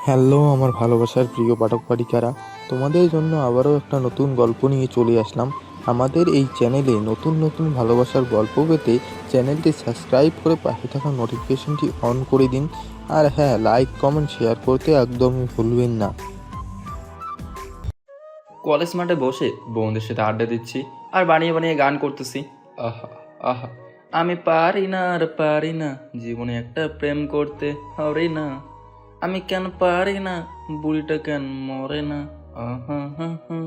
Hello আমার ভালোবাসার প্রিয় পাঠক পাঠিকারা, তোমাদের জন্য আবারও একটা নতুন গল্প নিয়ে চলে আসলাম। আমাদের এই চ্যানেলে নতুন নতুন ভালোবাসার গল্প পেতে চ্যানেলটি সাবস্ক্রাইব করে পাশে থাকা নোটিফিকেশনটি অন করে দিন। আর হ্যাঁ, লাইক কমেন্ট শেয়ার করতে একদমই ভুলবেন না। কলেজ মাঠে বসে বন্ধুদের সাথে আড্ডা দিচ্ছি আর বানিয়ে বানিয়ে গান করতেছি। আহা আহা, আমি পারি না আর পারি না জীবনে একটা প্রেম করতে হবে না। আমি কেন পারি না, বুড়িটা কেন মরে না। আহা হা হা।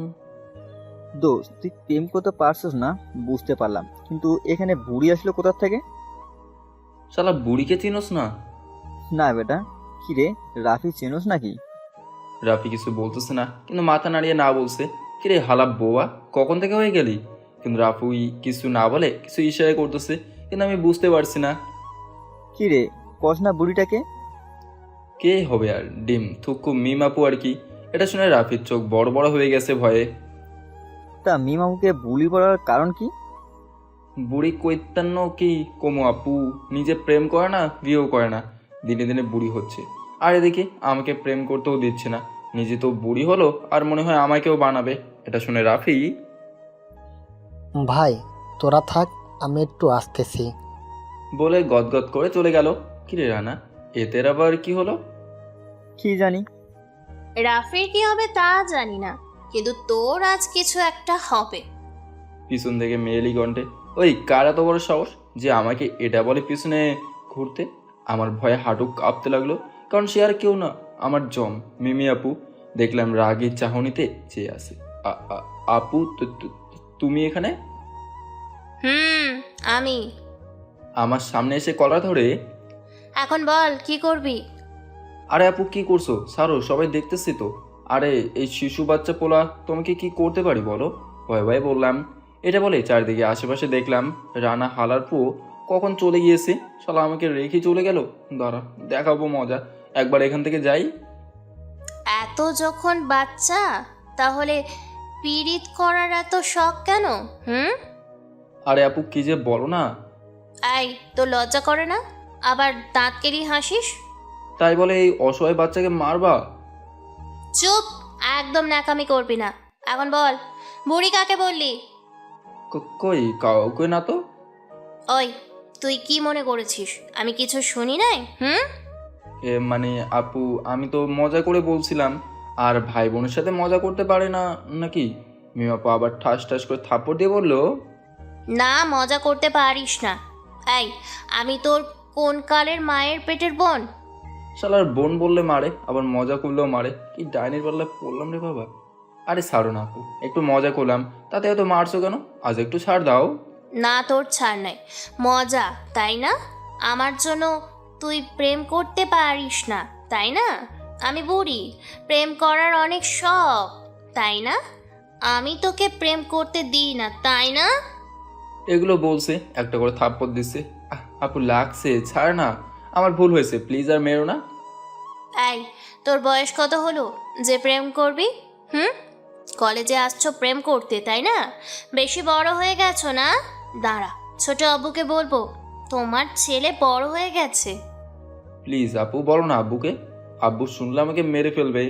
দোস্ত, তুই প্রেম করতে পারছিস না বুঝতে পারলাম, কিন্তু এখানে বুড়ি আসলো কোথা থেকে? শালা বুড়িকে চিনোস না? না বেটা। কি রে, রাফি চেনোস নাকি? রাফি কিছু বলতেছে না, কিন্তু মাথা নাড়িয়ে না বলছে। কিরে হালা বোয়া, কখন থেকে হয়ে গেলি? কিন্তু রাফুই কিছু না বলে কিছু ইশারা করতেছে, কিন্তু আমি বুঝতে পারছি না কি রে, কস না বুড়িটাকে? কে হবে আর। ডিম থুকু মিমাপু আর কি। এটা শুনে রাফির চোখ বড় বড় হয়ে গেছে ভয়ে। তা মিমাকে বুলি করার কারণ কি? বুড়ি কৈতান্য কি কমু আপু, নিজে প্রেম করে না, বিয়েও করে না, দিনে দিনে বুড়ি হচ্ছে। আর এদিকে আমাকে প্রেম করতেও দিচ্ছে না। নিজে তো বুড়ি হলো আর মনে হয় আমাকেও বানাবে। এটা শুনে রাফি ভাই, তোরা থাক, আমি একটু আসতেছি। বলে গদগদ করে চলে গেল। কিরে রানা, এদের আবার কি হলো? কি জানি। রাফির কি হবে তা জানি না, কিন্তু তোর আজ কিছু একটা হবে। পিছন থেকে মেয়েলি কণ্ঠে, ওই কার এত বড় সাহস যে আমাকে এটা বলে পিছনে ঘুরতে। আমার ভয়ে হাঁটু কাঁপতে লাগলো, কারণ সে আর কেউ না, আমার জম মিমি আপু। দেখলাম রাগী চাহনিতে চেয়ে আছে। আপু তুমি এখানে? হুম, আমি। আমার সামনে এসে কলার ধরে, এখন বল কি করবি? আরে আপু কি করছো, সারো, সবাই দেখতেছি তো। আরে এই শিশু বাচ্চা পোলা, তোমাকে কি করতে পারি বলো? ভয়ে ভয়ে বললাম। এটা বলে চারিদিকে আশেপাশে দেখলাম রানা হালার পুও কখন চলে গিয়েছে। শালা আমাকে রেখে চলে গেল। দাঁড়া, দেখাবো মজা। একবার এখান থেকে যাই। এত যখন বাচ্চা, তাহলে পীড়িত করার এত শখ কেন? হুম। আরে আপু কি যে বলো না। আই, তো লজ্জা করে না? আবার দাঁত কেলি হাসিস? তাই বলে এই অসহায় বাচ্চাকে মারবা? চুপ, একদম ন্যাকামি করবি না। এখন বল, বুড়ি কাকে বললি? কই কাউকে না তো। ওই, তুই কি মনে করেছিস আমি কিছু শুনি নাই? হুম। মানে আপু, আমি তো মজা করে বলছিলাম। আর ভাই বোনের সাথে মজা করতে পারে না নাকি? মিমাপু আবার ঠাস ঠাস করে থাপ্পড় দিয়ে বললো, না, মজা করতে পারিস না। এই, আমি তোর কোন কালের মায়ের পেটের বোন? শালার বোন বললে মারে, আবার মজা করলেও মারে। কি ডাইনির পাল্লায় পড়লাম রে বাবা। আরে ছাড়ো না আপু, একটু মজা করলাম, তাতে এত মারছো কেন? আজ একটু ছাড় দাও। না, তোর ছাড় নাই। মজা, তাই না? আমার জন্য তুই প্রেম করতে পারিস না, তাই না? আমি বুড়ি, প্রেম করার অনেক শখ, তাই না? আমি তোকে প্রেম করতে দিই না, তাই না? এগুলো বলছে, একটা করে থাপ্পড় দিচ্ছে। আপু লাগছে, ছাড় না। আমার ভুল হয়েছে, প্লিজ আর মেরো না। এই, তোর বয়স কত হলো যে প্রেম করবি? হুম। কলেজে আসছো প্রেম করতে, তাই না? বেশি বড় হয়ে গেছো না? দাঁড়া, ছোট আব্বুকে বলবো তোমার ছেলে বড় হয়ে গেছে। প্লিজ আপু বলো না আব্বুকে। আব্বু শুনলে আমাকে মেরে ফেলবে।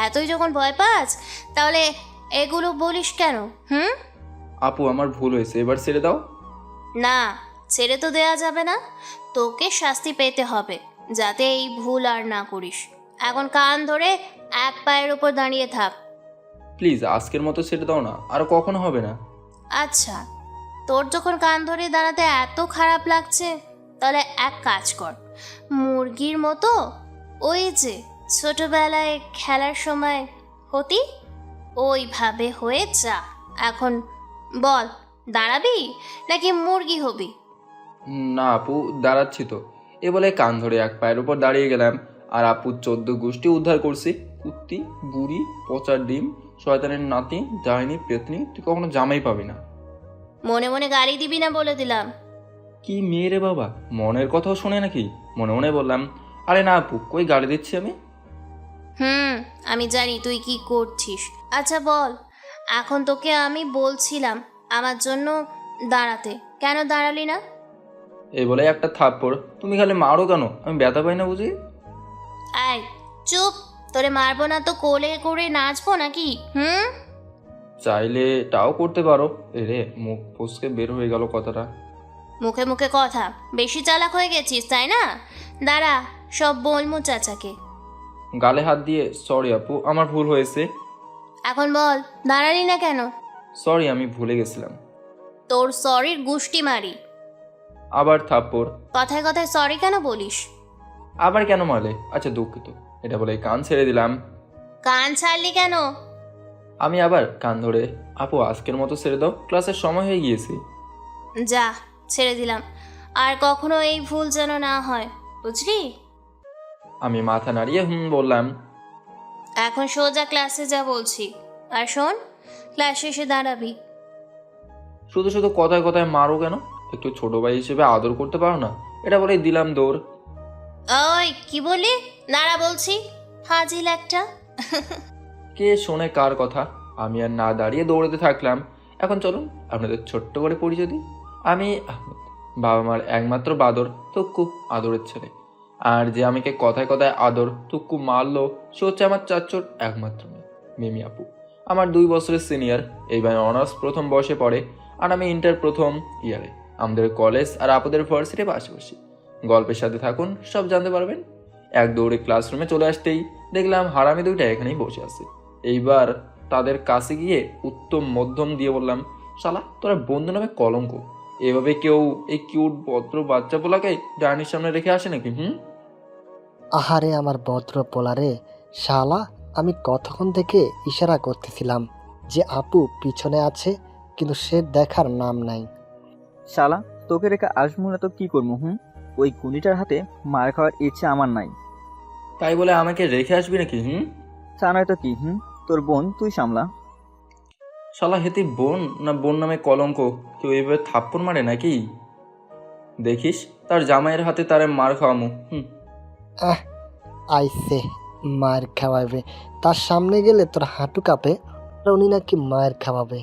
এতই যখন ভয় পাস, তাহলে এগুলো বলিস কেন? হুম। আপু আমার ভুল হয়েছে, এবার ছেড়ে দাও। না, ছেড়ে তো দেয়া যাবে না। তোকে শাস্তি পেতে হবে, যাতে এই ভুল আর না করিস। এখন কান ধরে এক পায়ের উপর দাঁড়িয়ে থাক। প্লিজ আজকের মতো ছেড়ে দাও না, আর কখনো হবে না। আচ্ছা, তোর যখন কান ধরে দাঁড়াতে এত খারাপ লাগছে, তাহলে এক কাজ কর, মুরগির মতো ওই যে ছোটবেলায় খেলার সময় হতি, ওইভাবে হয়ে যা। এখন বল, দাঁড়াবি নাকি মুরগি হবি? না আপু, দাঁড়াচ্ছি তো। এ বলে কান ধরে এক পায়ের উপর দাঁড়িয়ে গেলাম। আর আপুর 14 গোষ্ঠী উদ্ধার করছি। কুত্তি, বুড়ি, পচার ডিম, শয়তানের নাতি, ডাইনি, পেতনি, তুই কখনো জামাই পাবি না। মনে মনে গালি দিবি না বলে দিলাম। কি মেয়ে রে বাবা, মনের কথাও শোনে নাকি? মনে মনে বললাম, আরে না আপু, কই গালি দিচ্ছি আমি? হুম, আমি জানি তুই কি করছিস। আচ্ছা বল, এখন তোকে আমি বলছিলাম আমার জন্য দাঁড়াতে, কেন দাঁড়ালি না? এই বলে একটা থাপ্পড়। তুমি খালি মারো কেন, আমি ব্যথা পাই না বুঝি? আয়, চুপ, তোরে মারবো না তো কোলে করে নাচবো নাকি? হুম? চাইলে এটাও করতে পারো। এরে মুখ ফসকে বের হয়ে গেল কথাটা। মুখে মুখে কথা, বেশি চালাক হয়ে গেছিস তাই না? দাঁড়া, সব বলমু চাচাকে। গালে হাত দিয়ে, সরি আপু, আমার ভুল হয়েছে। এখন বল, দাঁড়ালি না কেন? সরি, আমি ভুলে গেছিলাম। তোর সরির গুষ্টি মারি। আবার থাপ্পড়। কথায় কথায় সরি কেন বলিস? আবার কেন মারলে? আচ্ছা দুঃখিত। এটা বলে কান ছেড়ে দিলাম। কান ছাড়লি কেন? আমি আবার কান ধরে, আপু আজকের মতো ছেড়ে দাও, ক্লাসের সময় হয়ে গিয়েছে। যা, ছেড়ে দিলাম। আর কখনো এই ভুল যেন না হয়, বুঝলি? আমি মাথা নাড়িয়ে বললাম। এখন সোজা ক্লাসে যা বলছি। আর শোন, ক্লাস শেষে দাঁড়াবি। শুধু শুধু কথায় কথায় মারো কেন? একটু ছোট ভাই হিসেবে আদর করতে পারো না? এটা বলেই দিলাম দৌড়। ওই কি বলি? দাঁড়া বলছি, ফাজিল একটা। কে শোনে কার কথা? আমি আর না দাঁড়িয়ে দৌড়াতে থাকলাম। এখন চলুন আপনাদের ছোট্ট করে পরিচয় দিই। আমি আহমেদ, বাবা মার একমাত্র বাদর, তুক্কু আদরের ছেলে। আর যে আমাকে কথায় কথায় আদর তুক্কু মারলো, সে হচ্ছে আমার চাচ্চুর একমাত্র মেয়ে, মিমি আপু। আমার 2 বছরের সিনিয়র, এইবার অনার্স প্রথম বর্ষে পড়ে, আর আমি ইন্টার প্রথম ইয়ারে। আমাদের কলেজ আর আপুদের ভার্সিটি পাশাপাশি। গল্পের সাথে থাকুন, সব জানতে পারবেন। এক দৌড়ে ক্লাসরুমে চলে আসতেই দেখলাম হারামি দুইটা এখানেই বসে আছে। এইবার তাদের কাছে গিয়ে উত্তম মধ্যম দিয়ে বললাম, শালা তোরা বন্ধু নামে কলঙ্ক। এভাবে কেউ এই কিউট ভদ্র বাচ্চা পোলাকে ডাইনির সামনে রেখে আসে নাকি? আহারে আমার ভদ্র পোলারে, শালা আমি কতক্ষণ থেকে ইশারা করতেছিলাম যে আপু পিছনে আছে, কিন্তু সে দেখার নাম নাই। শালা, তোকে রেখে আসবো না তো কি করবো? ওই গুণিটার হাতে মার খাওয়ার ইচ্ছে আমার নাই। তাই বলে আমাকে রেখে আসবি নাকি? তা নয় তো কি? তোর বোন তুই সামলা। শালা হেতি বোন না বোন নামে কলঙ্ক কেউ এভাবে থাপ্পড় মারে নাকি? দেখিস তার জামাইয়ের হাতে তারে মার খাওয়ামু। আহ, আইসে মায়ের খাওয়াবে, তার সামনে গেলে তোর হাঁটু কাঁপে, আর উনি নাকি মায়ের খাওয়াবে।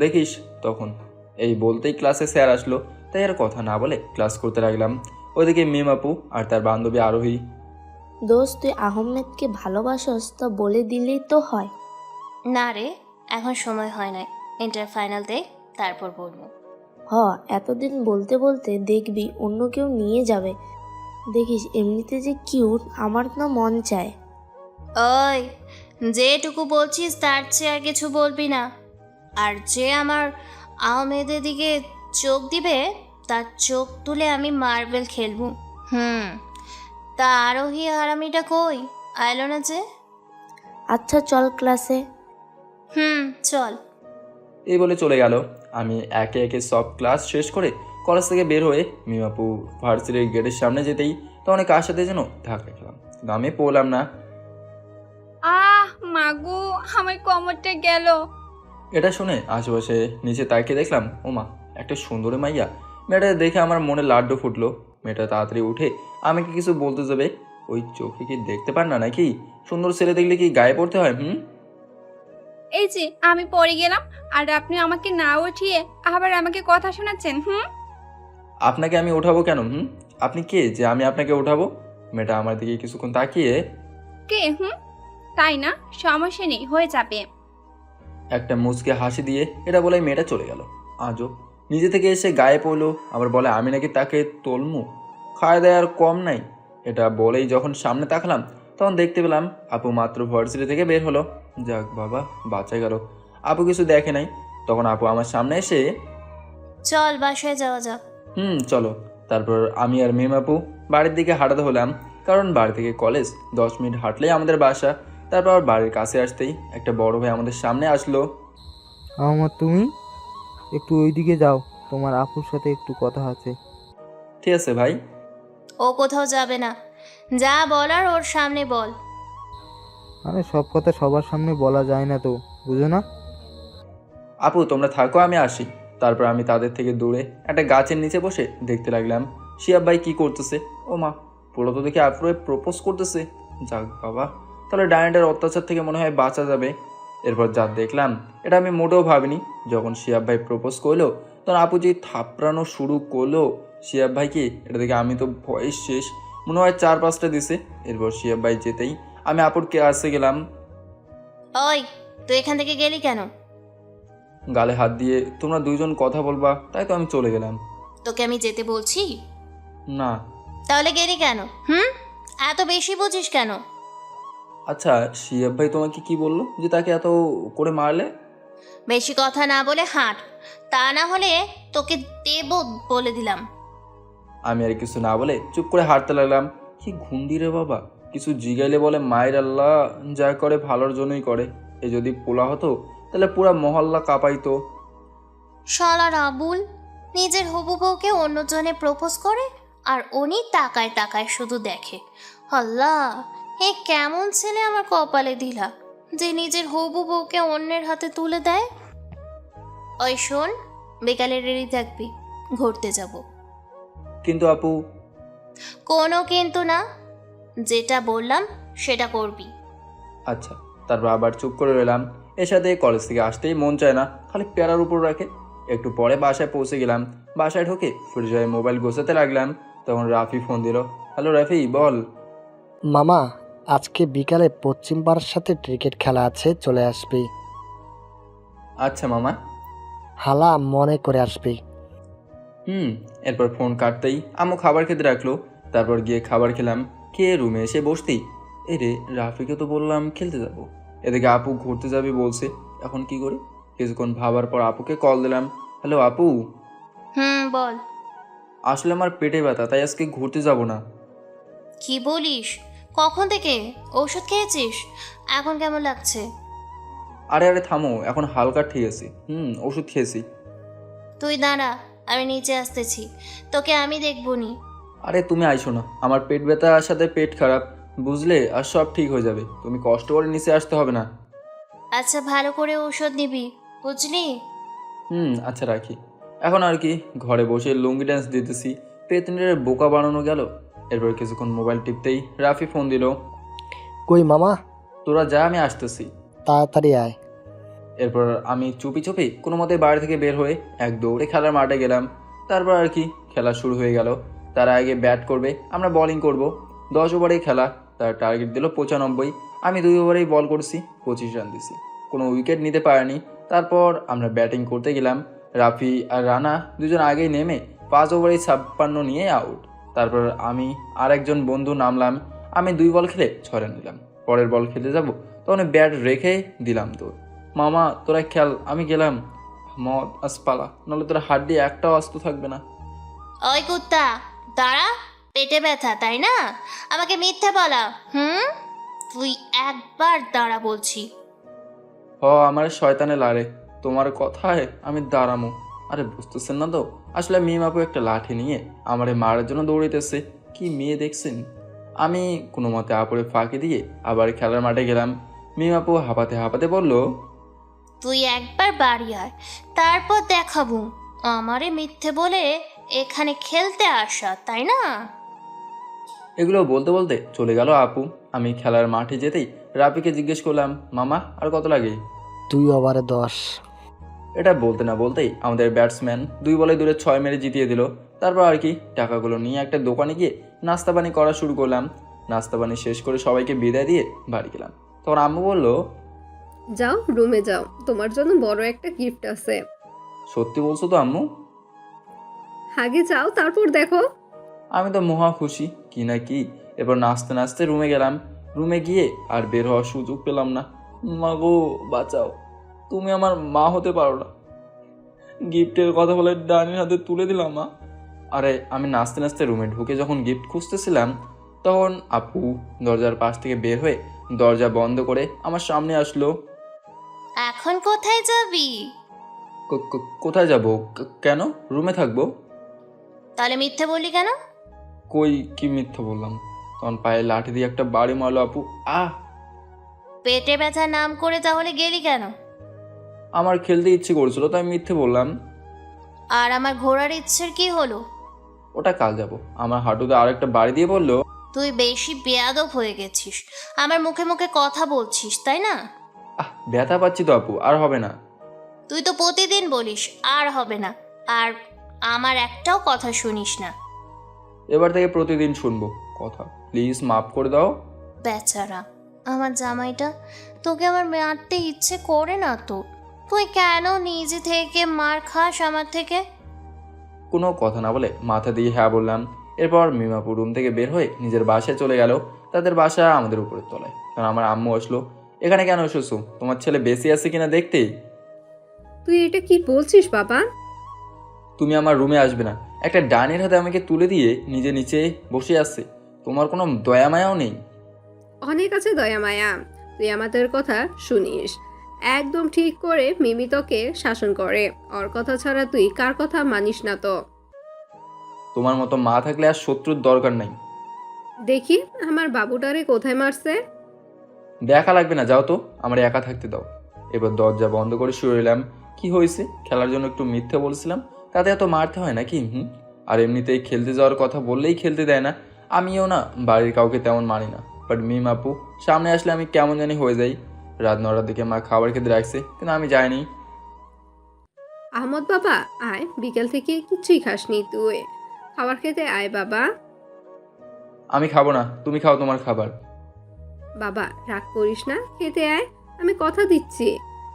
দেখিস তখন। এই বলতেই ক্লাসে স্যার আসলো, তাই আর কথা না বলে ক্লাস করতে লাগলাম। ওইদিকে মিম আপু আর তার বান্ধবী আরোহী। দোস্ত, তুই আহমেদকে ভালোবাসস তা বলে দিলেই তো হয়। না রে, এখন সময় হয় নাই। ইন্টার ফাইনাল দে, তারপর বলবো। এতদিন বলতে বলতে দেখবি অন্য কেউ নিয়ে যাবে। দেখিস এমনিতে যে কিউট, আমার না মন চায়। ওই, যেটুকু বলছিস তার চেয়ে আর কিছু বলবি না। আর যে আমার আহমেদের দিকে চোখ দিবে, তার চোখ তুলে আমি মার্বেল খেলবো। তা আরোহী হারামিটা কই? আইলো না যে? আচ্ছা চল ক্লাসে। চল। এই বলে চলে গেল। আমি একে একে সব ক্লাস শেষ করে কলেজ থেকে বের হয়ে মিমাপু ভার্সিটির গেটের সামনে যেতেই তখন কার সাথে যেন ধাক্কা খেলাম, কিন্তু আমি পড়লাম না। মাগো, আমার কোমরটা গেল। এটা শুনে আশেপাশে নিচে তাকিয়ে দেখলাম, ওমা একটা সুন্দরী মাইয়া। মেয়েটা দেখে আমার মনে লাড্ডু ফুটলো। মেয়েটা তাড়াতাড়ি উঠে আমাকে কিছু বলতে যাবে। ওই চোখে কি দেখতে পান না নাকি? সুন্দর ছেলে দেখলে কি গায়ে পড়তে হয়? এই যে আমি পড়ে গেলাম, আর আপনি আমাকে না উঠিয়ে আবার আমাকে কথা শোনাচ্ছেন। আপনাকে আমি উঠাবো কেন? আপনি কে যে আমি আপনাকে উঠাবো? মেয়েটা আমার দিকে কিছুক্ষণ তাকিয়ে, কে? তাই না, সমস্যা নেই, হয়ে যাবে। একটা মুচকে হাসি দিয়ে এটা বলে মেয়েটা চলে গেল। আজও নিজে থেকে এসে গায়ে পড়লো, আবার বলে আমি নাকি তাকে তলমু। খায় দেয় আর কম নাই। এটা বলেই যখন সামনে তাকালাম তখন দেখতে পেলাম আপু মাত্র ভার্সিটি থেকে বের হলো। যাক বাবা, বাঁচা গেল। আপু কিছু দেখে নাই। তখন আপু আমার সামনে এসে, চল বাসায় যাওয়া যাক। চলো। তারপর আমি আর মিম আপু বাড়ির দিকে হাঁটাতে হলাম, কারণ বাড়ি থেকে কলেজ 10 মিনিট হাঁটলেই আমাদের বাসা। তারপর বাড়ির কাছে আসতেই একটা বড় ভাই আমাদের সামনে আসলো। আমার তুমি একটু ওইদিকে যাও, তোমার আপুর সাথে একটু কথা আছে। ঠিক আছে ভাই। ও কোথাও যাবে না, যা বলার ওর সামনে বল। আরে সব কথা সবার সামনে বলা যায় না তো, বুঝো না? আপু তোমরা থাকো, আমি আসি। তারপর আমি তাদের থেকে দূরে একটা গাছের নিচে বসে দেখতে লাগলাম শিয়াব ভাই কি করতেছে। ও মা, পুরো তো দেখে আফরোয় প্রপোজ করতেছে। যাক বাবা, তাহলে ডাইনাটার অত্যাচার থেকে মনে হয় বাঁচা যাবে। এরপর যা দেখলাম এটা আমি মোটেও ভাবিনি। যখন শিয়াব ভাই প্রপোজ করলো তখন আপু যে থাপড়ানো শুরু করলো শিয়াব ভাইকে, এটা দেখে আমি তো ভয়ে শেষ। মনে হয় 4-5টা দিছে। এরপর শিয়াব ভাই যেতেই আমি আপুর কাছে গেলাম। ওই তুই এখান থেকে গেলি কেন? গালে হাত দিয়ে তোমরা দুইজন কথা বলবা তাই তো আমি চলে গেলাম। তোকে আমি যেতে বলছি? না। তাহলে গেলি কেন? এত বেশি বুঝিস কেন? আচ্ছা শিহাব ভাই তোমাকে কি বললো যে তাকে এত করে মারলে? বেশি কথা না বলে হাঁট, তা না হলে তোকে দেব বলে দিলাম। আমি আর কিছু না বলে চুপ করে হাঁটতে লাগলাম। কি ঘুন্ডি রে বাবা, কিছু জিগাইলে বলে মায়ের আল্লাহ যা করে ভালোর জন্যই করে। এ যদি পোলা হতো তাহলে পুরা মহল্লা কাঁপাইতো। শালা রাবুল, নিজের হবু বউকে অন্যজনে প্রপোজ করে আর উনি টাকায় টাকায় শুধু দেখে। আল্লাহ, এ কেমন ছেলে আমার কপালে দিলা যে নিজের হবু বউকে অন্যের হাতে তুলে দেয়। ওই শোন, বিকালে রেডি থাকবি, ঘুরতে যাব। কিন্তু আপু। কোনো কিন্তু না, যেটা বললাম সেটা করবি। আচ্ছা। তারপর আবার চুপ করে রইলাম। এর সাথে কলেজ থেকে আসতেই মন চায় না, খালি প্যারার উপর রাখে। একটু পরে বাসায় পৌঁছে গেলাম। বাসায় ঢুকে ফ্রিজে মোবাইল গোছাতে লাগলাম, তখন রাফি ফোন দিল। হ্যালো রাফি, বল। মামা, আজকে বিকালে পশ্চিম পাড়ার সাথে ক্রিকেট খেলা আছে, চলে আসবি। আচ্ছা মামা। হালা মনে করে আসবি। এরপর ফোন কাটতেই আম্মু খাবার খেতে রাখলো। তারপর গিয়ে খাবার খেলাম। খেয়ে রুমে এসে বসতেই রে রাফিকে তো বললাম খেলতে যাবো, এদিকে আপু ঘুরতে যাবি বলছে। এখন কি করি? কিছুক্ষণ ভাবার পর আপুকে কল দিলাম। হ্যালো আপু। বল। আসলে আমার পেটে ব্যথা, তাই আজকে ঘুরতে যাব না। কি বলিস? কখন থেকে? ঔষধ খেয়েছিস? এখন কেমন লাগছে? আরে আরে থামো, এখন হালকা ঠিক আছে। ওষুধ খেয়েছি। তুই দাঁড়া, আমি নিচে আসতেছি, তোকে আমি দেখবনি। আরে তুমি আইসো না, আমার পেট ব্যথার সাথে পেট খারাপ, বুঝলে? আর সব ঠিক হয়ে যাবে, তুমি কষ্ট করে নিচে আসতে হবে না। আচ্ছা, ভালো করে ঔষধ নিবি, বুঝলি? আচ্ছা রাখি। এখন আর কি, ঘরে বসে লুঙ্গি ড্যান্স দিতেছি, পেতনির বোকা বানানো গেল। এরপর কিছুক্ষণ মোবাইল টিপতেই রাফি ফোন দিল। কই মামা? তোরা যা, আমি আসতেছি। তাড়াতাড়ি আয়। এরপর আমি চুপি চুপি কোনো মতে বাড়ি থেকে বের হয়ে এক দৌড়ে খেলার মাঠে গেলাম। তারপর আর কি, খেলা শুরু হয়ে গেল। তারা আগে ব্যাট করবে, আমরা বোলিং করব। 10 ওভারেই খেলা, তার টার্গেট দিল 95। আমি 2 ওভারেই বল করছি, 25 রান দিছি, কোনো উইকেট নিতে পারিনি। তারপর আমরা ব্যাটিং করতে গেলাম। রাফি আর রানা দুজন আগেই নেমে 5 ওভারেই 56 নিয়ে আউট। তারপর আমি আর একজন বন্ধু নামলাম। আমি 2 বল খেলে 6 রান দিলাম। পরের বল খেতে যাব, তখন ব্যাট রেখে দিলাম দৌড়। মামা তোরা খেল, আমি গেলাম। মদ আসপালা, নাহলে তোরা হাড্ডি একটাও আস্ত থাকবে না। ওই কুত্তা, দাঁড়া। পেটে ব্যথা তাই না? আমাকে মিথ্যে বলা। তুই একবার দাঁড়া বলছি। আমার শয়তানে লারে, তোমার কথায় আমি দাঁড়ামো। আরে বুঝতেছেন না তো, আসলে মিম আপু একটা লাঠি নিয়ে আমারে মারার জন্য দৌড়াইতেছে। কি মেয়ে দেখছেন? আমি কোনো মতে আপুরে ফাঁকি দিয়ে আবার খেলার মাঠে গেলাম। মিম আপু হাঁপাতে হাঁপাতে বলল, তুই একবার বাড়ি আয়, তারপর দেখাবো আমারে মিথ্যে বলে এখানে খেলতে আসা, তাই না? এগুলো বলতে বলতে চলে গেল আপু। আমি খেলার মাঠে যেতেই রাফিকে জিজ্ঞেস করলাম, মামা আর কত লাগে? 2 ওভারে 10। এটা বলতে না বলতেই আমাদের ব্যাটসম্যান 2 বলে দূরে 6 মেরে জিতিয়ে দিল। তারপর আর কি, টাকাগুলো নিয়ে একটা দোকানে গিয়ে নাস্তা পানি করা শুরু করলাম। নাস্তা পানি শেষ করে সবাইকে বিদায় দিয়ে বাড়ি গেলাম। তখন আম্মু বলল, যাও রুমে যাও, তোমার জন্য বড় একটা গিফট আছে। সত্যি বলছো তো আম্মু? আগে যাও, তারপর দেখো। আমি তো মহা খুশি কি না কি। এরপর নাচতে নাচতে রুমে গেলাম। রুমে গিয়ে আর বের হওয়ার সুযোগ পেলাম না। মা গো বাঁচাও, তুমি আমার মা হতে পারো না। গিফটের কথা বলে ডানির হাতে তুলে দিলাম মা। আরে আমি নাচতে নাচতে রুমে ঢুকে যখন গিফট খুঁজতেছিলাম, তখন আপু দরজার পাশ থেকে বের হয়ে দরজা বন্ধ করে আমার সামনে আসলো। এখন কোথায় যাবি? কোথায় যাব? কেন? রুমে থাকবো। তাহলে মিথ্যে বললি কেন? কই কি মিথ্যা বললাম? তখন পায়ে লাঠি দিয়ে একটা বাড়ি মারলো আপু। পেটে ব্যথা নাম করে তাহলে গেলি কেন? আমার খেলতে ইচ্ছে করছিল, তাই মিথ্যে বললাম। আর আমার ঘোরার ইচ্ছের কি হলো? ওটা কাল যাব। আমার হাঁটুতে আরেকটা বাড়ি দিয়ে বলল, তুই বেশি বেয়াদব হয়ে গেছিস, আমার মুখে মুখে কথা বলছিস তাই না? ব্যথা পাচ্ছি তো আপু, আর হবে না। তুই তো প্রতিদিন বলিস আর হবে না, আর আমার একটাও কথা শুনিস না। এবার থেকে প্রতিদিন শুনবো কথা, প্লিজ মাফ করে দাও। বেচারা, আমার জামাইটা, তোকে আমার মারতে ইচ্ছে করে না তো। তুই কেন নিজে থেকে মার খাস আমার থেকে? কোনো কথা না বলে মাথা দিয়ে হ্যাঁ বললাম। এরপর মিমাপুর রুম থেকে বের হয়ে নিজের বাসায় চলে গেল। তাদের বাসা আমাদের উপরের তলায়, কারণ আমার আম্মু আসলো। এখানে কেন এসেছো? তোমার ছেলে বেশি আছে কিনা দেখতেই। তুই এটা কি বলছিস বাবা? তুমি আমার রুমে আসবে না। একটা ডানের হাতে আমাকে তুলে দিয়ে নিজে নিচে বসে আসছে। তোমার কোনো দয়া মায়াও নেই। অনেক আছে দয়া মায়া, তুই আমাদের কথা শুনিস। একদম ঠিক করে মিমি তোকে শাসন করে, ওর কথা ছাড়া তুই কার কথা মানিস না তো। তোমার মতো মা থাকলে আর শত্রুর দরকার নাই। দেখি আমার বাবুটারে কোথায় মারছে। দেখা লাগবে না, যাও তো, আমার একা থাকতে দাও। এবার দরজা বন্ধ করে শুয়ে রইলাম। কি হয়েছে? খেলার জন্য একটু মিথ্যে বলছিলাম, তাতে এত মারতে হয় নাকি? আর এমনিতেই খেলতে যাওয়ার কথা বললেই খেলতে দেয় না। আমিও না বাড়ির কাউকে তেমন মানি না, বাট মিম আপু সামনে আসলে আমি কেমন জানি হয়ে যাই। রাত 9টার দিকে মা খাবার খেতে রাখছে, কিন্তু আমি যাইনি। আহমদ বাবা আয়, বিকেল থেকে কিচ্ছুই খাসনি তুই, খাবার খেতে আয় বাবা। আমি খাবো না, তুমি খাও তোমার খাবার। বাবা রাগ করিস না, খেতে আয়, আমি কথা দিচ্ছি।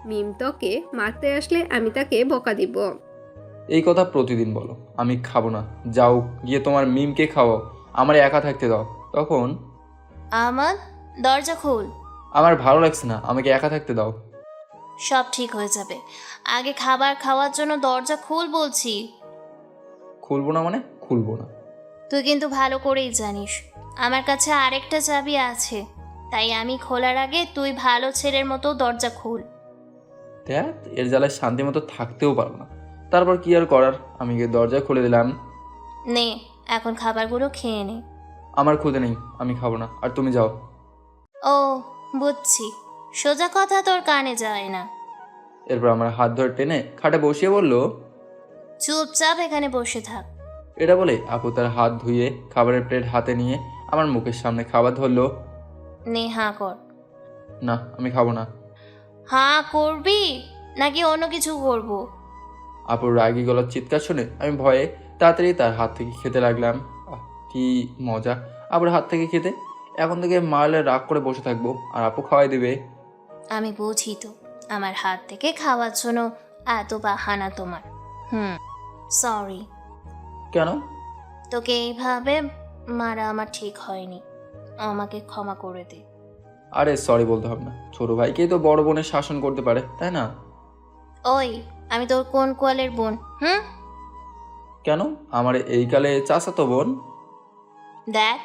মিম তোকে মারতে আসলে আমি তাকে বকা দিব। এই কথা প্রতিদিন বলো। আমি খাবো না, যাও গিয়ে তোমার মিমকে খাওয়াও, আমার একা থাকতে দাও। তখন আহমদ, দরজা খোল। আমার ভালো লাগছে না, আমাকে একা থাকতে দাও। সব ঠিক হয়ে যাবে, আগে খাবার খাওয়ার জন্য দরজা খোল বলছি। খুলবো না মানে খুলবো না। তুই কিন্তু ভালো করেই জানিস আমার কাছে আরেকটা চাবি আছে, তাই আমি খোলার আগে তুই ভালো ছেলের মতো দরজা খোল। দেখ, এর জ্বালায় শান্তি মতো থাকতেও পারবো না। তারপর কি আর করার, আমি গিয়ে দরজা খুলে দিলাম। নে, এখন খাবারগুলো খেয়ে নে। আমার ক্ষুদে নেই, আমি খাবো না, আর তুমি যাও। ও বুঝছি, সোজা কথা তোর কানে যায় না। এরপর আমার হাত ধরে টেনে খাটে বসিয়ে বললো, চুপচাপ এখানে বসে থাক। এটা বলে আপু তার হাত ধুয়ে খাবারের প্লেট হাতে নিয়ে আমার মুখের সামনে খাবার ধরলো। নে হাঁ কর। না, আমি খাবো না। হাঁ করবি নাকি অন্য কিছু করব? আপুর রাগি গলার চিৎকার শুনে আমি ভয়ে তাড়াতাড়ি তার হাত থেকে খেতে লাগলাম। কি মজা আপুর হাত থেকে খেতে। এখন থেকে মারলে রাগ করে বসে থাকবো, আর আপু খাওয়াই দেবে। আমি বুঝি তো আমার হাত থেকে খাওয়ার জন্য এত বাহানা তোমার। সরি। কেন? তোকে এইভাবে মারা আমার ঠিক হয়নি, আমাকে ক্ষমা করে দে। আরে সরি বলতে হবে না, ছোট ভাইকেই তো বড় বোনের শাসন করতে পারে, তাই না? ওই, আমি তোর কোন কোয়ালের বোন? কেন, আমার এই কালে চাচাতো বোন। দেখ,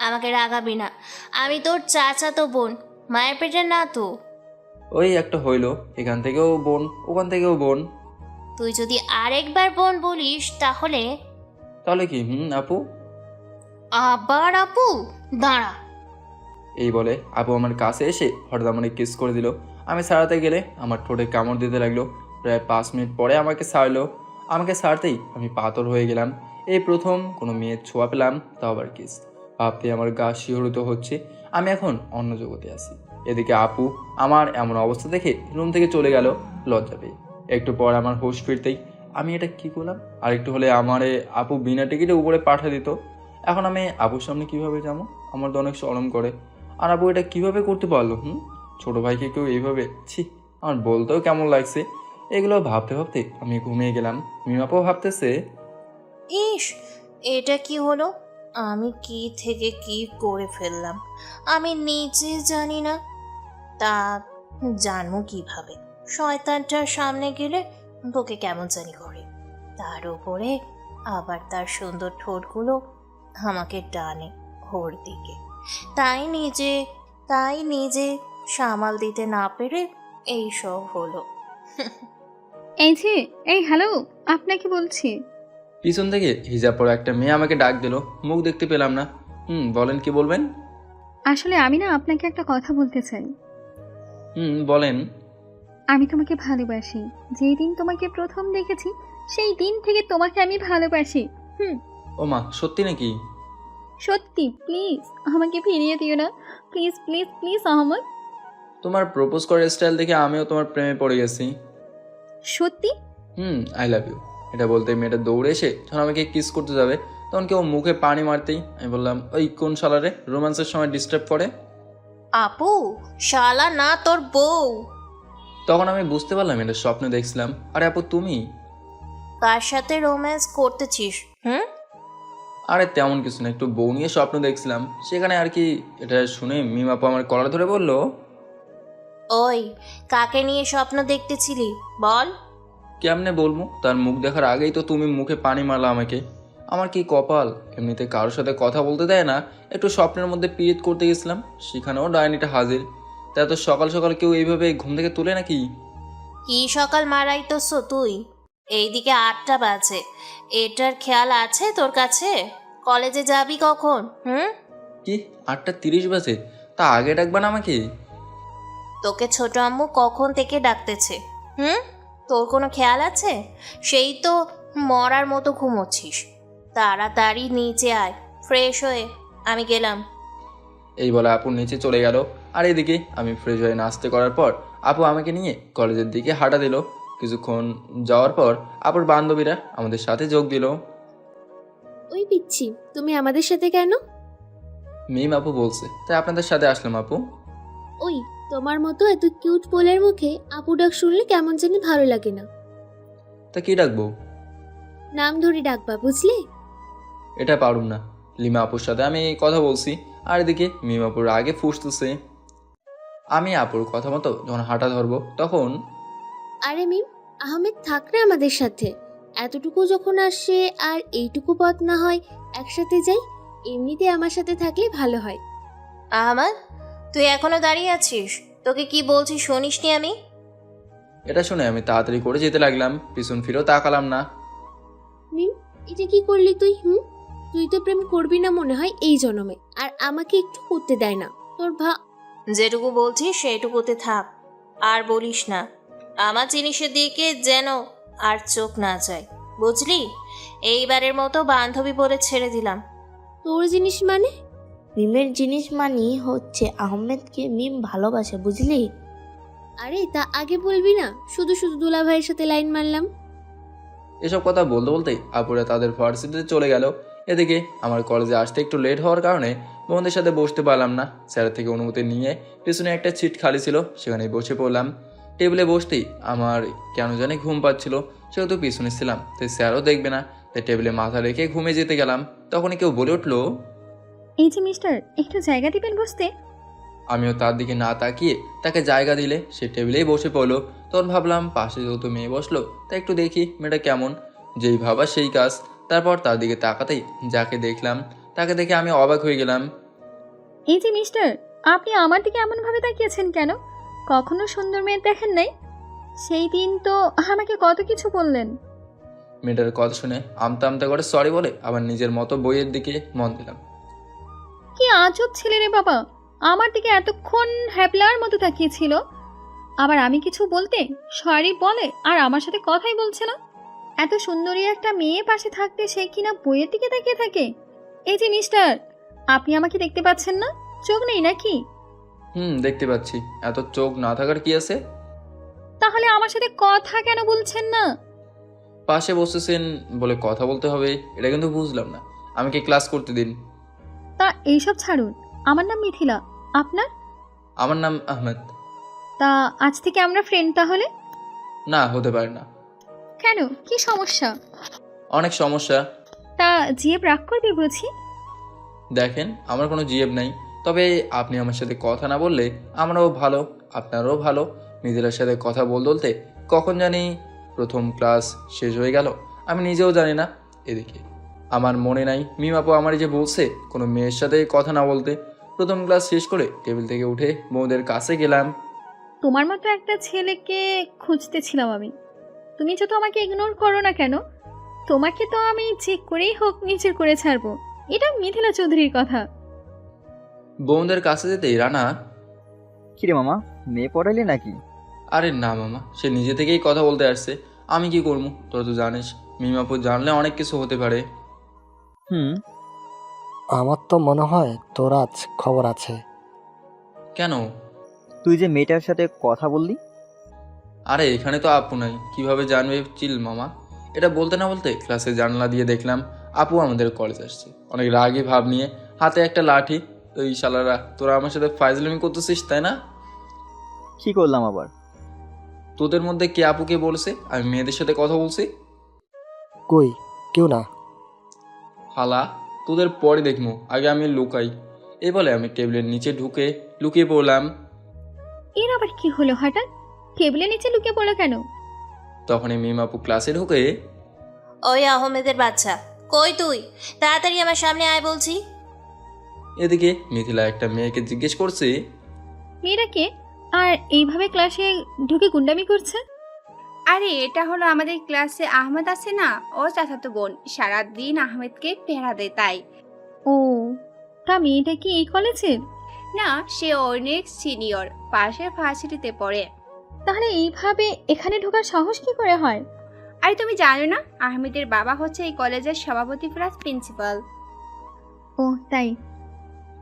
আমাকে রাগাবি না, আমি তোর চাচাতো বোন, মায়ের পেটের না তো। ওই একটা হইলো, এখান থেকেও বোন ওখান থেকেও বোন। তুই যদি আরেকবার বোন বলিস তাহলে তাহলে কি? আপু। আবার আপু? দাঁড়া। এই বলে আপু আমার কাছে এসে হঠাৎ আমাকে কিস করে দিল। আমি ছাড়াতে গেলে আমার ঠোঁটে কামড় দিতে লাগলো। প্রায় 5 মিনিট পরে আমাকে ছাড়লো। আমাকে ছাড়তেই আমি পাথর হয়ে গেলাম। এই প্রথম কোনো মেয়ের ছোঁয়া পেলাম, তাও আবার কিস। ভাবতে আমার গা শিহরিত হচ্ছে, আমি এখন অন্য জগতে আছি। এদিকে আপু আমার এমন অবস্থা দেখে রুম থেকে চলে গেল লজ্জা পেয়ে। একটু পর আমার হুঁশ ফিরতেই আমি এটা কি করলাম? আর একটু হলে আমারে আপু বিনা টিকিটে উপরে পাঠিয়ে দিত। এখন আমি আপুর সামনে কিভাবে যাবো? আমার তো অনেক শরম করে। আর আপু এটা কিভাবে করতে পারলো? ছোট ভাইকে কেউ এইভাবে? ছি, আমার বলতেও কেমন লাগছে। এগুলো ভাবতে ভাবতে আমি ঘুমিয়ে গেলাম। মিমাপাও ভাবতেছে, ইস, এটা কি হলো? আমি কি থেকে কি করে ফেললাম আমি নিজে জানি না। তা জানবো কিভাবে? শয়তানটার সামনে গেলে তোকে কেমন জানি করে, তার উপরে আবার তার সুন্দর ঠোঁটগুলো আমাকে টানে ওর দিকে। তাই নিজে সামাল দিতে না পেরে এইসব হলো। এই যে, এই হ্যালো, আপনাকে বলছি। পিছন থেকে হিজাব পরা একটা মেয়ে আমাকে ডাক দিল। মুখ দেখতে পেলাম না। বলেন, কি বলবেন? আসলে আমি না আপনাকে একটা কথা বলতে চাই। বলেন। আমি তোমাকে ভালোবাসি। যেই দিন তোমাকে প্রথম দেখেছি সেই দিন থেকে তোমাকে আমি ভালোবাসি। ও মা, সত্যি নাকি? সত্যি, প্লিজ আমাকে ফিরিয়ে দিও না, প্লিজ প্লিজ প্লিজ আহমদ। তোমার প্রপোজ করার স্টাইল দেখে আমিও তোমার প্রেমে পড়ে গেছি। সত্যি? I love you. এটা বলতে মেয়েটা দৌড়ে এসে যখন আমাকে কিস করতে যাবে, তখন কেউ মুখে পানি মারতেই আমি বললাম, ওই কোন শালারে রোম্যান্সের সময় ডিস্টার্ব করে? আপু, শালা না তোর বউ। তখন আমি বুঝতে পারলাম এটা স্বপ্ন দেখছিলাম। আরে আপু তুমি? কার সাথে রোম্যান্স করতেছিস? হুম? আরে তেমন কিছু না, একটু বউ নিয়ে স্বপ্ন দেখছিলাম সেখানে আর কি। এটা শুনে মিম আপু আমার কলার ধরে বলল, ওই, কাকে নিয়ে স্বপ্ন দেখতেছিলি বল? কেমনে বলবো, তার মুখ দেখার আগেই তো তুমি মুখে পানি মারলা আমাকে। আমার কি কপাল, এমনিতে কারোর সাথে কথা বলতে দেয় না, একটু স্বপ্নের মধ্যে পিরিয়ড করতে গেছিলাম, সেখানেও ডাইনিটা হাজির। তা এত সকাল সকাল কেউ এইভাবে ঘুম থেকে তুলে নাকি? কি সকাল মারাইতস তুই? এইদিকে 8টা বাজে, এটার খেয়াল আছে তোর কাছে? কলেজে যাবি কখন? হুম? কি 8:30 বাজে? তা আগে ডাকবা না আমাকে? তোকে ছোট আম্মু কখন থেকে ডাকতেছে? হুম? তোর কোনো খেয়াল আছে? সেই তো মরার মতো ঘুমোচ্ছিস। তাড়াতাড়ি নিচে আয়, ফ্রেশ হয়ে। আমি গেলাম। এই বলে আপু নিচে চলে গেল। আর এদিকে আমি ফ্রেশ হয়ে নাস্তে করার পর আপু আমাকে নিয়ে কলেজের দিকে হাঁটা দিল। কিছুক্ষণ যাওয়ার পর আপুর বান্ধবীরা আমাদের সাথে যোগ দিল। ওই পিচ্ছি, তুমি আমাদের সাথে কেন? মিম আপু বলছে, তাই আপনাদের সাথে আসলাম আপু। ওই, তোমার মতো এত কিউট পোলের মুখে আপু ডাক শুনলে কেমন জানি ভালো লাগে না। তা কি ডাকবো? নাম ধরে ডাকবা, বুঝলে? এটা পারুম না। লিমা আপুর সাথে আমি কথা বলছি, আর এদিকে মিম আপুর আগে ফুসতেছে। আমি আপুর কথা মতো যখন হাঁটা ধরবো তখন আরে মিম, আহমেদ থাক না আমাদের সাথে। এতটুকু যখন আসে আর এইটুকু পথ না হয় একসাথে যাই। এমনিতে আমার সাথে থাকলে ভালো হয়। আহমদ, তুই এখনো দাঁড়িয়ে আছিস? তোকে কি বলছি শুনিসনি আমি? এটা শুনে আমি তাড়াতাড়ি করে যেতে লাগলাম, পিছন ফিরেও তাকালাম না। মিম, এটা কি করলি তুই? তুই তো প্রেম করবি না মনে হয় এই জন্মে, আর আমাকে একটু করতে দেয় না তোর যেটুকু বলছিস সেটুকুতে থাক, আর বলিস না। আমার জিনিসের দিকে যেন আর চোখ না যায়, বুঝলি? এইবারের মতো বান্ধবী বলে ছেড়ে দিলাম। তোর জিনিস মানে? মিমের জিনিস মানি হচ্ছে আহমেদকে মিম ভালোবাসে, বুঝলি? আরে তা আগে বলবি না, শুধু শুধু দুলা ভাইয়ের সাথে লাইন মারলাম। এসব কথা বলতে বলতেই আপুরা তাদের ভার্সিটিতে চলে গেল। এদিকে আমার কলেজে আসতে একটু লেট হওয়ার কারণে বন্ধুদের সাথে বসতে পারলাম না। স্যারের থেকে অনুমতি নিয়ে পিছনে একটা সিট খালি ছিল, সেখানে বসে পড়লাম। টেবিলে বসতেই আমার কেন জানি ঘুম পাচ্ছিল, সেহেতু পিছনে ছিলাম, তাই স্যারও দেখবে না, তাই টেবিলে মাথা রেখে ঘুমে যেতে গেলাম। তখনই কেউ বলে উঠলো, এই যে মিস্টার, একটু জায়গা দিবেন বসতে? আমিও তার দিকে না তাকিয়ে তাকে জায়গা দিলে সে টেবিলেই বসে পড়লো। তখন ভাবলাম পাশে যেহেতু মেয়ে বসলো, তাই একটু দেখি মেয়েটা কেমন। যেই ভাবা সেই কাজ। তারপর তার দিকে তাকাতেই যাকে দেখলাম তাকে দেখে আমি অবাক হয়ে গেলাম। এই যে মিস্টার, আপনি আমার দিকে এমনভাবে তাকিয়েছেন কেন? কখনো সুন্দর মেয়ে দেখেন নাই? সেই দিন তো আমাকে কত কিছু বললেন। মেয়েটার কথা শুনে আমতা আমতা করে সরি বলে আবার নিজের মতো বইয়ের দিকে মন দিলাম। কি আজব ছেলে রে বাবা, আমার দিকে এতক্ষণ হ্যাপলার মতো তাকিয়েছিল, আবার আমি কিছু বলতে সরি বলে আর আমার সাথে কথাই বলছে না। এত সুন্দরী একটা মেয়ে পাশে থাকতে সে কিনা বইয়ের দিকে তাকিয়ে থাকে। এই যে মিস্টার, আপনি আমাকে দেখতে পাচ্ছেন না? চোখ নেই নাকি? দেখতে পাচ্ছি, এত চোখ না থাকার কি আছে? তাহলে আমার সাথে কথা কেন বলছেন না? পাশে বসেছেন বলে কথা বলতে হবে, এটা কিন্তু বুঝলাম না। আমাকে ক্লাস করতে দিন। তা এইসব ছাড়ুন, আমার নাম মিথিলা, আপনার? আমার নাম আহমেদ। তা আজ থেকে আমরা ফ্রেন্ড তাহলে? না, হতে পারে না। কেন, কি সমস্যা? অনেক সমস্যা। তা জিয়ে রাগ করবি বুঝি? দেখেন, আমার কোনো জিএব নাই, তবে আপনি আমার সাথে কথা না বললে আমারও ভালো, আপনারও ভালো। নিজের সাথে কথা বলতে কখন জানি প্রথম ক্লাস শেষ হয়ে গেল, আমি নিজেও জানি না। এদিকে আমার মনে নাই মিম আপু আমার যে বলছে কোনো মেয়ের সাথে কথা না বলতে। প্রথম ক্লাস শেষ করে টেবিল থেকে উঠে বউদের কাছে গেলাম। তোমার মতো একটা ছেলেকে খুঁজতেছিলাম আমি। তুমি যত আমাকে ইগনোর করো না কেন, তোমাকে তো আমি চেক করেই হোক নিচের করে ছাড়বো। এটা মিথিলা চৌধুরীর কথা। বউদের কাছে যেতেই রানা, কিরে মামা, মেয়ে পড়াইলি নাকি? আরে না মামা, সে নিজে থেকেই কথা বলতে আসছে, আমি কি করবো? তোরা তো জানিস মিম আপু জানলে অনেক কিছু হতে পারে। আমার তো মনে হয় তোর আজ খবর আছে। কেন? তুই যে মেয়েটার সাথে কথা বললি। আরে এখানে তো আপু নাই, কিভাবে জানবে? চিল মামা। এটা বলতে না বলতে ক্লাসে জানলা দিয়ে দেখলাম আপু আমাদের কলেজ আসছে, অনেক রাগী ভাব নিয়ে, হাতে একটা লাঠি। ওই শালারা, তোরা আমার সাথে ফাইজলামি করতেছিস তাই না? কি করলাম আবার? তোদের মধ্যে কে আপুকে বলছে আমি মেয়েদের সাথে কথা বলছি? কই, কেউ না। হালা, তোদের পরে দেখবো, আগে আমি লুকাই। এই বলে আমি টেবিলের নিচে ঢুকে লুকিয়ে পড়লাম। এর আবার কি হলো হঠাৎ? টেবিলের নিচে লুকিয়ে পড়লো কেন? তখনই মিম আপু ক্লাসে ঢুকে, ওই আহমেদের বাচ্চা, কই তুই? তাড়াতাড়ি আমার সামনে আয় বলছি। এদিকে মিথিলা একটা মেয়েকে জিজ্ঞেস করছে, মেয়েরা কে? আর এইভাবে ক্লাসে ঢুকে গুন্ডামি করছে? আরে এটা হলো আমাদের ক্লাসে আহমেদ আছে না, ও চাচাতো বোন, সারাদিন আহমেদকে পেহারা দেয় তাই। ও, তা মেয়েটা কি এই কলেজের? না, সে অনেক সিনিয়র, পাশের ভার্সিটিতে পড়ে। তাহলে এইভাবে এখানে ঢোকার সাহস কি করে হয়? আরে তুমি জানো না, আহমেদের বাবা হচ্ছে এই কলেজের সভাপতি প্লাস প্রিন্সিপাল। ও তাই।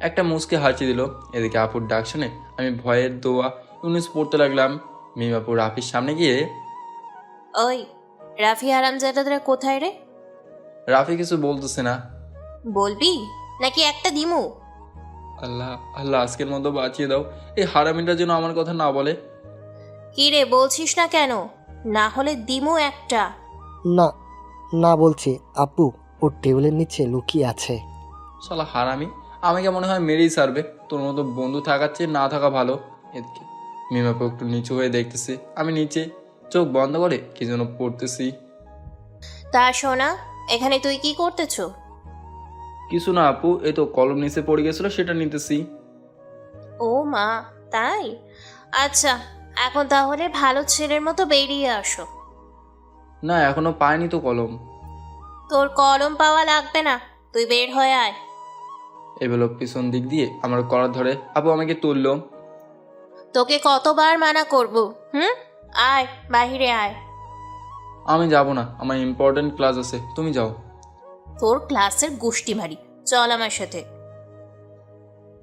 একটা মুচকে হাসি দিল। এদিকে আপুর ডাক শুনে আমি ভয়ের দোয়া ইউনুস পড়তে লাগলাম। মিম আপু রাফির সামনে গিয়ে, ওই রাফি হারামজাদারা কোথায় রে? রাফি কিছু বলতেছে না। বলবি নাকি একটা দিমু? আল্লাহ আল্লাহ, আজকের মতো বাঁচিয়ে দাও, এই হারামিটা যেন আমার কথা না বলে। কি রে, বলছিস না কেন? না হলে দিমু একটা। না, না বলছি। আপু ওর টেবিলের নিচে লুকিয়ে আছে। শালা হারামি, আমাকে মনে হয় মেরেই ছাড়বে। তোর মতো বন্ধু থাকার চেয়ে না থাকা ভালো। এদিকে মিম আপু একটু নিচু হয়ে দেখতেছে, আমি নিচে চোখ বন্ধ করে কি যেন পড়তেছি। তা শোনা, এখানে তুই কি করতেছ? কিছু না আপু, এই তো কলম নিচে পড়ে গেছিল, সেটা নিতেছি। ও মা, তাই? আচ্ছা, এখন তাহলে ভালো ছেলের মতো বেরিয়ে আসো। না, এখনো পাইনি তো কলম। তোর কলম পাওয়া লাগবে না, তুই বের হয়ে আয়। এগুলো পিছন দিক দিয়ে আমার কলার ধরে আপু আমাকে তুললো। তোকে কতবার মানা করব? আয়, বাহিরে আয়। আমি যাব না, আমার ইম্পর্টেন্ট ক্লাস আছে, তুমি যাও। তোর ক্লাসের গোষ্ঠী মারি, চল আমার সাথে।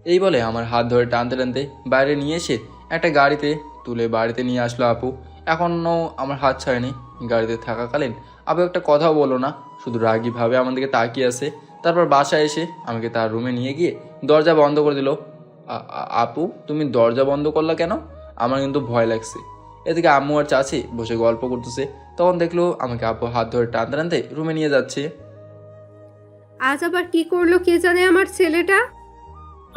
এই বলে আমার হাত ধরে টানতে টানতে বাইরে নিয়ে এসে একটা গাড়িতে তুলে বাড়িতে নিয়ে আসলো আপু। এখনও আমার হাত ছাড়েনি। গাড়িতে থাকাকালীন আপু একটা কথাও বললো না, শুধু রাগীভাবে আমাদেরকে তাকিয়ে আছে। তারপর বাসায় এসে আমাকে তার রুমে নিয়ে গিয়ে দরজা বন্ধ করে দিল। আপু, তুমি দরজা বন্ধ করলা কেন? আমার কিন্তু ভয় লাগছে। এদিকে আম্মু আর চাচি বসে গল্প করতেছে। তখন দেখলো আমাকে আপু হাত ধরে টানতে টানতে রুমে নিয়ে যাচ্ছে। আজ আবার কি করলো কে জানে আমার ছেলেটা।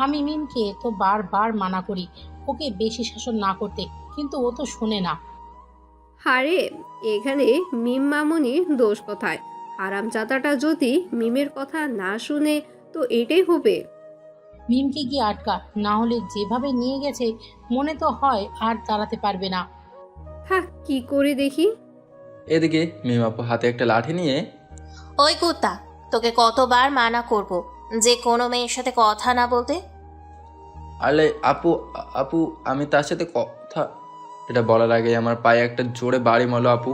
আমি মিমকে তো বারবার মানা করি ওকে বেশি শাসন না করতে, কিন্তু ও তো শোনে না। আরে এখানে মিম মামুনির দোষ কোথায়? হারামজাদাটা যদি মিমের কথা না শুনে তো এটাই হবে। মিমকে গিয়ে আটকা, না হলে যেভাবে নিয়ে গেছে মনে তো হয় আর দাঁড়াতে পারবে না। হ্যাঁ, কি করে দেখি। এদিকে মিম আপু হাতে একটা লাঠি নিয়ে, ওই কুত্তা, তোকে কতবার মানা করব যে কোনো মেয়ের সাথে কথা না বলতে? আরে আপু আপু আমি তার সাথে কথা, এটা বলার আগে আমার পায়ে একটা জোরে বাড়ি মারলো আপু।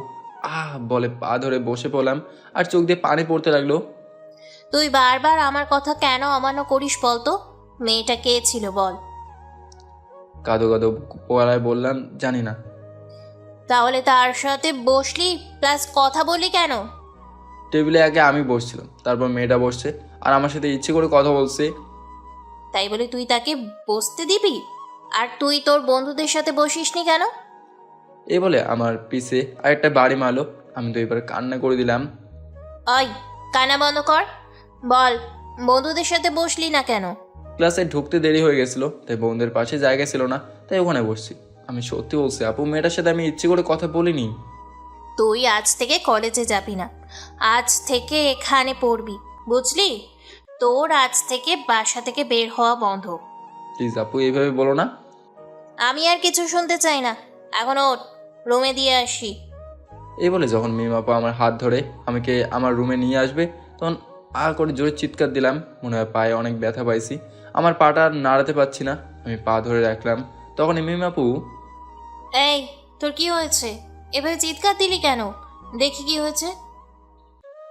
বলে পা ধরে বসে পড়লাম আর চোখ দিয়ে পানি পড়তে লাগলো। তুই বারবার আমার কথা কেন অমান্য করিস বলতো? মেয়েটা কে ছিল বল? কাঁদো কাঁদো গলায় বললাম, জানি না। তাহলে তার সাথে বসলি প্লাস কথা বললি কেন? টেবিলে আগে আমি বসছিলাম, তারপর মেয়েটা বসছে আর আমার সাথে ইচ্ছে করে কথা বলছে। তাই বলে তুই তাকে বসতে দিবি? আর তুই তোর বন্ধুদের সাথে বসিসনি কেন? এই বলে আমার পিছে আরেকটা বাড়ি মারলো। আমি তো এবার কান্না করে দিলাম। ওই, কান্না বন্ধ কর। বল, বন্ধুদের সাথে বসলি না কেন? ক্লাসে ঢুকতে দেরি হয়ে গেছিলো, তাই বন্ধুদের পাশে জায়গা ছিল না, তাই ওখানে বসছি। আমি সত্যি বলছি আপু, মেয়েটার সাথে আমি ইচ্ছে করে কথা বলিনি। তুই আজ থেকে কলেজে যাবি না, আজ থেকে এখানে পড়বি, বুঝলি? তোর আজ থেকে বাসা থেকে বের হওয়া বন্ধ। প্লিজ আপু, এইভাবে বলো না। আমি আর কিছু শুনতে চাই না, এখন ওঠ, রুমে দিয়ে আসি। এই বলে যখন মিম আপু আমার হাত ধরে আমাকে আমার রুমে নিয়ে আসবে, তখন করে জোরে চিৎকার দিলাম। মনে হয় পায়ে অনেক ব্যথা পাইছি। আমার পাটা নাড়াতে পারছি না। আমি পা ধরে রাখলাম। তখন মিম আপু, এই, তোর কি হয়েছে? এভাবে চিৎকার দিলি কেন? দেখি কি হয়েছে।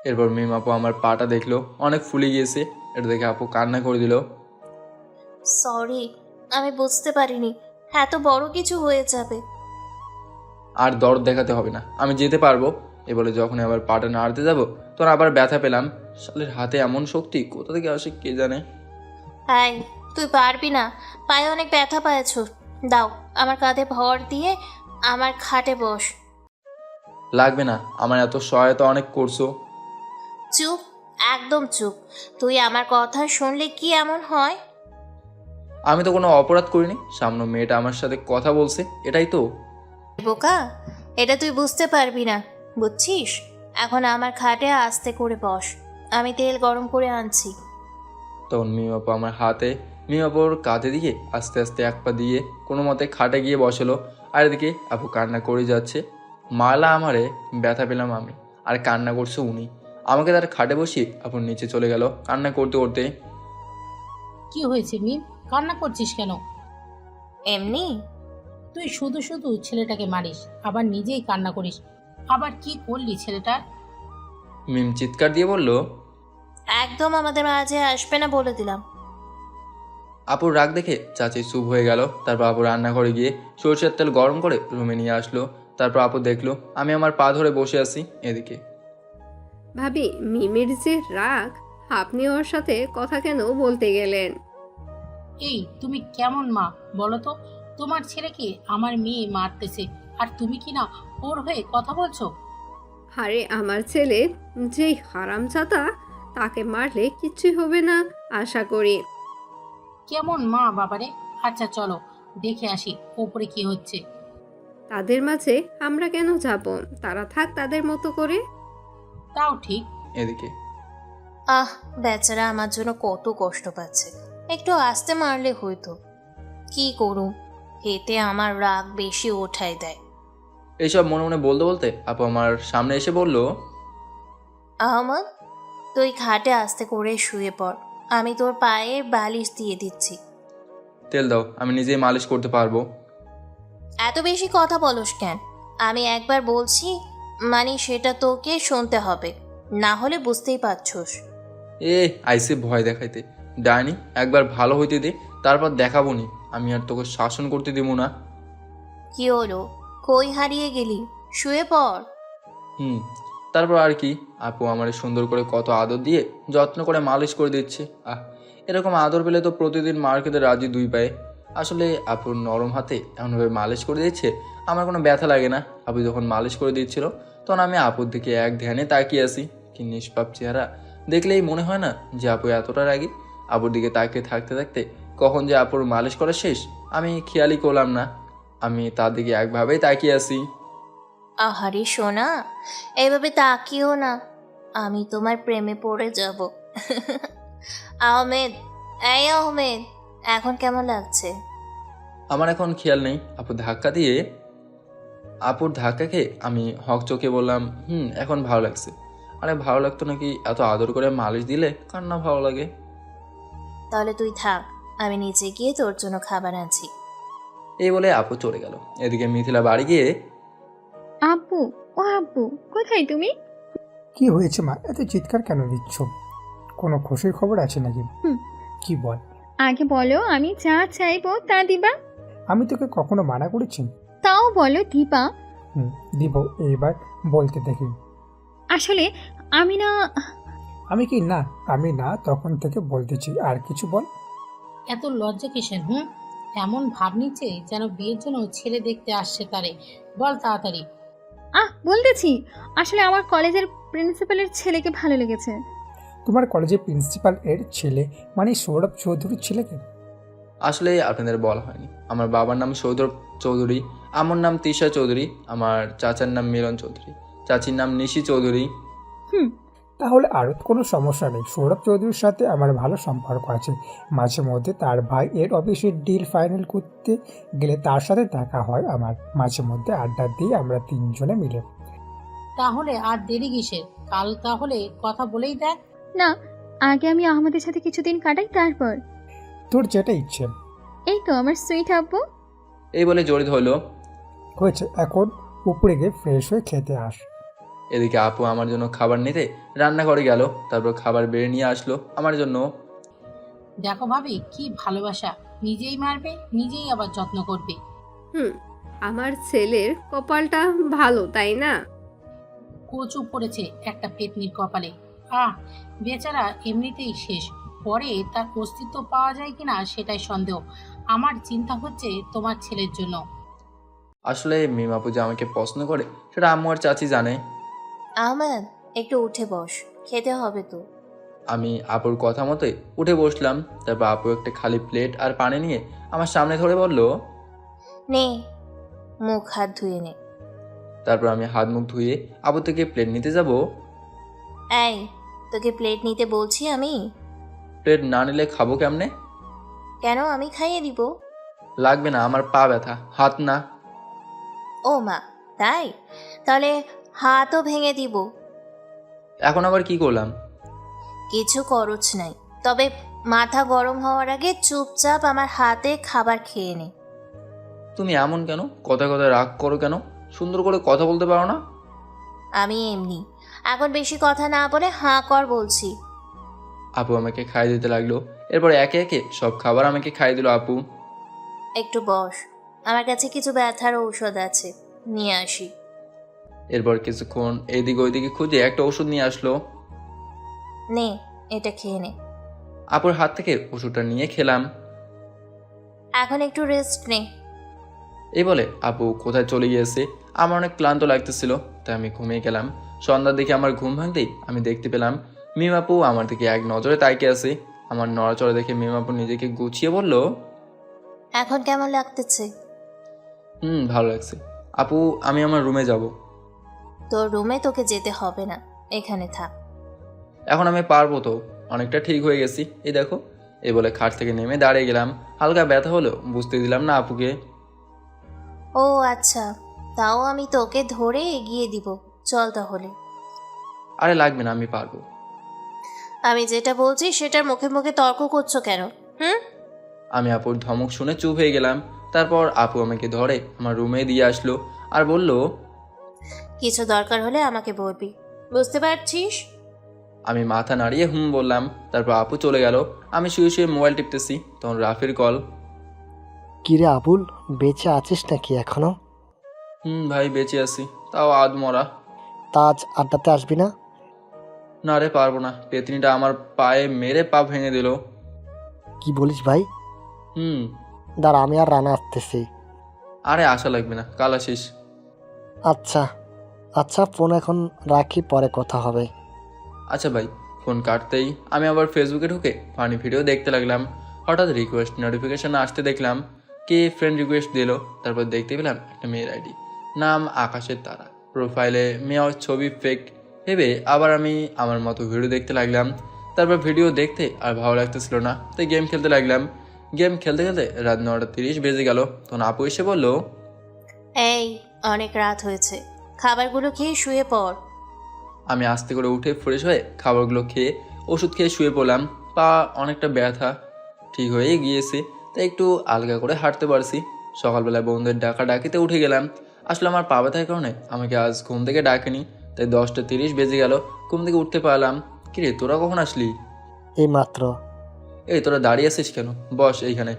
এরপর মিম আপু আমার পাটা দেখলো, অনেক ফুলে গিয়েছে। এটা দেখে আপু কান্না করে দিল। সরি, আমি বুঝতে পারিনি এত বড় কিছু হয়ে যাবে। আর দরদ দেখাতে হবে না, আমি যেতে পারবো। এ বলে যখন আবার পাটা নাড়তে যাবো, তখন আবার ব্যথা পেলাম। শালের হাতে এমন শক্তি কোথা থেকে আসে কে জানে। এই, তুই পারবি না, পায়ে অনেক ব্যথা পায়েছ। দাও, আমার কাঁধে ভর দিয়ে আমার খাটে বস। লাগবে না, আমার এত সহায়তা অনেক করছো। চুপ, একদম চুপ। তুই আমার কথা শুনলে কি এমন হয়? আমি তো কোনো অপরাধ করিনি, সামনে মেয়েটা আমার সাথে কথা বলছে, এটাই তো। বোকা, এটা তুই বুঝতে পারবি না, বুঝছিস? এখন আমার খাটে আস্তে করে বস, আমি তেল গরম করে আনছি। তখন মিমাপু আমার হাতে মিমাপুর কাঁধে দিয়ে আস্তে আস্তে এক পা দিয়ে কোনো মতে খাটে গিয়ে বসলো। আর এদিকে আপু কান্না করে যাচ্ছে। মারলা আমারে, ব্যথা পেলাম আমি, আর কান্না করছে উনি। আমাকে তার খাটে বসিয়ে আপুর নিচে চলে গেল কান্না করতে করতে। কি হয়েছে মিম, কান্না করছিস কেন? এমনি। তুই শুধু শুধু ছেলেটাকে মারিস, আবার নিজেই কান্না করিস। আবার কি করলি ছেলেটার? মিম চিৎকার দিয়ে বলল, একদম আমাদের মাঝে আসবে না বলে দিলাম। আপুর রাগ দেখে চাচি চুপ হয়ে গেল। তারপর আপু রান্নাঘরে গিয়ে সরষের তেল গরম করে রুমে নিয়ে আসলো। তারপর আপু দেখলো আমি আমার পা ধরে বসে আছি। এদিকে ভাবি, মিমির যে রাগ, আপনি ওর সাথে কথা কেন বলতে গেলেন? এই তুমি কেমন মা বলো তো? তোমার ছেলেকে আমার মেয়ে মারতেছে, আর তুমি কি না ওর হয়ে কথা বলছো? আরে আমার ছেলে যেই হারামজাদা, তাকে মারলে কিচ্ছুই হবে না আশা করি। কেমন মা বাবারে। আচ্ছা চলো দেখে আসি ওপরে কি হচ্ছে। তাদের মাঝে আমরা কেন যাব? তারা থাক তাদের মতো করে। তাও ঠিক। এদিকে আহ, বেচারা আমার জন্য কত কষ্ট পাচ্ছে, একটু আস্তে মারলে হইতো। কি করুম, এতে আমার রাগ বেশি ওঠাই দেয়। এইসব মনে মনে বলতে বলতে আপু আমার সামনে এসে বলল, আহমদ, তুই খাটে আস্তে করে শুয়ে পড়, আমি তোর পায়ে বালিশ দিয়ে দিচ্ছি। তেল দাও, আমি নিজেই মালিশ করতে পারবো। এত বেশি কথা বলস কেন? আমি একবার বলছি মানে সেটা তোকে শুনতে হবে, না হলে বুঝতেই পারছস। আইসে ভয় দেখাইতে। ডাইনি, একবার ভালো হইতে দে, তারপর দেখাবো নি। আমি আর তোকে শাসন করতে দেবো না। কি হলো, কই হারিয়ে গেলি? শুয়ে পড়। তারপর আর কি, আপু আমার সুন্দর করে কত আদর দিয়ে যত্ন করে মালিশ করে দিচ্ছে। এরকম আদর পেলে তো প্রতিদিন মার খেতে রাজি দুই পায়ে। আসলে আপুর নরম হাতে এমনভাবে মালিশ করে দিচ্ছে আমার কোনো ব্যথা লাগে না। আপু যখন মালিশ করে দিচ্ছিল তখন আমি আপুর দিকে এক ধ্যানে তাকিয়ে আসি। কি নিষ্পাপ চেহারা, দেখলেই মনে হয় না যে আপু এতটা রাগী। আপুর দিকে তাকিয়ে থাকতে থাকতে কখন যে আপুর মালিশ করা শেষ আমি খেয়ালই করলাম না। আমি তার দিকে একভাবেই তাকিয়ে আসি। আহারে সোনা, এইভাবে তাকিও না, আমি তোমার প্রেমে পড়ে যাব। আহমেদ, এই আহমেদ, এখন কেমন লাগছে? আমার এখন খেয়াল নেই। আপুর ধাক্কা খেয়ে আমি হক চোখে বললাম, এখন ভালো লাগছে। আরে ভালো লাগতো নাকি এত আদর করে মালিশ দিলে কার না ভালো লাগে? তাহলে তুই থাক, আমি নিচে গিয়ে তোর জন্য খাবার আনছি। এই বলে আপু চলে গেল। এদিকে মিথিলা বাড়ি গিয়ে, আব্বু, ও আব্বু, কোথায় তুমি? কি হয়েছে মা, এত চিৎকার কেন দিচ্ছ? কোনো খুশির খবর আছে নাকি? কি বল? আগে বলো, আমি যা চাইবো তা দিবা। আমি তোকে কখনো মানা করেছি? তাও বলো দিবা। দিব, এইবার বলতে দেখি। আসলে আমি না তখন থেকে বলতেছি, আর কিছু বল। এত লজ্জা কিসের? এমন ভাব নিচ্ছে যেন বিয়ের জন্য ছেলে দেখতে আসছে তারে। বল তাড়াতাড়ি। বলতেছি, আসলে আমার কলেজের প্রিন্সিপালের ছেলেকে ভালো লেগেছে। তোমার কলেজের প্রিন্সিপাল এর ছেলে মানে সৌরভ চৌধুরীর ছেলেকে? আসলে আপনাদের বলা হয়নি, আমার বাবার নাম সৌরভ চৌধুরী, আমার নাম তিশা চৌধুরী, আমার চাচার নাম মিলন চৌধুরী, চাচির নাম নিশি চৌধুরী। তাহলে আর কোনো সমস্যা নেই। সৌরভ চৌধুরীর সাথে আমার ভালো সম্পর্ক আছে। মাঝে মধ্যে তার ভাই এর অফিসের ডিল ফাইনাল করতে গেলে তার সাথে দেখা হয় আমার। মাঝে মধ্যে আড্ডা দিই আমরা তিনজনে মিলে। তাহলে আর দেরি কিসের? কাল তাহলে কথা বলেই দেখ। না, আগে আমি আহমেদের সাথে কিছুদিন কাটাই, তারপর। তোর যেটা ইচ্ছে। এই তো আমার সুইট আব্বু। এই বলে জড়িত হলো। হয়েছে, এখন উপরে গিয়ে ফ্রেশ হয়ে খেতে আস। এদিকে আপু আমার জন্য খাবার নিতে রান্নাঘরে গেল। তারপর খাবার বেড়ে নিয়ে আসলো আমার জন্য। দেখো ভাবি, কি ভালোবাসা, নিজেই মারবে নিজেই আবার যত্ন করবে। আমার ছেলের কপালটা ভালো, তাই না? কচু পড়েছে একটা পেতনির কপালে। বেচারা এমনিতেই শেষ। পরে তার অস্তিত্ব পাওয়া যায় কিনা সেটাই সন্দেহ। আমার চিন্তা হচ্ছে তোমার ছেলের জন্য। আসলে মিম আপু যে আমাকে পছন্দ করে সেটা আম্মু আর চাচি জানে। আহমেদ, একটু উঠে বস, খেতে হবে তো। আমি আপুর কথা মতোই উঠে বসলাম। তারপর আপু একটা খালি প্লেট আর পানি নিয়ে আমার সামনে ধরে বলল, নে, মুখ হাত ধুয়ে নে। তারপর আমি হাত মুখ ধুয়ে আপু থেকে প্লেট নিতে যাব। এই, তোকে প্লেট নিতে বলছি আমি। প্লেট না নিলে খাবো কেমনে? কেন, আমি খাইয়ে দিব। লাগবে না, আমার পা ব্যথা, হাত না। ও মা, তাই? তাহলে হাতও ভেঙে দিব। এখন আবার কি করলাম? কিছু খরচ নাই, তবে মাথা গরম হওয়ার আগে চুপচাপ আমার হাতে খাবার খেয়ে নে। তুমি এমন কেন? কথায় কথায় রাগ করো কেন? সুন্দর করে কথা বলতে পারো না? আমি এমনি, এখন বেশি কথা না বলে হাঁ কর বলছি। আপু আমাকে খাইয়ে দিতে লাগলো। এরপর একে একে সব খাবার আমাকে খাইয়ে দিল আপু। একটু বস, আমার কাছে কিছু ব্যথার ঔষধ আছে, নিয়ে আসি। এরপর কিছুক্ষণ এইদিকে ওইদিকে খুঁজে একটা ওষুধ নিয়ে আসলো। নে, এটা খেয়ে নে। আপুর হাত থেকে ওষুধটা নিয়ে খেলাম। এখন একটু রেস্ট নে। এই বলে আপু কোথায় চলে গিয়েছে। আমার অনেক ক্লান্ত লাগতেছিল, তাই আমি ঘুমিয়ে গেলাম। সন্ধ্যার দিকে আমার ঘুম ভাঙতেই আমি দেখতে পেলাম মিম আপু আমার দিকে এক নজরে তাকিয়ে আছে। আমার নড়াচড়া দেখে মিম আপু নিজেকে গুছিয়ে বলল, এখন কেমন লাগতেছে? ভালো লাগছে আপু, আমি আমার রুমে যাব। তোর রুমে তোকে যেতে হবে না, এখানে থাক। এখন আমি পারবো তো, অনেকটা ঠিক হয়ে গেছি, এই দেখো। এই বলে খাট থেকে নেমে দাঁড়িয়ে গেলাম। হালকা ব্যথা হলো, বুঝতে দিলাম না আপুকে। ও আচ্ছা, তাও আমি তোকে ধরে এগিয়ে দিব, চল তাহলে। আরে লাগবে না, আমি পারবো। আমি যেটা বলছি সেটার মুখে মুখে তর্ক করছো কেন? আমি আপুর ধমক শুনে চুপ হয়ে গেলাম। তারপর আপু আমাকে ধরে আমার রুমে দিয়ে আসলো আর বলল, কিছু দরকার হলে আমাকে বলবি, বুঝতে পারছিস? আমি মাথা নাড়িয়ে বললাম। তারপর আপু চলে গেল। আমি শুয়ে শুয়ে মোবাইল টিপতেছি, তখন রাফির কল। কিরে আবুল, বেঁচে আছিস নাকি এখনো? ভাই বেঁচে আছি, তাও আধ মরা। তাজ আড্ডাতে আসবি না? না রে, পারবো না, পেতনিটা আমার পায়ে মেরে পা ভেঙে দিল। কি বলিস ভাই? দাঁড়া, আমি আর রানা আসতেছি। আরে আসা লাগবে না, কাল আসিস। আচ্ছা আচ্ছা, ফোন এখন রাখি, পরে কথা হবে। আচ্ছা ভাই। ফোন কাটতেই আমি আবার ফেসবুকে ঢুকে ফানি ভিডিও দেখতে লাগলাম। হঠাৎ রিকোয়েস্ট নোটিফিকেশন আসতে দেখলাম কে ফ্রেন্ড রিকোয়েস্ট দিল। তারপর দেখতে পেলাম একটা মেয়ের আইডি, নাম আকাশের তারা, প্রোফাইলে মেয়ের ছবি ফেক ভেবে আবার আমি আমার মতো ভিডিও দেখতে লাগলাম। তারপর ভিডিও দেখতে আর ভালো লাগতেছিল না, তাই গেম খেলতে লাগলাম। গেম খেলতে খেলতে রাত 9:30 বেজে গেল। তখন আপু এসে বলল, এই, অনেক রাত হয়েছে, খাবারগুলো খেয়ে শুয়ে পড়। আমি আস্তে করে উঠে ফ্রেশ হয়ে খাবারগুলো খেয়ে ওষুধ খেয়ে শুয়ে পড়লাম। পা অনেকটা ব্যথা ঠিক হয়ে গিয়েছে, তাই একটু আলগা করে হাঁটতে পারছি। সকালবেলা বন্ধুদের ডাকিতে উঠে গেলাম। আসলে আমার পা ব্যথার কারণে আমাকে আজ ঘুম থেকে ডাকেনি, তাই 10:30 বেজে গেল, ঘুম থেকে উঠতে পারলাম। কিরে, তোরা কখন আসলি? এই মাত্র। এই তোরা দাঁড়িয়ে আছিস কেন? বস এইখানে।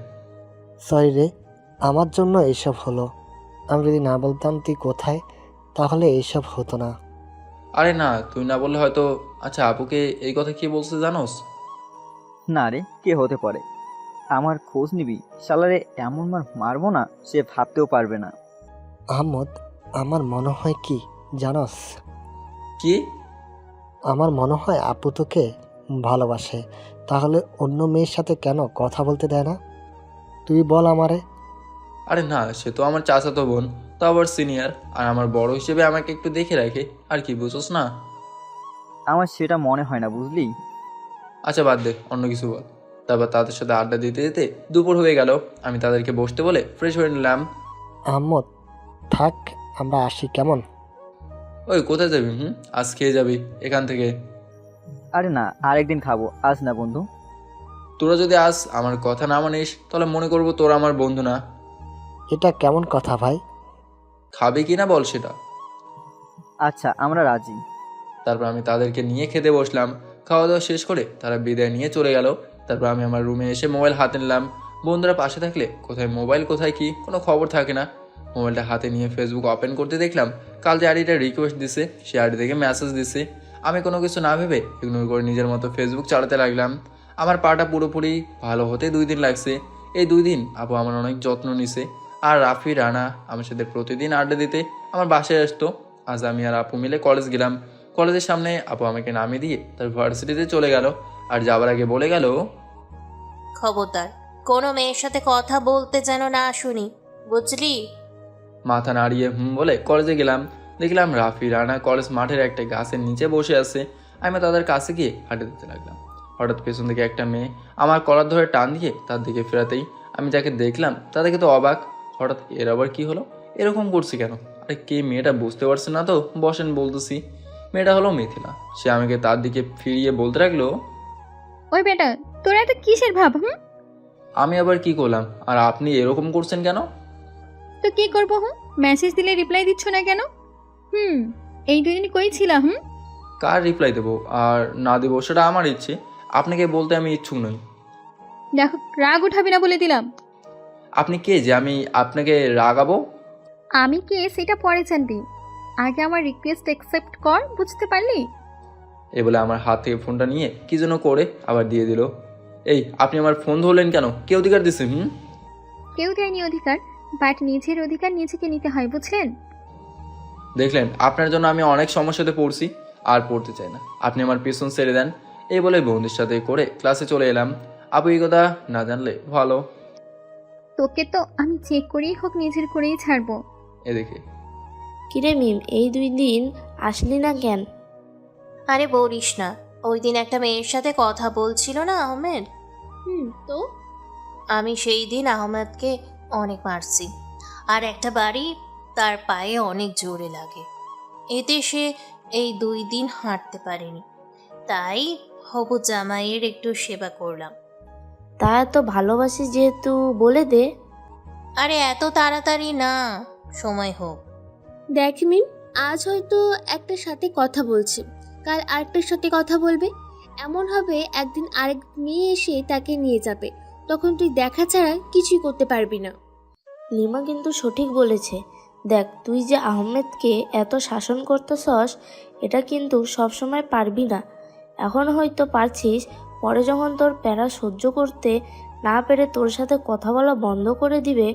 সরি রে, আমার জন্য এইসব হলো। আমি যদি না বলতাম তুই কোথায়, তাহলে এইসব হতো না। আরে না, তুই না বললে হয়তো। আচ্ছা, আপুকে এই কথা কি বলছে জানোস? না রে, কে হতে পারে? আমার খোঁজ নিবি? শালারে এমন মার মারবো না, সে ভাবতেও পারবে না। আহমদ, আমার মনে হয় কি জানোস? কি? আমার মনে হয় আপু তোকে ভালোবাসে, তাহলে অন্য মেয়ের সাথে কেন কথা বলতে দেয় না? তুই বল আমারে। আরে না, সে তো আমার চাচাতো বোন, তো আবার সিনিয়র, আর আমার বড় হিসেবে আমাকে একটু দেখে রাখে, আর কি বুঝোস না? আমার সেটা মনে হয় না, বুঝলি? আচ্ছা বাদ দে, অন্য কিছু বল। তারপর তাদের সাথে আড্ডা দিতে দিতে দুপুর হয়ে গেল। আমি তাদেরকে বসতে বলে ফ্রেশ হয়ে নিলাম। আহমদ থাক, আমরা আসি কেমন? ওই কোথায় যাবি? আজ খেয়ে যাবি এখান থেকে? আরে না, আরেকদিন খাবো, আজ না বন্ধু। তোরা যদি আজ আমার কথা না মানিস তাহলে মনে করবো তোরা আমার বন্ধু না। এটা কেমন কথা ভাই? খাবি কি না বল সেটা। আচ্ছা, আমরা রাজি। তারপর আমি তাদেরকে নিয়ে খেতে বসলাম। খাওয়া দাওয়া শেষ করে তারা বিদায় নিয়ে চলে গেল। তারপর আমি আমার রুমে এসে মোবাইল হাতে নিলাম। বন্ধুরা পাশে থাকলে কোথায় মোবাইল কোথায় কি কোনো খবর থাকে না। মোবাইলটা হাতে নিয়ে ফেসবুক ওপেন করতে দেখলাম কাল যে আইডিটা রিকোয়েস্ট দিছে সে আইডি থেকে মেসেজ দিছে। আমি কোনো কিছু না ভেবে ইগনোর করে নিজের মতো ফেসবুক চালাতে লাগলাম। আমার পাটা পুরোপুরি ভালো হতে 2 দিন লাগছে। এই 2 দিন আপু আমার অনেক যত্ন নিছে। আর রাফি রানা আমার সাথে প্রতিদিন আড্ডা দিতে আমার বাসায় আসতো। আজ আমি আর আপু মিলে কলেজ গেলাম। কলেজের সামনে আপু আমাকে নামিয়ে দিয়ে তার ভার্সিটিতে চলে গেল। আর যাবার আগে বলে গেল, খবরদার কোনো মেয়ের সাথে কথা বলতে যেন না শুনি, বুঝলি? মাথা নাড়িয়ে বলে কলেজে গেলাম। দেখলাম রাফি রানা কলেজ মাঠের একটা গাছের নিচে বসে আছে। আমি তাদের কাছে গিয়ে হাঁটে দিতে লাগলাম। হঠাৎ পেছন থেকে একটা মেয়ে আমার কলার ধরে টান দিয়ে তার দিকে ফেরাতেই আমি যাকে দেখলাম তা দেখে তো অবাক। হঠাৎ এর আবার কি হলো, এরকম করছি কেন? আরে কে মেয়েটা বুঝতে পারছে না তো? বসেন বলতেছি। মেয়েটা হলো মিথিলা। সে আমাকে তার দিকে ফিরিয়ে বলতে লাগলো, ওই বেটা, তোরা এত কিসের ভাব? আমি আবার কি করলাম আর আপনি এরকম করছেন কেন? তো কি করবো? মেসেজ দিলে রিপ্লাই দিচ্ছ না কেন? এই 2 দিন কই ছিলা? কার রিপ্লাই দেবো আর না দেবো সেটা আমার ইচ্ছে, আপনাকে বলতে আমি ইচ্ছুক নই। দেখো, রাগ উঠাবি না বলে দিলাম। আপনি কে যে আমি আপনাকে রাগাবো? আমি কে সেটা পরে জানবি, আগে আমার রিকোয়েস্ট অ্যাকসেপ্ট কর, বুঝতে পারলি? এ বলে আমার হাত থেকে ফোনটা নিয়ে কি যেন করে আবার দিয়ে দিল। এই আপনি আমার ফোন ধরলেন কেন? কে অধিকার দিছে? কেউ দেয়নি অধিকার, বাট নিজের অধিকার নিজেকে নিতে হয়, বুঝলেন? দেখলেন, আপনার জন্য আমি অনেক সমস্যাতে পড়ছি, আর পড়তে চাই না। আপনি আমার পিছন ছেড়ে দেন। এই বলে বন্ধুর সাথে করে ক্লাসে চলে এলাম। আপু এই কথা না জানলে ভালো। তোকে তো আমি চেক করেই হোক নিজের করেই ছাড়বো। এদিকে কিরে মিম, এই 2 দিন আসলি না কেন? আরে বলিস না, ওই দিন একটা মেয়ের সাথে কথা বলছিল না আহমেদ। তো আমি সেই দিন আহমেদকে অনেক মারছি, আর একটা বাড়ি তার পায়ে অনেক জোরে লাগে। এতে সে এই 2 দিন হাঁটতে পারেনি, তাই হবু জামাইয়ের একটু সেবা করলাম। তা এত ভালোবাসি যেহেতু বলে দে। আরে এত তাড়াতাড়ি না, সময় হোক। দেখ মিম, আজ হয়তো একটার সাথে কথা বলছে, কাল আরেকটার সাথে কথা বলবে। এমন হবে একদিন আরেক মেয়ে এসে তাকে নিয়ে যাবে, তখন তুই দেখা ছাড়া কিছুই করতে পারবি না। লিমা কিন্তু সঠিক বলেছে। দেখ, তুই যে আহমেদকে এত শাসন করতেছস, এটা কিন্তু সবসময় পারবি না। এখন হয়তো পারছিস, পরে যখন তোর প্যারা সহ্য করতে না পেরে তোর সাথে কথা বলা বন্ধ করে দিবে,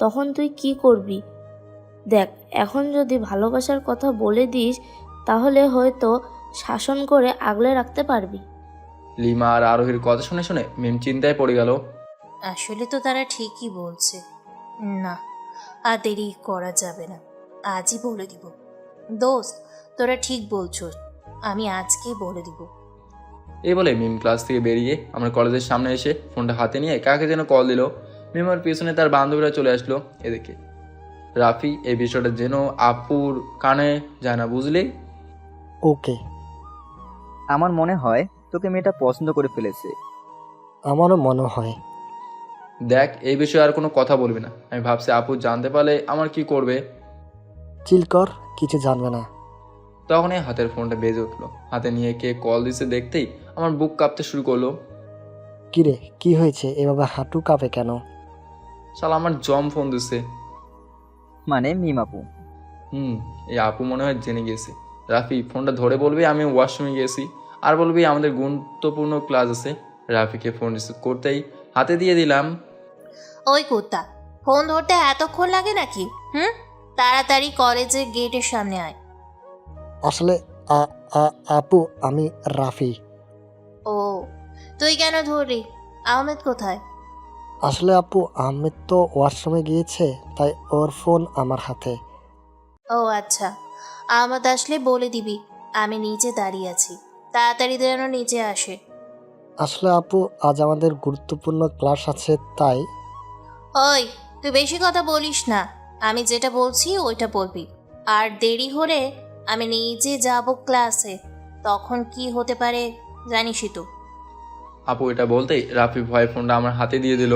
তখন তুই কি করবি? দেখ, এখন যদি ভালোবাসার কথা বলে দিস, তাহলে হয়তো শাসন করে আগলে রাখতে পারবি। লিমা আর আরোহীর কথা শুনে শুনে মিম চিন্তায় পড়ে গেল। আসলে তো তারা ঠিকই বলছে। না, আর দেরি করা যাবে না, আজই বলে দিব। দোস্ত, তোরা ঠিক বলছো, আমি আজকেই বলে দিব। এই বলে মিম ক্লাস থেকে বেরিয়ে আমার কলেজের সামনে এসে ফোনটা হাতে নিয়ে কাকে যেন কল দিল। মিমের পিছনে তার বান্ধবীরা চলে আসলো। এদিকে রাফি এই বিষয়টা যেন আপুর কানে যায় না, বুঝলি? ওকে। আমার মনে হয় তোকে মেয়েটা পছন্দ করে ফেলেছে। আমারও মনে হয়। দেখ, এই বিষয়ে আর কোনো কথা বলবি না। আমি ভাবছি আপু জানতে পারলে আমার কি করবে। চিল কর, কিছু জানবে না। তখনই হাতের ফোনটা বেজে উঠলো। হাতে নিয়ে কে কল দিছে দেখতেই আমার বুক কাঁপতে শুরু করলো। কিরে, কি হয়েছে? এভাবে হাঁটু কাঁপে কেন? শালা আমার জম ফোন দিছে। মানে মিম আপু? এই আপু মনে হয় জেনে গেছে। রাফি ফোনটা ধরে বলবি আমি ওয়াশরুমে গেছি, আর বলবি আমাদের গুরুত্বপূর্ণ ক্লাস আছে। রাফিকে ফোন রিসিভ করতেই হাতে দিয়ে দিলাম। ওই কুত্তা, ফোন ধরতে এতক্ষণ লাগে নাকি? তাড়াতাড়ি কলেজের গেটের সামনে আয়। আসলে আপু, আমি রাফি। ও, তুই কেন ধরলি? আহমেদ কোথায়? আসলে আপু, আহমেদ তো ওয়াশরুমে গিয়েছে, তাই ওর ফোন আমার হাতে। ও আচ্ছা, আহমেদ আসলে বলে দিবি আমি নিচে দাঁড়িয়ে আছি, তাড়াতাড়ি যেন নিচে আসে। আসলে আপু, আজ আমাদের গুরুত্বপূর্ণ ক্লাস আছে, তাই। ওই, তুই বেশি কথা বলিস না, আমি যেটা বলছি ওইটা বলবি। আর দেরি হলে আমি নিজে যাব ক্লাসে, তখন কি হতে পারে জানিসই তো। আপু এটা বলতেই রাফি ভয়ে ফোনটা আমার হাতে দিয়ে দিল।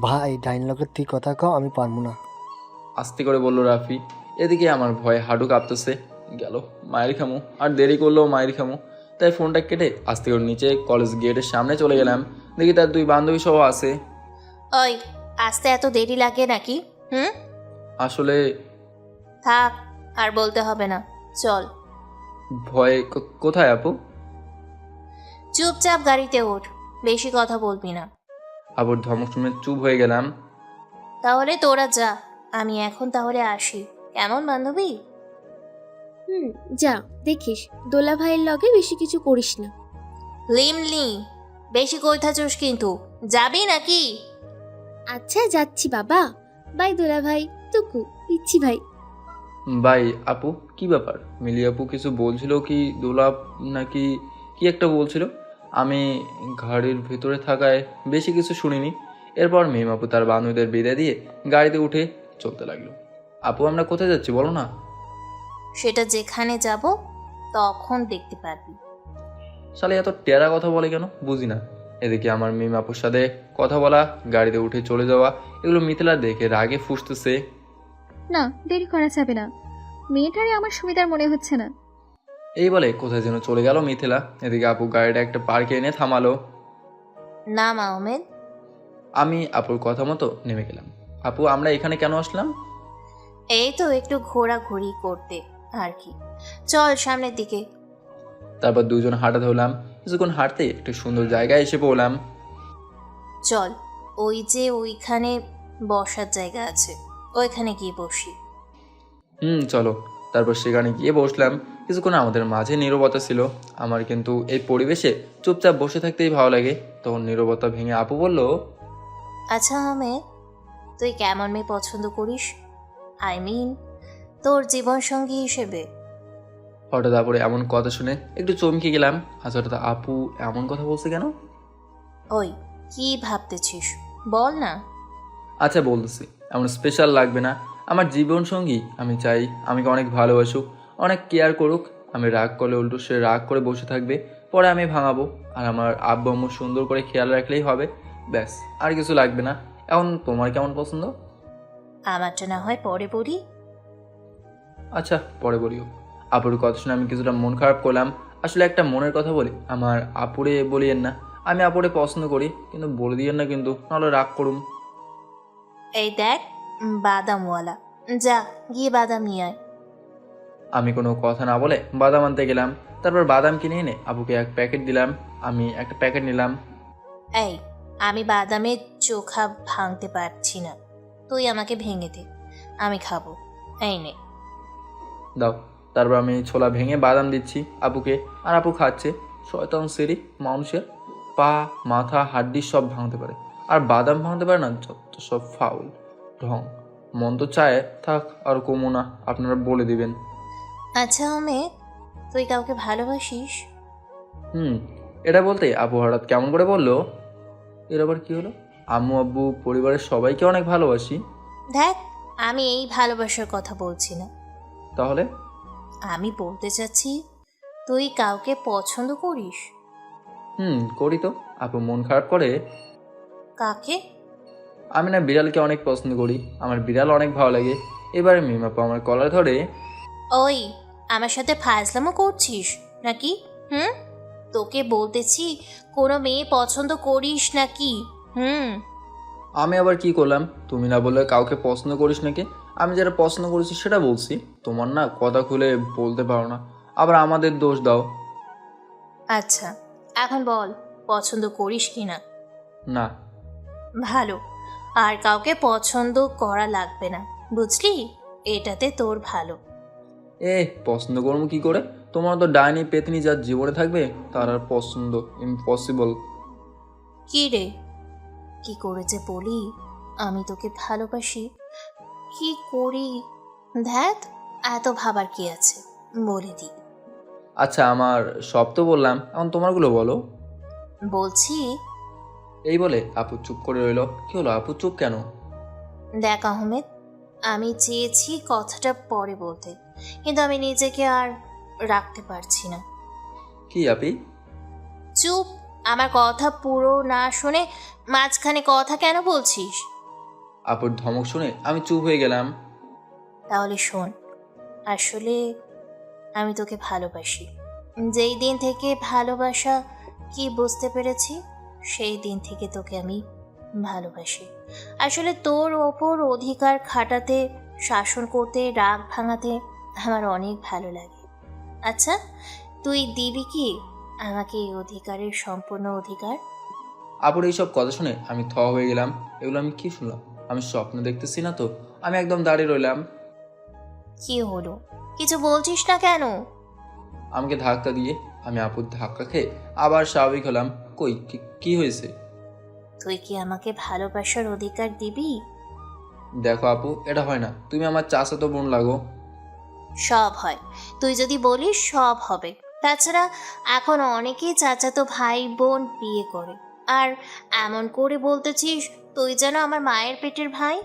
ভাই, ডাইনলকের তুই কথা কও, আমি পারবো না। আস্তে করে বলল রাফি। এদিকে আমার ভয়ে হাঁটু কাঁপতেছে। গেল মায়ের খামু, আর দেরি করলেও মায়ের খামু। তাই ফোনটা কেটে আস্তে করে নিচে কলেজ গেটের সামনে চলে গেলাম। দেখি তার 2 বান্ধবী সহ আছে। ওই, আসতে এত দেরি লাগে নাকি? আসলে থাক, আর বলতে হবে না, চল। ভয়ে কোথায় আপু? চুপচাপ গাড়িতে ওঠ, বেশি কথা বলবি না। আপুর ধমক শুনে চুপ হয়ে গেলাম। তাহলে তোরা যা, আমি এখন তাহলে আসি, কেমন বান্ধবী? যা, দেখিস দোলা ভাইয়ের লগে বেশি কিছু করিস না। লিমলি, বেশি কইথাছোস কিন্তু, যাবি নাকি? আচ্ছা যাচ্ছি বাবা, বাই দোলা ভাই, টুকু ইচ্ছি ভাই। ভাই আপু, কি ব্যাপার? মিলি আপু কিছু বলছিল কি দোলাপ নাকি কি একটা বলছিল, আমি গাড়ির ভেতরে থাকায় বেশি কিছু শুনিনি। এরপর মিম আপু তার বান্ধবীদের বিদায় দিয়ে গাড়িতে উঠে চলতে লাগলো। আপু আমরা কোথায় যাচ্ছি বলো না? সেটা যেখানে যাব তখন দেখতে পারবি। শালে এত টেরা কথা বলে কেন বুঝি না। এদিকে আমার মিম আপুর সাথে কথা বলা, গাড়িতে উঠে চলে যাওয়া, এগুলো মিথিলা দেখে রাগে ফুঁসতেছে। না, দেরি করা যাবে না, মেয়েটারে আমার সুবিধার মনে হচ্ছে না। এই বলে কোথায় যেন চলে গেল মিথিলা। এদিকে আপু গাড়িটা একটা পার্কে এনে থামালো। নাম আহমেদ। আমি আপুর কথা মতো নেমে গেলাম। আপু আমরা এখানে কেন আসলাম? এই তো একটু ঘোরাঘুরি করতে আর কি, চল সামনের দিকে। তারপর দুজন হাঁটা ধরলাম। কিছুক্ষণ হাঁটতে একটা সুন্দর জায়গায় এসে পড়লাম। চল, ওই যে ওইখানে বসার জায়গা আছে, ওইখানে গিয়ে বসি। চলো। তারপর সেখানে গিয়ে বসলাম। কিছুক্ষণ আমাদের মাঝে নীরবতা ছিল। আমার কিন্তু এই পরিবেশে চুপচাপ বসে থাকতেই ভালো লাগে। তখন নীরবতা ভেঙে আপু বলল, আচ্ছা আহমেদ, তুই কেমন মেয়ে পছন্দ করিস? আই মিন তোর জীবনসঙ্গী হিসেবে। হঠাৎ আপুর এমন কথা শুনে একটু চমকে গেলাম। আচ্ছা হঠাৎ আপু এমন কথা বলছে কেন? ওই কি ভাবতেছিস বল না। আচ্ছা বলতেছি, এমন স্পেশাল লাগবে না। আমার জীবনসঙ্গী আমি চাই আমাকে অনেক ভালোবাসুক, অনেক কেয়ার করুক। আমি রাগ করলে উল্টো সে রাগ করে বসে থাকবে, পরে আমি ভাঙাবো। আর আমার আব্বু আম্মু সুন্দর করে খেয়াল রাখলেই হবে, ব্যাস, আর কিছু লাগবে না। এখন তোমার কেমন পছন্দ? আমারটা না হয় পরে বলি। আচ্ছা পরে বলিও। আপুর কথা শুনে আমি কিছুটা মন খারাপ করলাম। আসলে একটা মনের কথা বলি, আমার আপুরে বলিয়েন না। আমি আপুরে পছন্দ করি, কিন্তু বলে দিয়েন না কিন্তু, নাহলে রাগ করুম। এই দেখ, বাদামওয়ালা, যা গিয়ে বাদাম নিয়ে আয়। আমি কোনো কথা না বলে বাদাম আনতে গেলাম। তারপর বাদাম কিনে এনে আপুকে এক প্যাকেট দিলাম। আমি একটা প্যাকেট নিলাম। এই, আমি বাদামের চোখা ভাঙতে পারছি না, তুই আমাকে ভেঙে দে, আমি খাবো। এই নে। দাও। তারপর আমি ছোলা ভেঙে বাদাম দিচ্ছি আপুকে, আর আপু খাচ্ছে। শয়তান সেরি, মানুষের পা মাথা হাড্ডি সব ভাঙতে পারে, আর বাদাম ভাঙতে পারে না। যত সব ফাউল ঢং। মন তো চায় থাক, আর কমো না, আপনারা বলে দিবেন। আচ্ছা আহমেদ, তুই কাউকে ভালোবাসিস? এটা বলতে আপু হঠাৎ কেমন করে বললো, এর আবার কি হলো? আম্মু আব্বু পরিবারের সবাইকে অনেক ভালোবাসি। দেখ, আমি এই ভালোবাসার কথা বলছি না। তাহলে? আমি বলতে চাচ্ছি তুই কাউকে পছন্দ করিস। করি তো। আপু মন খারাপ করে। কাকে? আমি না বিড়ালকে অনেক পছন্দ করি, আমার বিড়াল অনেক ভালো লাগে। এবারে মিমাপু আমার কলার ধরে, ওই আমার সাথে ফাজলামো করছিস নাকি? তোকে বলতেছি কোনো মেয়ে পছন্দ করিস নাকি? আমি আবার কি করলাম? তুমি না বললে কাউকে পছন্দ করিস নাকি? আমি যেটা পছন্দ করেছি সেটা বলছি। তোমার না কথা খুলে বলতে পারো না, আবার আমাদের দোষ দাও। আচ্ছা এখন বল, পছন্দ করিস কি না? না। ভালো, আর কাউকে পছন্দ করা লাগবে না, বুঝলি? এটাতে তোর ভালো। পছন্দ করবো কি করে? তোমার তো ডাইনি পেতনি যার জীবনে থাকবে তার আর পছন্দ ইম্পসিবল। কি রে, কি করে যে বলি আমি তোকে ভালোবাসি, কি করি? দেখ, এত ভাবার কি আছে, বলে দি। আচ্ছা আমার সব তো বললাম, এখন তোমারগুলো বলো। বলছি। এই বলে আপু চুপ করে রইল। কি হলো আপু চুপ কেন? দেখ আহমেদ, আমি চেয়েছি কথাটা পরে বলতে, কিন্তু আমি নিজেকে আর রাখতে পারছি না। কি আপি? চুপ, আমার কথা পুরো না শুনে মাঝখানে কথা কেন বলছিস? আপুর ধমক শুনে আমি চুপ হয়ে গেলাম। তাহলে শোন, আসলে আমি তোকে ভালোবাসি। যেই দিন থেকে ভালোবাসা কি বুঝতে পেরেছি, সেই দিন থেকে তোকে আমি ভালোবাসি। আসলে তোর ওপর অধিকার খাটাতে, শাসন করতে, রাগ ভাঙাতে আমার অনেক ভালো লাগে। আচ্ছা তুই দিবি কি আমাকে এই অধিকারের সম্পূর্ণ অধিকার। আপুর এইসব কথা শুনে আমি থ হয়ে গেলাম। এগুলো আমি কি শুনলাম? আমি স্বপ্ন দেখতেছি না তো? আমি একদম দাঁড়িয়ে রইলাম। কি হলো, কিছু বলছিস না কেন? আমাকে ধাক্কা দিয়ে আমি আপুর ধাক্কা খেয়ে আবার স্বাভাবিক হলাম। কই কি হয়েছে? তুই কি আমাকে ভালোবাসার অধিকার দিবি? দেখো আপু, এটা হয় না। তুমি আমার চাচাতো বোন লাগো। সব হয়, তুই যদি বলিস সব হবে। তাছাড়া এখন অনেকেই চাচাতো ভাই বোন বিয়ে করে, আর এমন করে বলতেছিস তুই যেন আমার মায়ের পেটের ভাই।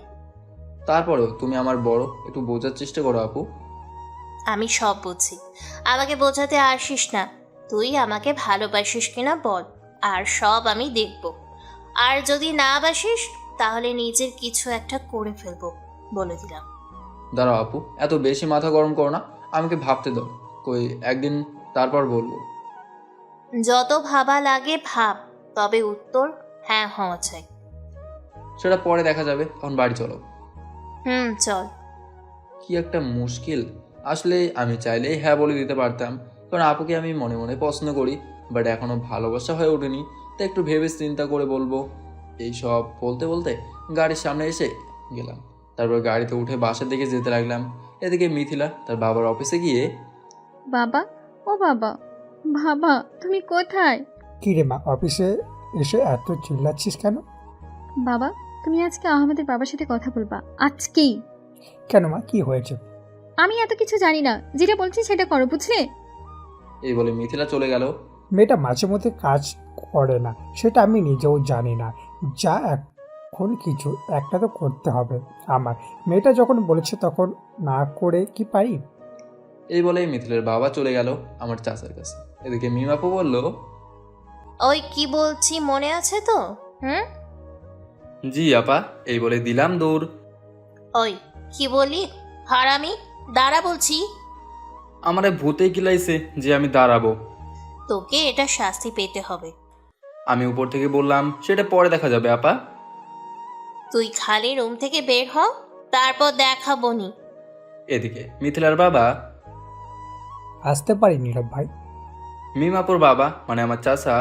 তারপরেও তুমি আমার বড়, একটু বোঝার চেষ্টা করো আপু। আমি সব বুঝি, আমাকে বোঝাতে আসিস না। তুই আমাকে ভালোবাসিস কিনা বল, আর সব আমি দেখব। আর যদি না বাসিস তাহলে নিজের কিছু একটা করে ফেলবো, বলে দিলাম। দাঁড়াও আপু, এত বেশি মাথা গরম করো না, আমাকে ভাবতে দাও। কই একদিন, তারপর বলবো। যত ভাবা লাগে ভাব, তবে উত্তর হ্যাঁ হওয়া চাই। সেটা পরে দেখা যাবে, এখন বাড়ি চলো। চল। কি একটা মুশকিল। আসলে আমি চাইলেই হ্যাঁ বলে দিতে পারতাম, কারণ আপুকে আমি মনে মনে পছন্দ করি, বাট এখনো ভালোবাসা হয়ে ওঠেনি। তাই একটু ভেবে চিন্তা করে বলবো। এইসব বলতে বলতে গাড়ির সামনে এসে গেলাম। তারপর গাড়িতে উঠে বাসার দিকে যেতে লাগলাম। এদিকে মিথিলা তার বাবার অফিসে গিয়ে, বাবা, ও বাবা, বাবা তুমি কোথায়? কি রে মা, অফিসে এসে এত চিল্লাচ্ছিস কেন? বাবা, তুমি আজকে আহমেদের বাবার সাথে কথা বলবা, আজকেই। কেন মা, কি হয়েছে? আমি এত কিছু জানি না, যেটা বলছি সেটা করো, বুঝলে? এই বলে মিথিলা চলে গেল। মেয়েটা মাঝে মধ্যে কাজ করে না, সেটা আমি নিজেও জানি না। যা এখন কিছু একটা তো করতে হবে আমার। মেয়েটা যখন বলেছে তখন না করে কি পারি? এই বলে মিথিলার বাবা চলে গেল আমার চাচার কাছে। এদিকে মিমাপু বলল, ওই কি বলছি মনে আছে তো? জি আপা। এই বলে দিলাম দৌড়। ওই কি বলি, হারামি, দাঁড়া বলছি। আমারে ভূতে কিলাইছে যে আমি দাঁড়াবো। তোকে এটা শাস্তি পেতে হবে। আমি উপর থেকে বললাম, সেটা পরে দেখা যাবে আপা। তুই খালি রুম থেকে বের হ, তারপর দেখাবো নি। এদিকে মিথিলার বাবা, আসতে পারি নীরব ভাই? মিমাপুর বাবা মানে আমার চাচা।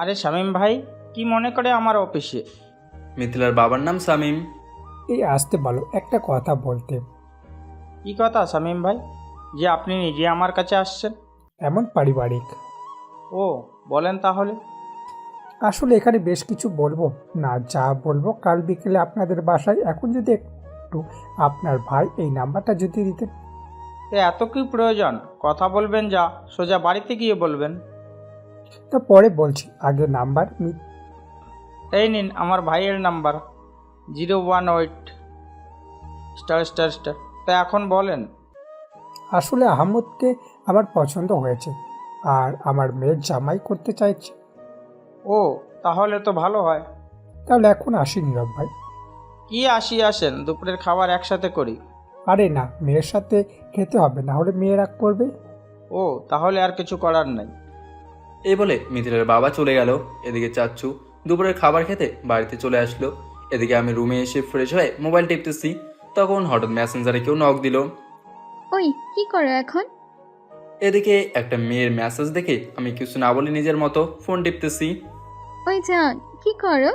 আরে শামীম ভাই, কি মনে করে আমার অফিসে? মিথিলার বাবার নাম শামীম। এই আসতে বলো, একটা কথা বলতে। কি কথা শামীম ভাই, যে আপনি নিজে আমার কাছে আসছেন? এমন পারিবারিক। ও, বলেন তাহলে। আসলে এখানে বেশ কিছু বলবো না, যা বলবো কাল বিকেলে আপনাদের বাসায়। এখন যদি একটু আপনার ভাই এই নাম্বারটা যদি দিতেন। এত কি প্রয়োজন? কথা বলবেন যা, সোজা বাড়িতে গিয়ে বলবেন। তা পরে বলছি, আগে নাম্বার। এই নিন আমার ভাইয়ের নাম্বার, 018****। তা এখন বলেন। আসলে আহমদকে আমার পছন্দ হয়েছে, আর আমার মেয়ের জামাই করতে চাইছে। ও, তাহলে তো ভালো হয়। তাহলে এখন আসি নীরব ভাই। কি আসেন, দুপুরের খাবার একসাথে করি। আরে না, মেয়ের সাথে খেতে হবে, না হলে মেয়ে রাগ করবে। ও, তাহলে আর কিছু করার নাই। এই বলে মিথিলার বাবা চলে গেল। এদিকে চাচ্ছু দুপুরের খাবার খেতে বাড়িতে চলে আসলো। এদিকে আমি রুমে এসে ফ্রেশ হয়ে মোবাইল টিপতেছি, তখন হঠাৎ মেসেঞ্জারে কেউ নক দিল। ওই কি করো এখন? এদিকে একটা মেয়ের মেসেজ দেখে আমি কিছু না বলে নিজের মতো ফোন টিপতেছি। ওই জান, কি করো?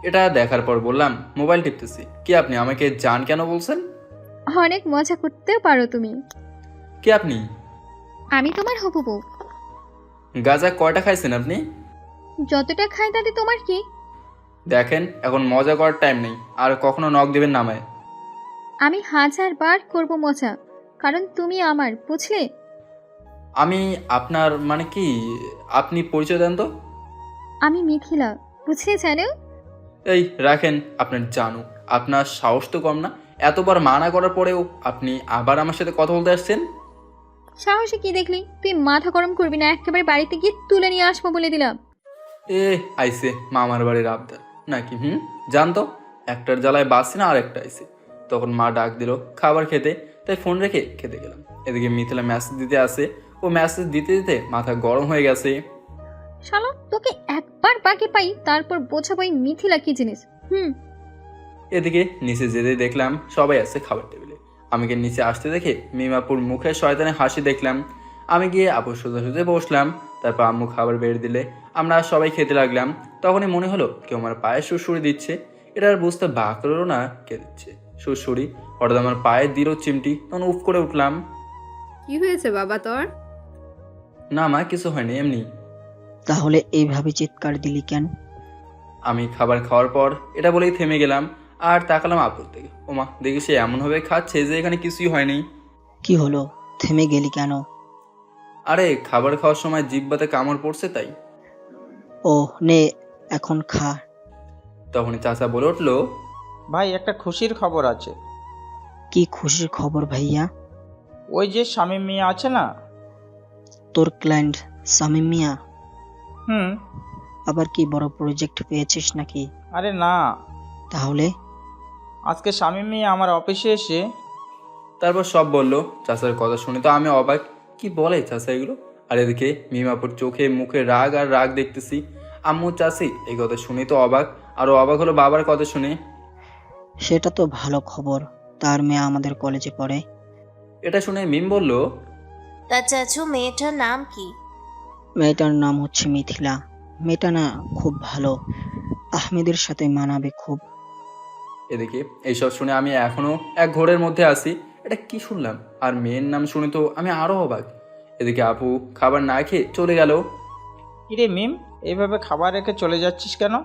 এটা দেখার পর বললাম, মোবাইল টিপতেছি। কি আপনি আমাকে জান কেন বলছেন? অনেক মজা করতেও পারো তুমি। কে আপনি? আমি তোমার হবু বউ। গাঁজা কয়টা খাইছেন আপনি? যতটা খাই তাতে তোমার কি? দেখেন, এখন মজা করার টাইম নেই, আর কখনো নক দিবেন নামায়। আমি 1000 বার করবো মজা, কারণ তুমি আমার, বুঝলে? আমি আপনার মানে কি? আপনি পরিচয় দেন তো। আমি মিথিলা, বুঝলে জানো? এই রাখেন আপনার জানু। আপনার সাহস তো কম না, এতবার মানা করার পরেও আপনি আবার আমার সাথে কথা বলতে আসছেন। সাহসে কি দেখলি? তুই মাথা গরম করবি না, একেবারে বাড়িতে গিয়ে তুলে নিয়ে আসবো বলে দিলাম। আইসে মামার বাড়ির আবদার নাকি? জানতো একটার জ্বালায় বাসছে না, আর একটা আইসে। তখন মা ডাক দিল খাবার খেতে, তাই ফোন রেখে খেতে গেলাম। এদিকে মিথিলা মেসেজ দিতে আসে। ও মেসেজ দিতে দিতে মাথা গরম হয়ে গেছে। শালা, তোকে একবার বাকি পাই, তারপর বোঝাবো মিথিলা কি জিনিস। এদিকে নিচে যেতে দেখলাম সবাই আছে খাবার টেবিলে। আমাকে নিচে আসতে দেখে মিমাপুর মুখে শয়তানে হাসি দেখলাম। আমি গিয়ে আপুর সোজাসুজে বসলাম। তারপর আম্মু খাবার বেড়ে দিলে আমরা সবাই খেতে লাগলাম। তখনই মনে হলো কেউ আমার পায়ে সুড়সুড়ি দিচ্ছে। এটা আর বুঝতে বাক রইলো না কে দিচ্ছে সুড়সুড়ি। হঠাৎ আমার পায়ে দিল চিমটি, তখন উফ করে উঠলাম। কি হয়েছে বাবা তোর? না মা, কিছু হয়নি, এমনি। তাহলে এইভাবে চিৎকার দিলি কেন? আমি খাবার খাওয়ার পর এটা বলেই থেমে গেলাম আর তাকালাম আপুর দিকে। ওমা, দেখি সে এমনভাবে খাচ্ছে যে এখানে কিছুই হয়নি। কি হলো, থেমে গেলি কেন? আরে খাবার খাওয়ার সময় জিহ্বাতে কামড় পড়ছে তাই। ও নে, এখন খা। তখনই চাচা বলে উঠলো, ভাই একটা খুশির খবর আছে। কি খুশির খবর ভাইয়া? ওই যে শামীম মিয়া আছে না? তোর ক্লায়েন্ট শামীম মিয়া? হুম। আবার কি বড় প্রজেক্ট পেয়েছিস নাকি? আরে না, তাহলে? আজকে শামীম মিয়া আমার অফিসে এসে তারপর সব বললো। চাচার কথা শুনে তো আমি অবাক, কি বলে চাচা এগুলো? আর এদিকে মিমাপুর চোখে মুখে রাগ আর রাগ দেখতেছি। আম্মু চাচি এই কথা শুনে তো অবাক, আরো অবাক হলো বাবার কথা শুনে। সেটা তো ভালো খবর, তার মেয়ে আমাদের কলেজে পড়ে। এটা শুনে মিম বলল, তা চাচু মেয়েটার নাম কি? মেয়েটার নাম হচ্ছে মিথিলা। মেয়েটা না খুব ভালো, আহমেদের সাথে মানাবে খুব। এদিকে এইসব শুনে আমি এখনো এক ঘোরের মধ্যে আছি। এটা কি শুনলাম? আর মেয়ের নাম শুনে তো আমি আরো অবাক। এদিকে আপু খাবার না খেয়ে চলে গেল। কিরে মিম, এইভাবে খাবার রেখে চলে যাচ্ছিস কেন?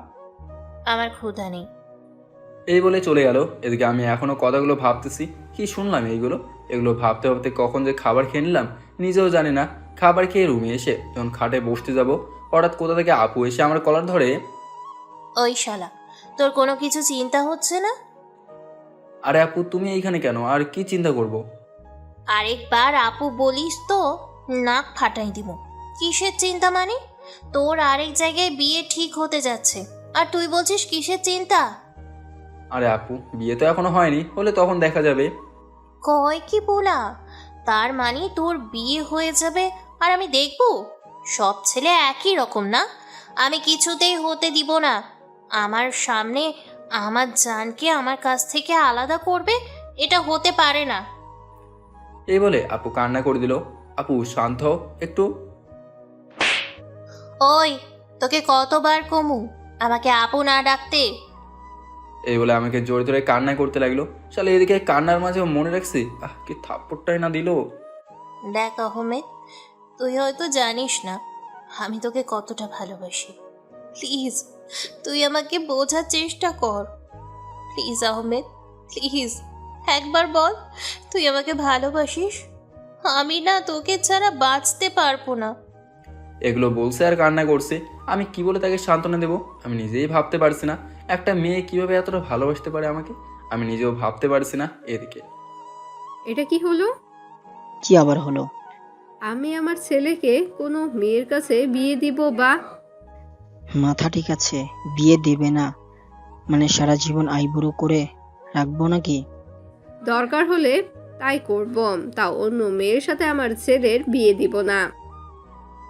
আমার ক্ষুধা নেই। এই বলে চলে গেল। এদিকে আমি এখনো কথাগুলো ভাবতেছি, কি শুনলাম এগুলো ভাবতে ভাবতে কখন যে খাবার খেয়ে নিলাম নিজেও জানি না। খাবার খেয়ে রুমে এসে যখন খাটে বসতে যাব, হঠাৎ কোথা থেকে আপু এসে আমার কলার ধরে। ওই শালা, তোর কোনো কিছু চিন্তা হচ্ছে না? আরে আপু, তুমি এইখানে কেন? আর কি চিন্তা করব? আরেকবার আপু বলিস তো নাক ফাটাই দিব। কিসের চিন্তা মানে? তোর আরেক জায়গায় বিয়ে ঠিক হতে যাচ্ছে আর তুই বলছিস কিসের চিন্তা? আরে আপু, বিয়ে তো এখনো হয়নি, হলে তখন দেখা যাবে। কয় কি বলা? তার মানে তোর বিয়ে হয়ে যাবে আর আমি দেখব? সব ছেলে একই রকম না? আমি কিছুতেই হতে দিব না। আমার সামনে আমার জানকে আমার কাছ থেকে আলাদা করবে, এটা হতে পারে না। এই বলে আপু কান্না করে দিল। আপু শান্ত হও একটু। ওই, তোকে কতবার কমু আমাকে আপু না ডাকতে? এই বলে আমাকে জোরে ধরে কান্না করতে লাগলো। শালা এদিকে কান্নার মাঝে মনে রাখছি, কি থাপ্পড়টাই না দিল। দেখ আহমেদ, তুই হয়তো জানিস না আমি তোকে কতটা ভালোবাসি। প্লিজ তুই আমাকে বোঝার চেষ্টা কর। প্লিজ আহমেদ, প্লিজ একবার বল তুই আমাকে ভালোবাসিস। আমি না তোকে ছাড়া বাঁচতে পারবো না। এগুলো বলছে আর কান্না করছে। আমি কি বলে তাকে সান্ত্বনা দেবো? আমি নিজেই ভাবতে পারছি না একটা মেয়ে কিভাবে এতটা ভালোবাসতে পারে আমাকে। আমি নিজেও ভাবতে পারছি না। এদিকে এটা কি হলো? কি আবার হলো? আমি আমার ছেলেকে কোনো মেয়ের কাছে বিয়ে দিব বা? মাথা ঠিক আছে? বিয়ে দেবে না মানে সারা জীবন আইবুড়ো করে রাখবো নাকি? দরকার হলে তাই করব, তা অন্য মেয়ের সাথে আমার ছেলের বিয়ে দিব না।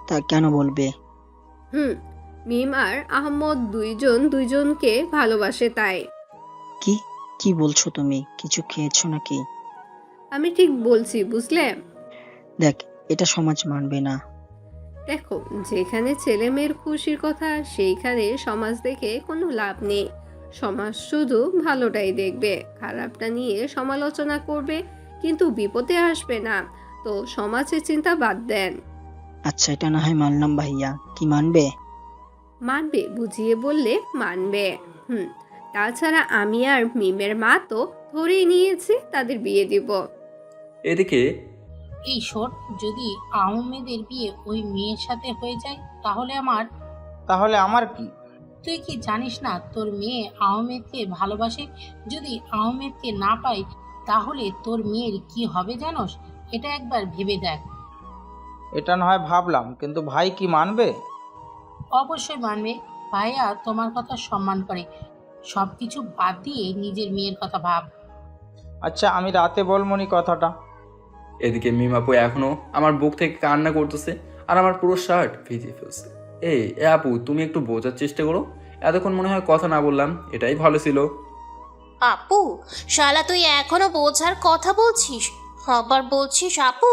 তা কেন বলবে? মিম আর আহমদ দুইজনকে ভালোবাসে তাই। কি কি বলছো তুমি? কিছু খেয়েছো নাকি? আমি ঠিক বলছি, বুঝলে? দেখ, এটা সমাজ মানবে না। দেখো, যেখানে ছেলে মেয়ের খুশির কথা সেইখানে সমাজ দেখে কোনো লাভ নেই। সমাজ শুধু ভালোটাই দেখবে, খারাপটা নিয়ে সমালোচনা করবে, কিন্তু বিপদে আসবে না। তো সমাজের চিন্তা বাদ দেন। আচ্ছা, এটা না হয় মানলাম ভাইয়া, কি মানবে? মানবে, বুঝিয়ে বললে মানবে। তাছাড়া আমি আর মিমের মা তো ধরেই নিয়েছি তাদের বিয়ে দিব। এদিকে এই শোন, যদি আহমেদের বিয়ে ওই মেয়ের সাথে হয়ে যায় তাহলে আমার কি? তুই কি জানিস না তোর মেয়ে আহমেদকে ভালোবাসে? যদি আহমেদকে না পাই তাহলে তোর মেয়ের কি হবে জানোস? এটা একবার ভেবে দেখ। এটা না হয় ভাবলাম, কিন্তু ভাই কি মানবে? অবশ্যই মানবে। ভাইয়া তোমার কথা সম্মান করে। সব কিছু বাদ দিয়ে নিজের মেয়ের কথা ভাব। আচ্ছা, আমি রাতে বলমনি কথাটা। এদিকে মিমাপু এখনো আমার বুক থেকে কান্না করতেছে আর আমার পুরো শার্ট ভিজিয়ে ফেলছে। এই আপু, তুমি একটু বোঝার চেষ্টা করো। এতক্ষণ মনে হয় কথা না বললাম, এটাই ভালো ছিল। আপু, শালা তুই এখনো বোঝার কথা বলছিস? আবার বলছিস আপু?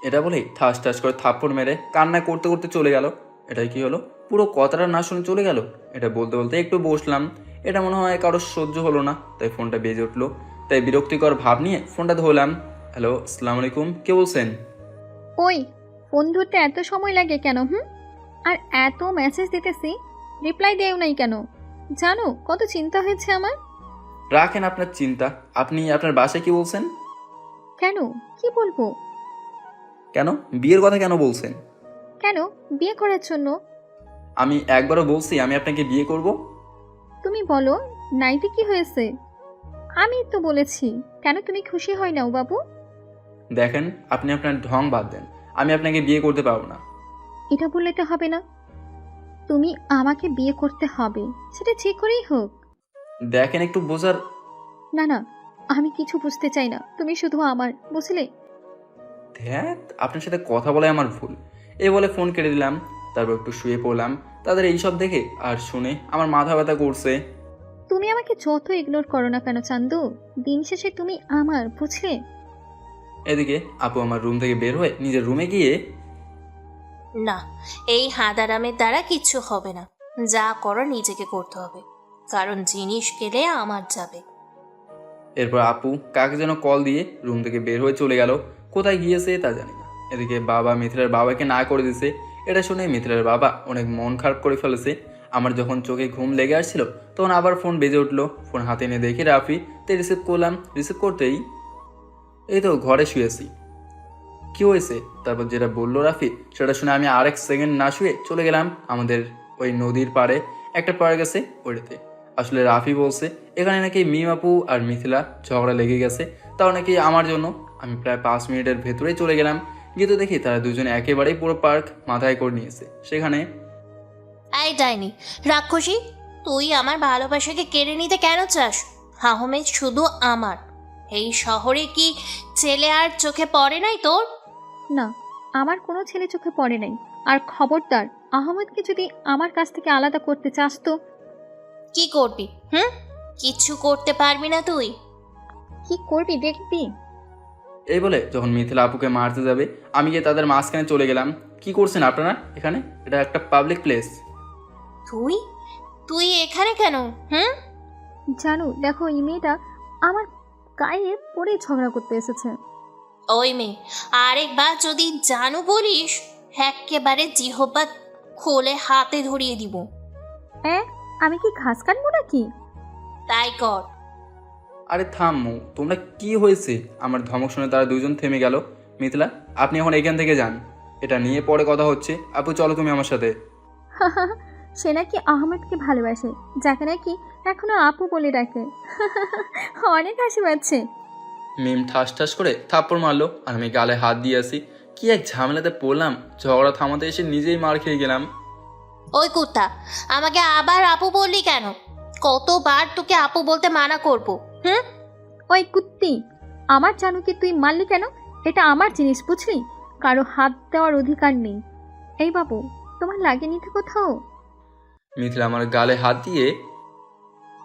এটা বলেই ঠাস ঠাস করে থাপ্পড় মেরে কান্না করতে করতে চলে গেল। এটাই কি হলো, পুরো কথাটা না শুনে চলে গেল। এটা বলতে বলতে একটু বসলাম, এটা মনে হয় কারোর সহ্য হলো না, তাই ফোনটা বেজে উঠলো। তাই বিরক্তিকর ভাব নিয়ে ফোনটা ধরলাম। হ্যালো, আসসালামু আলাইকুম, কে বলছেন? ওই, ফোন ধরতে এত সময় লাগে কেন? আর এত মেসেজ দিতেছি, রিপ্লাই দেও নাই কেন? জানো কত চিন্তা হয়েছে আমার। রাখেন আপনার চিন্তা, আপনি আপনার বাসায় কি বলছেন? কেন, কি বলবো? কেন বিয়ের কথা কেন বলছেন? কেন, বিয়ে করার জন্য। আমি একবারও বলছি আমি আপনাকে বিয়ে করব? তুমি বলো, নাইতে কি হয়েছে? আমি তো বলেছি, কেন তুমি খুশি হয় নাও বাবু? দেখেন, আপনি আপনার ঢং বাদ দেন, আমি আপনাকে বিয়ে করতে পারবো না। এটা বললে তো হবে না, তুমি আমাকে বিয়ে করতে হবে, সেটা যে করেই হোক। দেখেন একটু বোঝার। না না, আমি কিছু বুঝতে চাই না, তুমি শুধু আমার, বুঝলে? ধ্যাত, আপনার সাথে কথা বলে আমার ভুল। এই বলে ফোন কেটে দিলাম। তারপর একটু শুয়ে পড়লাম। তাদের এইসব দেখে আর শুনে আমার মাথা ব্যথা করছে। তুমি আমাকে যত ইগনোর করো না কেন চান্দু, দিন শেষে তুমি আমার, বুঝলে? এদিকে আপু আমার রুম থেকে বের হয়ে নিজের রুমে গিয়ে, না, এই হাঁদারামের দ্বারা কিচ্ছু হবে না। যা করো নিজেকে করতে হবে, কারণ জিনিস গেলে আমার যাবে। এরপর আপু কাকে যেন কল দিয়ে রুম থেকে বের হয়ে চলে গেল। কোথায় গিয়েছে তা জানি না। এদিকে বাবা মিথিলার বাবাকে না করে দিছে। এটা শুনে মিথিলার বাবা অনেক মন খারাপ করে ফেলেছে। আমার যখন চোখে ঘুম লেগে আসছিল তখন আবার ফোন বেজে উঠলো। ফোন হাতে নিয়ে দেখি রাফি, তাই রিসিভ করলাম। রিসিভ করতেই এই তো ঘরে শুয়েছি। কি হয়েছে? তারপর যেটা বললো রাফি সেটা শুনে আমি আরেক সেকেন্ড না শুয়ে চলে গেলাম আমাদের ওই নদীর পাড়ে একটা পাড়ে গেছে ওইটাতে। আসলে রাফি বলছে এখানে নাকি মিম আপু আর মিথিলা ঝগড়া লেগে গেছে, তাও নাকি আমার জন্য। আমি প্রায় 5 মিনিটের ভেতরেই চলে গেলাম। গিয়ে তো দেখি তারা দুজনে একেবারেই পুরো পার্ক মাথায় করে নিয়েছে। সেখানে এই ডাইনি রাক্ষসী, তুই আমার ভালোবাসাকে কেড়ে নিতে কেন চাস? আহমেদ শুধু আমার। এই শহরে কি ছেলে আর চোখে পড়ে নাই তোর? না, আমার কোনো ছেলে চোখে পড়ে নাই। আর খবরদার, আহমেদকে যদি আমার কাছ থেকে আলাদা করতে চাস তো কি করবি? কিচ্ছু করতে পারবি না তুই। কি করবি দেখবি। এই বলে যখন মিথিলা আপুকে মারতে যাবে আমি গিয়ে তাদের মাঝখানে চলে গেলাম। কি করছেন আপনারা এখানে? এটা একটা পাবলিক প্লেস। তুই তুই এখানে কেন? জানু, দেখো এই মেয়েটা আমার গায়ে পড়ে ঝগড়া করতে এসেছে। ওই মেয়ে, আরেকবার যদি জানু বলিস একেবারে জিহ্বা খোলে হাতে ধরিয়ে দিব। আমি কি ঘাস কাটবো নাকি? তাই কর। আরে থামো, তোমরা কি হয়েছে? আমার ধমক শুনে তারা দুজন থেমে গেল। মিথিলা, আপনি এখন এখান থেকে যান, এটা নিয়ে পরে কথা হচ্ছে। আপু চলো তুমি আমার সাথে। সে নাকি আহমেদকে ভালোবাসে, যাকে নাকি এখনো আপু বলে ডাকে। অনেক হাসি পাচ্ছে। মিম ঠাস ঠাস করে থাপ্পড় মারলো আর আমি গালে হাত দিয়ে আসি। কি এক ঝামেলাতে পড়লাম, ঝগড়া থামাতে এসে নিজেই মার খেয়ে গেলাম। ওই কুত্তা, আমাকে আবার আপু বললি কেন? কতবার তোকে আপু বলতে মানা করব? ওই কুত্তি, আমার জানুকে তুই মারলি কেন? এটা আমার জিনিস, বুঝলি? কারো হাত দেওয়ার অধিকার নেই। এই বাবু, তোমার লাগেনি তো কোথাও? মিথিলা আমার গালে হাত দিয়ে,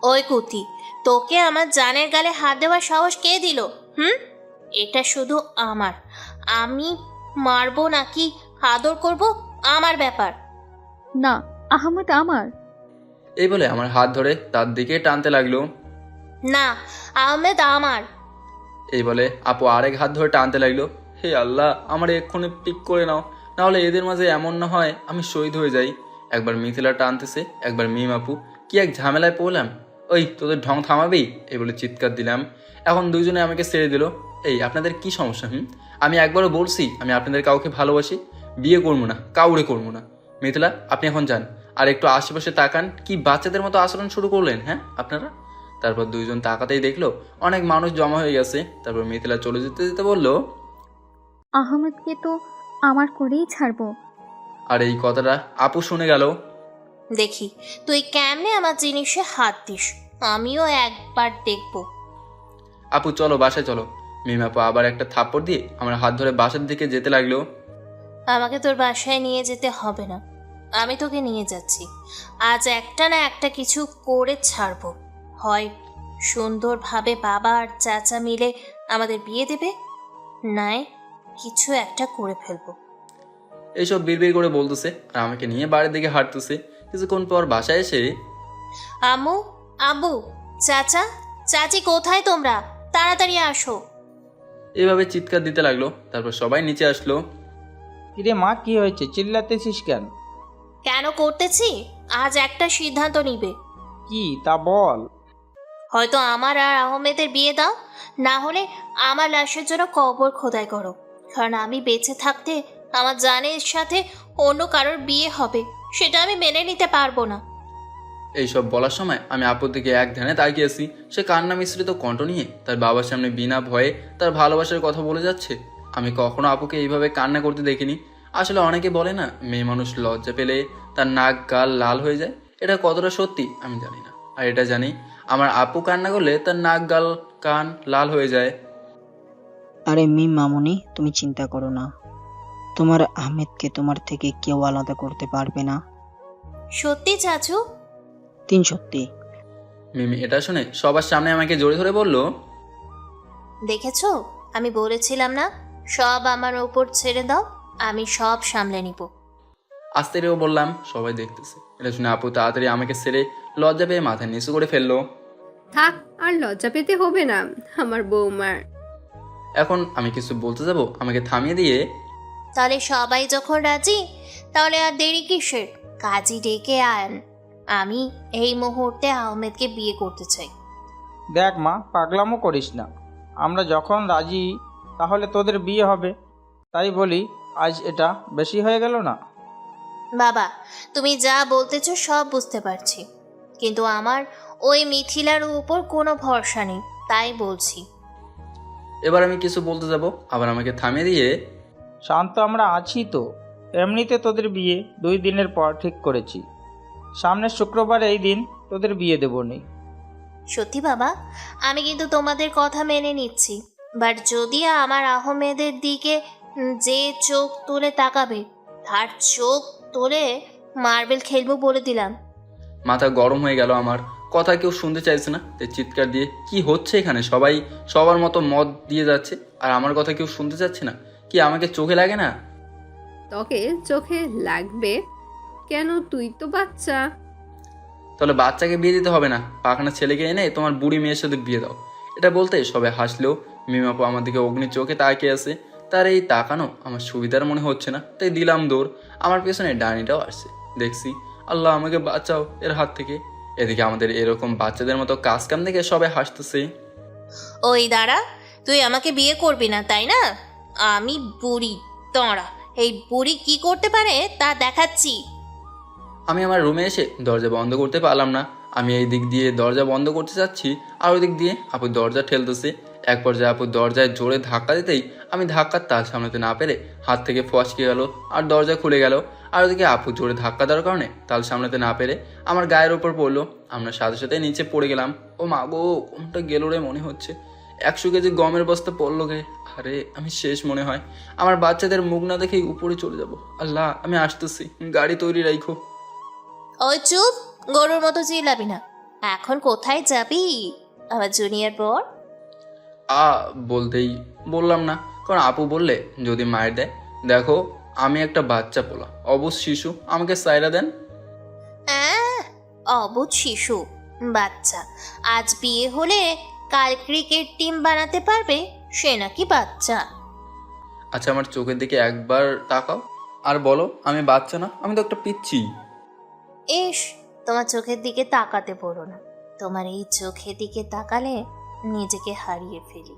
ওই কুত্তি, তোকে আমার জানের গালে হাত দেওয়ার সাহস কে দিল? এটা শুধু আমার। আমি মারবো নাকি আদর করব আমার ব্যাপার। না, আহমেদ আমার। এই বলে আমার হাত ধরে তার দিকে টানতে লাগলো। না, আহমেদ আমার। এই বলে আপু আরেক হাত ধরে টানতে লাগলো। হে আল্লাহ, আমার এক্ষুনি পিক করে নাও, নাহলে এদের মাঝে এমন না হয় আমি শহীদ হয়ে যাই। একবার মিথিলা টানতেছে, একবার মিম আপু। কি এক ঝামেলায় পড়লাম। ওই তোদের ঢং থামাবেই, এই বলে চিৎকার দিলাম। এখন দুইজনে আমাকে ছেড়ে দিল। এই আপনাদের কি সমস্যা? আমি একবারও বলছি আমি আপনাদের কাউকে ভালোবাসি, বিয়ে করবো না, কাউরে করবো না। মিথিলা, আপনি এখন যান, আর একটু আশেপাশে তাকান। কি বাচ্চাদের মতো আচরণ শুরু করলেন আপনারা? তারপর দুইজন তাকাতেই দেখলো অনেক মানুষ জমা হয়ে গেছে। তারপর মিথিলা চলে যেতে যেতে বলল, আহমেদকে তো আমার করেই ছাড়বো। আর এই কথাটা আপু শুনে গেল। দেখি তুই কেমনে আমার জিনিসে হাত দিস, আমিও একবার দেখব। আপু চলো বাসায় চলো। মিম আপু আবার একটা থাপ্পড় দিয়ে আমার হাত ধরে বাসার দিকে যেতে লাগলো। আমাকে তোর বাসায় নিয়ে যেতে হবে না, আমি তোকে নিয়ে যাচ্ছি। আজ একটা না একটা কিছু করে ছাড়বো। হয় সুন্দরভাবে বাবা আর চাচা মিলে আমাদের বিয়ে দেবে, নয় কিছু একটা করে ফেলবো। এইসব বিড়বিড় করে বলতেছে আর আমাকে নিয়ে বাড়ির দিকে হাঁটতেছে। কিছুক্ষণ পর বাসায় এসে, আম্মু, আব্বু, চাচা, চাচি কোথায় তোমরা? তাড়াতাড়ি আসো। এভাবে চিৎকার দিতে লাগলো। তারপর সবাই নিচে আসলো। কিরে মা, কি হয়েছে? চিল্লাতেছিস কেন? কেন করতেছি? আজ একটা সিদ্ধান্ত নিবে। কি তা বল। হয়তো আমার আর আহমেদের বিয়ে দাও, না হলে আমার লাশের জন্য কবর খোদাই করো। কারণ আমি বেঁচে থাকতে আমার জানের সাথে অন্য কারোর বিয়ে হবে, সেটা আমি মেনে নিতে পারবো না। এইসব বলার সময় আমি আপুর দিকে এক ধ্যানে তাকিয়েছি। সে কান্না মিশ্রিত কণ্ঠ নিয়ে তার বাবার সামনে বিনা ভয়ে তার ভালোবাসার কথা বলে যাচ্ছে। আমি কখনো আপুকে এইভাবে কান্না করতে দেখিনি। আসলে অনেকে বলে না, মেয়ে মানুষ লজ্জা পেলে তার নাক গাল লাল হয়ে যায়। এটা কতটা সত্যি আমি জানি না, আর এটা জানি আমার আপু কান্না করলে তার নাক গাল কান লাল হয়ে যায়। আরে মিম মামুনি, তুমি চিন্তা করো না, তোমার আহমেদকে তোমার থেকে কেউ আলাদা করতে পারবে না। সত্যি চাচু? সত্যি। মিমি এটা শুনে সবার সামনে আমাকে জড়িয়ে ধরে বলল, দেখেছো, আমি বলেছিলাম না, সব আমার উপর ছেড়ে দাও, আমি সব সামলে নিব। আস্তে রেও বললাম, সবাই দেখতেছে। এটা শুনে আপু তাড়াতাড়ি আমাকে ছেড়ে লজ্জা পেয়ে মাথা নিচু করে ফেললো। থাক, আর লজ্জা পেতে হবে না আমার বৌমার। এখন আমি কিছু বলতে যাব, আমাকে থামিয়ে দিয়ে, তাহলে সবাই যখন রাজি, তাহলে আর দেরি কিসের? কাজী ডেকে আন। আমি এই মুহূর্তে আহমেদকে বিয়ে করতে চাই। দেখ মা, পাগলামো করিস না। আমরা যখন রাজি তাহলে তোদের বিয়ে হবে। তাই বলি, আজ এটা বেশি হয়ে গেল না? বাবা, তুমি যা বলতেছো সব বুঝতে পারছি, কিন্তু আমার ওই মিথিলার উপর কোনো ভরসা নেই, তাই বলছি। এবার আমি কিছু বলতে যাব, আবার আমাকে থামিয়ে দিয়ে, শান্ত, আমরা আছি তো। এমনিতে তোদের বিয়ে 2 দিনের পর ঠিক করেছি। সামনের শুক্রবার এই দিন তোদের বিয়ে দেবো নি। সত্যি বাবা, আমি কিন্তু তোমাদের কথা মেনে নিচ্ছি, বাট যদি আমার আহমেদের দিকে যে চোখ তুলে তাকাবে, তার চোখ তুলে মার্বেল খেলবো বলে দিলাম। মাথা গরম হয়ে গেল আমার। কথা কেউ শুনতে চাইছে না, তাই চিৎকার দিয়ে, কি হচ্ছে এখানে? সবাই সবার মতো মত দিয়ে যাচ্ছে, আর আমার কথা কেউ শুনতে চাচ্ছে না। কি আমাকে চোখে লাগে না? তোকে চোখে লাগবে কেন? তুই তো বাচ্চা। তাহলে বাচ্চাকে বিয়ে দিতে হবে না, পাখানা ছেলেকে এনে তোমার বুড়ি মেয়ের সাথে বিয়ে দাও। এটা বলতে সবাই হাসলেও মিমাপু আমার দিকে অগ্নি চোখে তাকিয়ে আছে। তার এই তাকানো আমার সুবিধার মনে হচ্ছে না, তাই দিলাম দৌড়। আমার পেছনে ডাইনিটাও আসছে। দেখছি, আল্লাহ আমাকে বাঁচাও এর হাত থেকে। এদিকে আমাদের এরকম বাচ্চাদের মতো কাজ কাম দেখে সবাই হাসতেছে। ওই দাঁড়া, তুই আমাকে বিয়ে করবি না তাই না? আমি বুড়ি, দাঁড়া, এই বুড়ি কি করতে পারে তা দেখাচ্ছি। আমি আমার রুমে এসে দরজা বন্ধ করতে পারলাম না। আমি এই দিক দিয়ে দরজা বন্ধ করতে চাচ্ছি, আর ওই দিক দিয়ে আপু দরজা ঠেলতেছে। এক পর্যায়ে আপু দরজায় জোরে ধাক্কা দিতেই আমি ধাক্কার তাল সামলাতে না পেরে হাত থেকে ফসকে গেল আর দরজা খুলে গেল। আর ওদিকে আপু জোরে ধাক্কা দেওয়ার কারণে তাল সামলাতে না পেরে আমার গায়ের ওপর পড়লো। আমরা সাথে সাথে নিচে পড়ে গেলাম। ও মা গো, কোনটা গেল রে মনে হচ্ছে। 100 কেজি গমের বস্তা পড়লো গে। আরে আমি শেষ মনে হয়। আমার বাচ্চাদের মুখ না দেখেই উপরে চলে যাব। আল্লাহ, আমি আসতেছি, গাড়ি তৈরি রাখো। ওই চুপ, গরুর মতো চিল্লাবি না। এখন কোথায় যাবি আমার জুনিয়র বর? বলতেই বললাম না, কারণ আপু বললে যদি মায়ের দেয়। দেখো, আমি একটা বাচ্চা পোলা, অবুঝ শিশু, আমাকে সাইরা দেন। অবুঝ শিশু, বাচ্চা। আজ বিয়ে হলে কাল ক্রিকেট টিম বানাতে পারবে, সে নাকি বাচ্চা। আচ্ছা, আমার চোখের দিকে একবার তাকাও আর বলো আমি বাচ্চা না, আমি তো একটা পিচ্ছি। ইস, তোমার চোখের দিকে তাকাতে বলো না, তোমার এই চোখের দিকে তাকালে নিজেকে হারিয়ে ফেলি।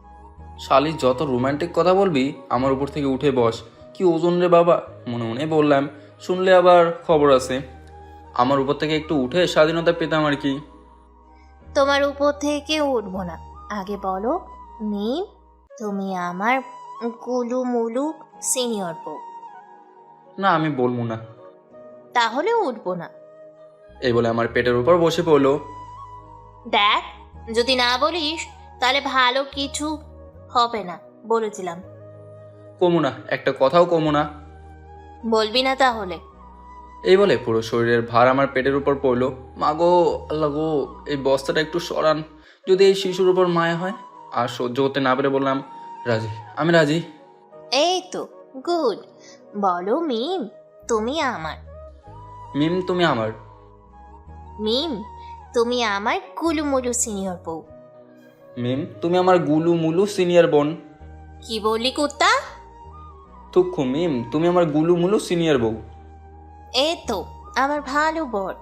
শালি, যত রোমান্টিক কথা বলবি আমার উপর থেকে উঠে বস। কি ওজন রে বাবা, মনে মনে বললাম। শুনলে আবার খবর আছে। আমার উপর থেকে একটু উঠে স্বাধীনতা পেতাম আর কি। তোমার উপর থেকে উঠবো না, আগে বলো মিম, তুমি আমার গুলু মুলু সিনিয়র বউ। না, আমি বলবো না। তাহলে উঠবো না। এই বলে আমার পেটের উপর বসে পড়লো। দেখ, যদি না বলিস তাহলে ভালো কিছু হবে না, বলে দিলাম। কমু না, একটা কথাও কমু না। বলবি না তাহলে? এই বলে পুরো শরীরের ভার আমার পেটের উপর পড়লো। মা গো, আল্লাহ গো, এই বস্তাটা একটু সরান, যদি এই শিশুর উপর মায়া হয়। আর সহ্য করতে না পেরে বললাম, রাজি, আমি রাজি। এই তো গুড। বলো মিম, তুমি আমার। মিম তুমি আমার। মিম, তুমি আমার গুলুমুলু সিনিয়র বউ। মিম তুমি আমার গুলু মুলু সিনিয়র বোন। কি বললি কুত্তা? তুক্ষু মিম তুমি আমার গুলু মুলু সিনিয়র বউ। এই তো আমার ভালো বর।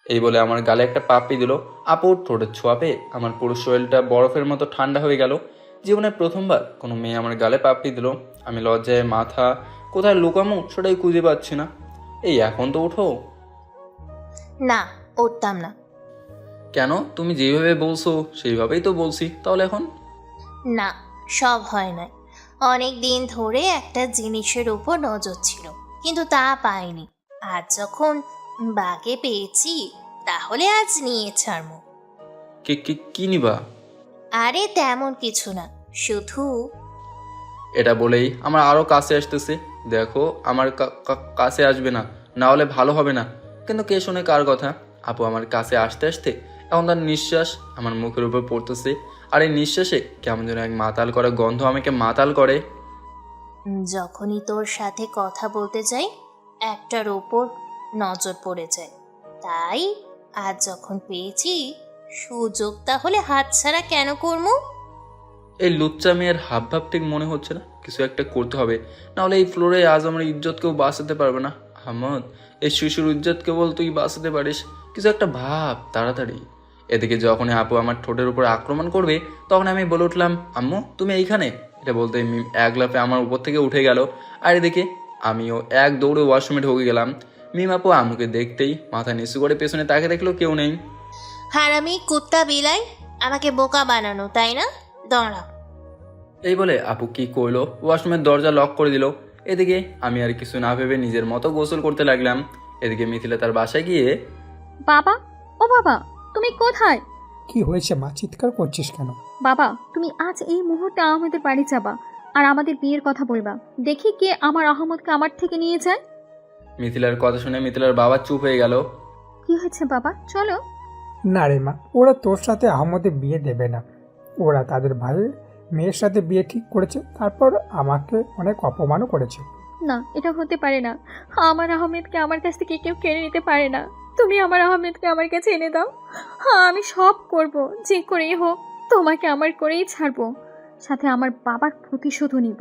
এই বলে আমার গালে একটা পাপ্পি দিল। আপুর ঠোঁটের ছোঁয়া পেয়ে আমার পুরো শরীরটা বরফের মতো ঠান্ডা হয়ে গেল। জীবনে প্রথমবার কোনো মেয়ে আমার গালে পাপ্পি দিল। আমি লজ্জায় মাথা কোথায় লুকামো সেটাই খুঁজে পাচ্ছি না। এই এখন তো ওঠো। না, উঠতাম না। কেন? তুমি যেভাবে বলছো সেইভাবেই তো বলছি, তাহলে এখন? না, সব হয় না। অনেক দিন ধরে একটা জিনিসের উপর নজর ছিল, কিন্তু তা পাইনি। আজ যখন বাগে পেয়েছি, তাহলে আজ নিয়ে ছাড়বো। কি নিবা? আরে তেমন কিছু না, শুধু এটা বলেই আমার আরও কাছে আসতেছে। দেখো আমার কাছে আসবে না, না হলে ভালো হবে না। কিন্তু কে শোনে কার কথা? আপু আমার কাছে আসতে আসতে এখন তার নিঃশ্বাস আমার মুখের উপর পড়তেছে। আর এই নিঃশ্বাসে কেমন যেন এক মাতাল করা গন্ধ আমাকে মাতাল করে। যখনই তোর সাথে কথা বলতে যাই, একটার ওপর নজর পড়ে যায়। তাই আজ যখন পেয়েছি সুযোগ, তাহলে হাতছাড়া কেন করবো? এই লুচ্চা মেয়ের হাব ভাব ঠিক মনে হচ্ছে না। কিছু একটা করতে হবে, নাহলে এই ফ্লোরে আজ আমার ইজ্জত কেউ বাঁচাতে পারবে না। আহমদ, এই শিশুর ইজ্জত কেবল তুই বাঁচাতে পারিস। কিছু একটা ভাব তাড়াতাড়ি। এদিকে যখনই আপু আমার ঠোঁটের উপর আক্রমণ করবে, তখন আমি বলে উঠলাম, আম্মু তুমি এইখানে? এটা বলতে মিম এক লাফে আমার উপর থেকে উঠে গেল। আর এদিকে আমিও এক দৌড়ে ওয়াশরুমে ঢুকে গেলাম। মিম আপু আম্মুকে দেখতেই মাথা নিচু করে পেছনে তাকে দেখলো কেউ নেই। হারামি কুত্তা বিলাই, আমাকে বোকা বানানো, তাই না? দাঁড়া। এই বলে আপু কি করলো, ওয়াশরুমের দরজা লক করে দিল। এদিকে আমি আর কিছু না ভেবে নিজের মতো গোসল করতে লাগলাম। এদিকে মিথিলা তার বাসায় গিয়ে, বাবা, ও বাবা, তুমি কোথায়? কি হয়েছে মা, চিৎকার করছিস কেন? বাবা, তুমি আজ এই মুহূর্তে আহমেদের বাড়ি যাবা আর আমাদের বিয়ের কথা বলবা। দেখি কে আমার আহমদকে আমার থেকে নিয়ে যায়। মিথিলার কথা শুনে মিথিলার বাবা চুপ হয়ে গেল। কি হয়েছে বাবা, চলো। না রে মা, ওরা তোর সাথে আহমদের বিয়ে দেবে না। ওরা তাদের ভাইয়ের মেয়ের সাথে বিয়ে ঠিক করেছে, তারপর আমাকে অনেক অপমানও করেছে। না, এটা হতে পারে না। আমার আহমেদকে আমার কাছ থেকে কেউ কেড়ে নিতে পারে না। তুমি আমার আহমেদকে আমার কাছে এনে দাও। হ্যাঁ, আমি সব করব, যে করেই হোক তোমাকে আমার করেই ছাড়বো, সাথে আমার বাবার প্রতিশোধও নিব।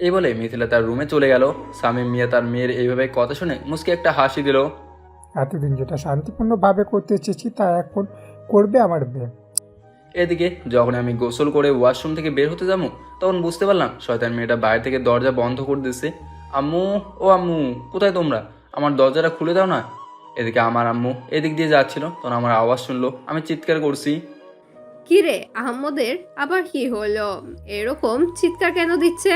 এই বলে মিথিলা তার রুমে চলে গেল। সামিম মিয়া তার মেয়ের এইভাবে কথা শুনে মুসকে একটা হাসি দিল। এতদিন যেটা শান্তিপূর্ণভাবে করতে চেয়েছি তা এখন করবে আমার মেয়ে। এদিকে যখন আমি গোসল করে ওয়াশরুম থেকে বের হতে যাবো, তখন বুঝতে পারলাম শয়তান মেয়েটা বাইরে থেকে দরজা বন্ধ করে দিচ্ছে। আম্মু, ও আম্মু, কোথায় তোমরা? আমার দরজাটা খুলে দাও না। এদিকে আমার আম্মু এদিক দিয়ে যাচ্ছিল, তখন আমার আওয়াজ শুনলো। আমি চিৎকার করছি। কি রে, আহমদের আবার কি হলো? এরকম চিৎকার কেন দিচ্ছে?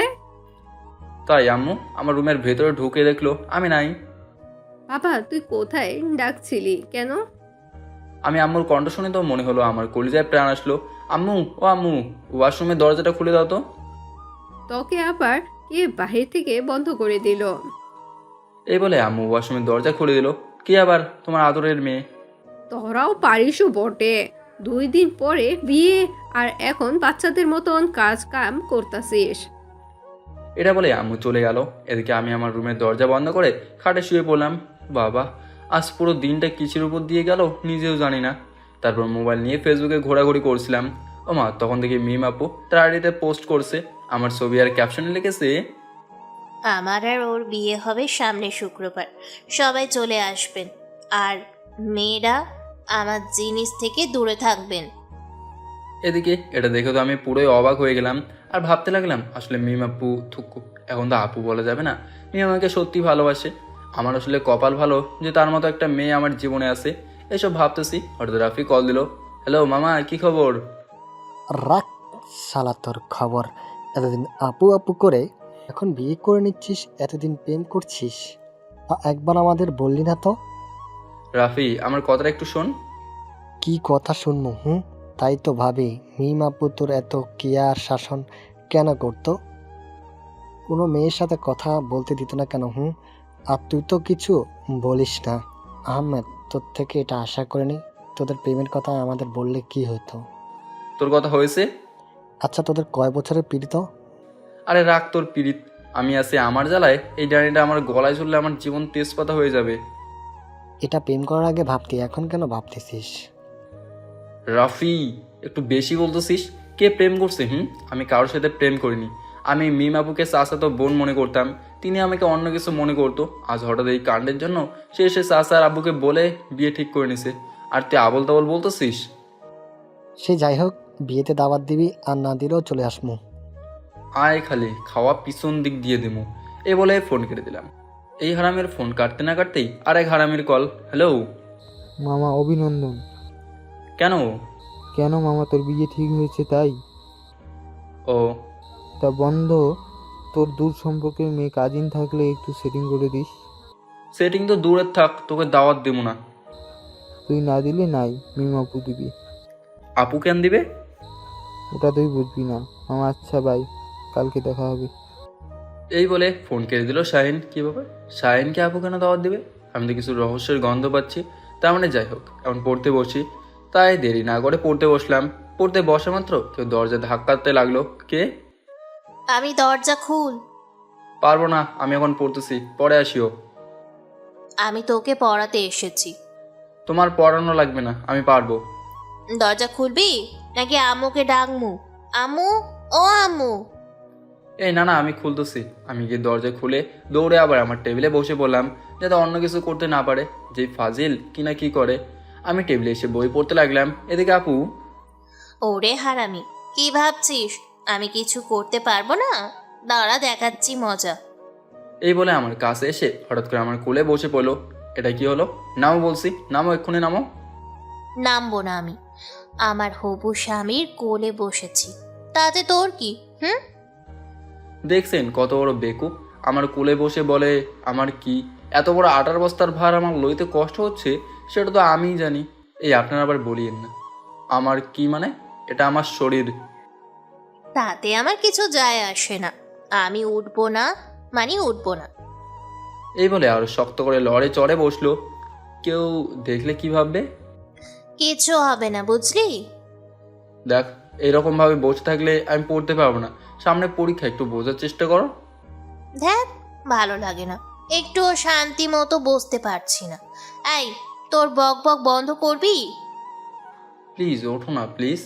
তাই আম্মু আমার রুমের ভেতরে ঢুকে দেখলো আমি নাই। বাবা, তুই কোথায় ডাকছিলি কেন? আমি আম্মুর কণ্ঠ শুনে তো মনে হলো আমার কলিজায় প্রাণ আসলো। আম্মু, ও আম্মু, ওয়াশরুমের দরজাটা খুলে দাও তো। তোকে আবার কে বাহির থেকে বন্ধ করে দিল? এই বলে আম্মু ওয়াশরুমের দরজা খুলে দিল। কি আবার তোমার আদরের মেয়ে। তোরাও পারিসও বটে, 2 দিন পরে বিয়ে আর এখন বাচ্চাদের মতন কাজ কাম করতাছিস। এটা বলে আম্মু চলে গেল। এদিকে আমি আমার রুমের দরজা বন্ধ করে খাটে শুয়ে পড়লাম। বাবা, আজ পুরো দিনটা কিসের উপর দিয়ে গেল নিজেও জানি না। তারপর মোবাইল নিয়ে ফেসবুকে ঘোরাঘুরি করছিলাম। ও মা, তখন দেখি মিম আপু তার আইডিতে পোস্ট করছে আমার ছবি, আর ক্যাপশনে লিখেছে, আমার আর ওর বিয়ে হবে সামনে শুক্রবার, সবাই চলে আসবেন, আর মেয়েরা আমার জিনিস থেকে দূরে থাকবেন। এদিকে এটা দেখে তো আমি পুরোই অবাক হয়ে গেলাম আর ভাবতে লাগলাম আসলে মিম আপু, থুকু, এখন তো আপু বলা যাবে না, মিম আমাকে সত্যি ভালোবাসে। আমার আসলে কপাল ভালো যে তার মতো একটা মেয়ে আমার জীবনে আছে। এসব ভাবতেছি, হঠাৎ রাফি কল দিল। হ্যালো মামা, কি খবর? রাখ শালা তোর খবর। এতদিন আপু আপু করে এখন বিয়ে করে নিচ্ছিস, এতদিন প্রেম করছিস, একবার আমাদের বললি না তো? রাফি, আমার কথাটা একটু শোন। কি কথা শুনবো? তাই তো ভাবি, মিম আপু তোর এত কেয়ার শাসন কেন করতো? কোনো মেয়ের সাথে কথা বলতে দিত না কেন? আর তুই তো কিছু বলিস না। আহমেদ, তোর থেকে এটা আশা করিনি। তোদের প্রেমের কথা আমাদের বললে কি হতো? তোর কথা হয়েছে? আচ্ছা, তোদের কয় বছরের পীড়িত? আরে রাখ তোর পিরিত, আমি আছি আমার জ্বালায়, এই ডানিটা আমার গলায় ঝুললে আমার জীবন তেজপাতা হয়ে যাবে। এটা প্রেম করার আগে ভাবতি, এখন কেন ভাবতেছিস? রাফি, একটু বেশি বলতেছিস। কে প্রেম করছে? আমি কারোর সাথে প্রেম করিনি। আমি মিম আপুকে চাচাতো বোন মনে করতাম, তিনি আমাকে অন্য কিছু মনে করতো। আজ হঠাৎ এই কাণ্ডের জন্য সে এসে চাচা আর আব্বুকে বলে বিয়ে ঠিক করে নিছে, আর তুই আবল তাবল বলতেছিস। সে যাই হোক, বিয়েতে দাওয়াত দিবি, আর না দিলেও চলে আসমু। আয় খালি খাওয়া পিছন দিক দিয়ে দিমু, এ বলে ফোন কেটে দিলাম। এই হারামের ফোন কাটতে না কাটতেই আরেক হারামের কল। হ্যালো মামা অভিনন্দন। কেন? কেন মামা, তোর বিয়ে ঠিক হয়েছে তাই? ও তা বন্ধ, তোর দূর সম্পর্কের মেয়ে কাজিন থাকলে একটু সেটিং করে দিস। সেটিং তো দূরের থাক, তোকে দাওয়াত দেবো না। তুই না দিলে নাই, মিম আপু দিবি। আপু কেন দিবে? ওটা তুই বুঝবি না মামা। আচ্ছা বাই, কালকে দেখা হবে। এই বলে ফোন কেটে দিল শাহিন। কী ব্যাপার, শাহিনকে আপু কেন দাওয়াত দেবে? আমি তো কিছু রহস্যের গন্ধ পাচ্ছি। তার মানে যাই হোক, এখন পড়তে বসি। তাই দেরি না করে পড়তে বসলাম। পড়তে বসা মাত্র কেউ দরজা ধাক্কাতে লাগলো। কে? আমি, দরজা খুল। পারবো না, আমি এখন পড়তেছি, পরে আসিও। আমি তোকে পড়াতে এসেছি। তোমার পড়ানো লাগবে না, আমি পারবো। দরজা খুলবি নাকি আম্মুকে ডাকমু? আম্মু, ও আম্মু। এই না না, আমি খুলতেছি। আমি গিয়ে দরজা খুলে দৌড়ে আবার আমার টেবিলে বসে পড়লাম, যাতে অন্য কিছু করতে না পারে। যে ফাজিল কি না কি করে। আমি টেবিলে এসে বই পড়তে লাগলাম। এদিকে আপু। ওরে হারামি, কি ভাবছিস আমি কিছু করতে পারবো না? দাঁড়া, দেখাচ্ছি মজা। এই বলে আমার কাছে এসে হঠাৎ করে আমার কোলে বসে পড়লো। এটা কি হলো? নামো বলছি, নামো, এক্ষুনি নামো। নামবো না আমি, আমার হবু স্বামীর কোলে বসেছি, তাতে তোর কি? দেখছেন কত বড় বেকুব, আমার কোলে বসে বলে আমার কি? এত বড় আটার বস্তার ভার আমার লইতে কষ্ট হচ্ছে, সেটা তো আমিই জানি। এই আপনারা আবার বলিয়েন না। আমার কি মানে? এটা আমার শরীর। তাতে আমার কিছু যায় আসে না। আমি উঠবো না মানে উঠবো না। এই বলে আরো শক্ত করে লড়ে চড়ে বসলো। কেউ দেখলে কি ভাববে? কিছু হবে না, বুঝলি? দেখ, এরকম ভাবে বসে থাকলে আমি পড়তে পারবো না। সামনে পরীক্ষা, একটু বোঝার চেষ্টা করো। দেখ, ভালো লাগে না, একটুও শান্তি মতো বসতে পারছি না। এই, তোর বক বক বন্ধ করবি? প্লিজ ওঠো না প্লিজ।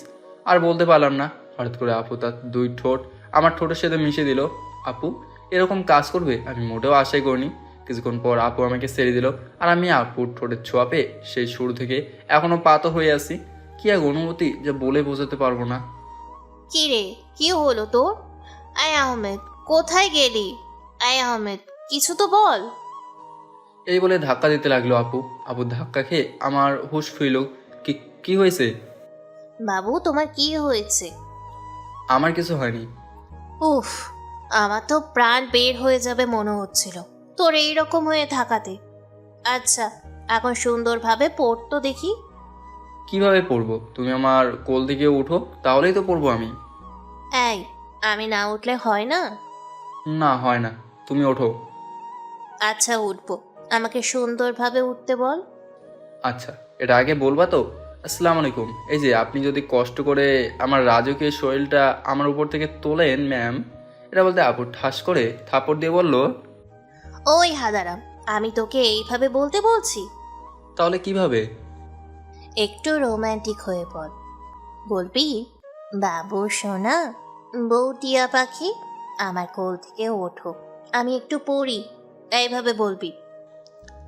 আর বলতে পারলাম না, হঠাৎ করে আপু তার দুই ঠোঁট আমার ঠোঁটের সাথে মিশে দিল। আপু এরকম কাজ করবে আমি মোটেও আশাই করিনি। কিছুক্ষণ পর আপু আমাকে ছেড়ে দিল, আর আমি আপুর ঠোঁটের ছোঁয়া পেয়ে সেই শুরু থেকে এখনো পাতো হয়ে আছি। কি এক অনুভূতি যা বলে বোঝাতে পারবো না। কি রে, কি হলো তোর? আয় আহমেদ, কোথায় গেলি? আয় আহমেদ, কিছু তো বল। এই বলে ধাক্কা দিতে লাগলো আপু। আপু ধাক্কা খেয়ে আমার হুঁশ ফিরল। কি কি হয়েছে? বাবু, তোমার কি হয়েছে? আমার কিছু হয়নি। উফ, আমার তো প্রাণ বের হয়ে যাবে মনে হচ্ছিল তোর এইরকম হয়ে থাকাতে। আচ্ছা, এখন সুন্দরভাবে পড়তো দেখি। কিভাবে পড়বো? তুমি আমার কোল থেকে উঠো, তাহলেই তো পড়বো আমি। এই, আমি না উঠলে হয় না? না হয় না, তুমি ওঠো। আচ্ছা, উঠবো, আমাকে সুন্দরভাবে উঠতে বল। আচ্ছা, এটা আগে বলবা তো? আসসালামু আলাইকুম। এই যে আপনি যদি কষ্ট করে আমার রাজকীয় শরীরটা আমার উপর থেকে তোলেন ম্যাম। এটা বলতে আপু ঠাস করে থাপড় দিয়ে বলল, ওই হাদারাম, আমি তোকে এইভাবে বলতে বলছি? তাহলে কিভাবে? একটু রোমান্টিক হয়ে বল। বলবি, বাবু সোনা, বউ টিয়া পাখি, আমার কোল থেকে ওঠো, আমি একটু পড়ি, এইভাবে বলবি।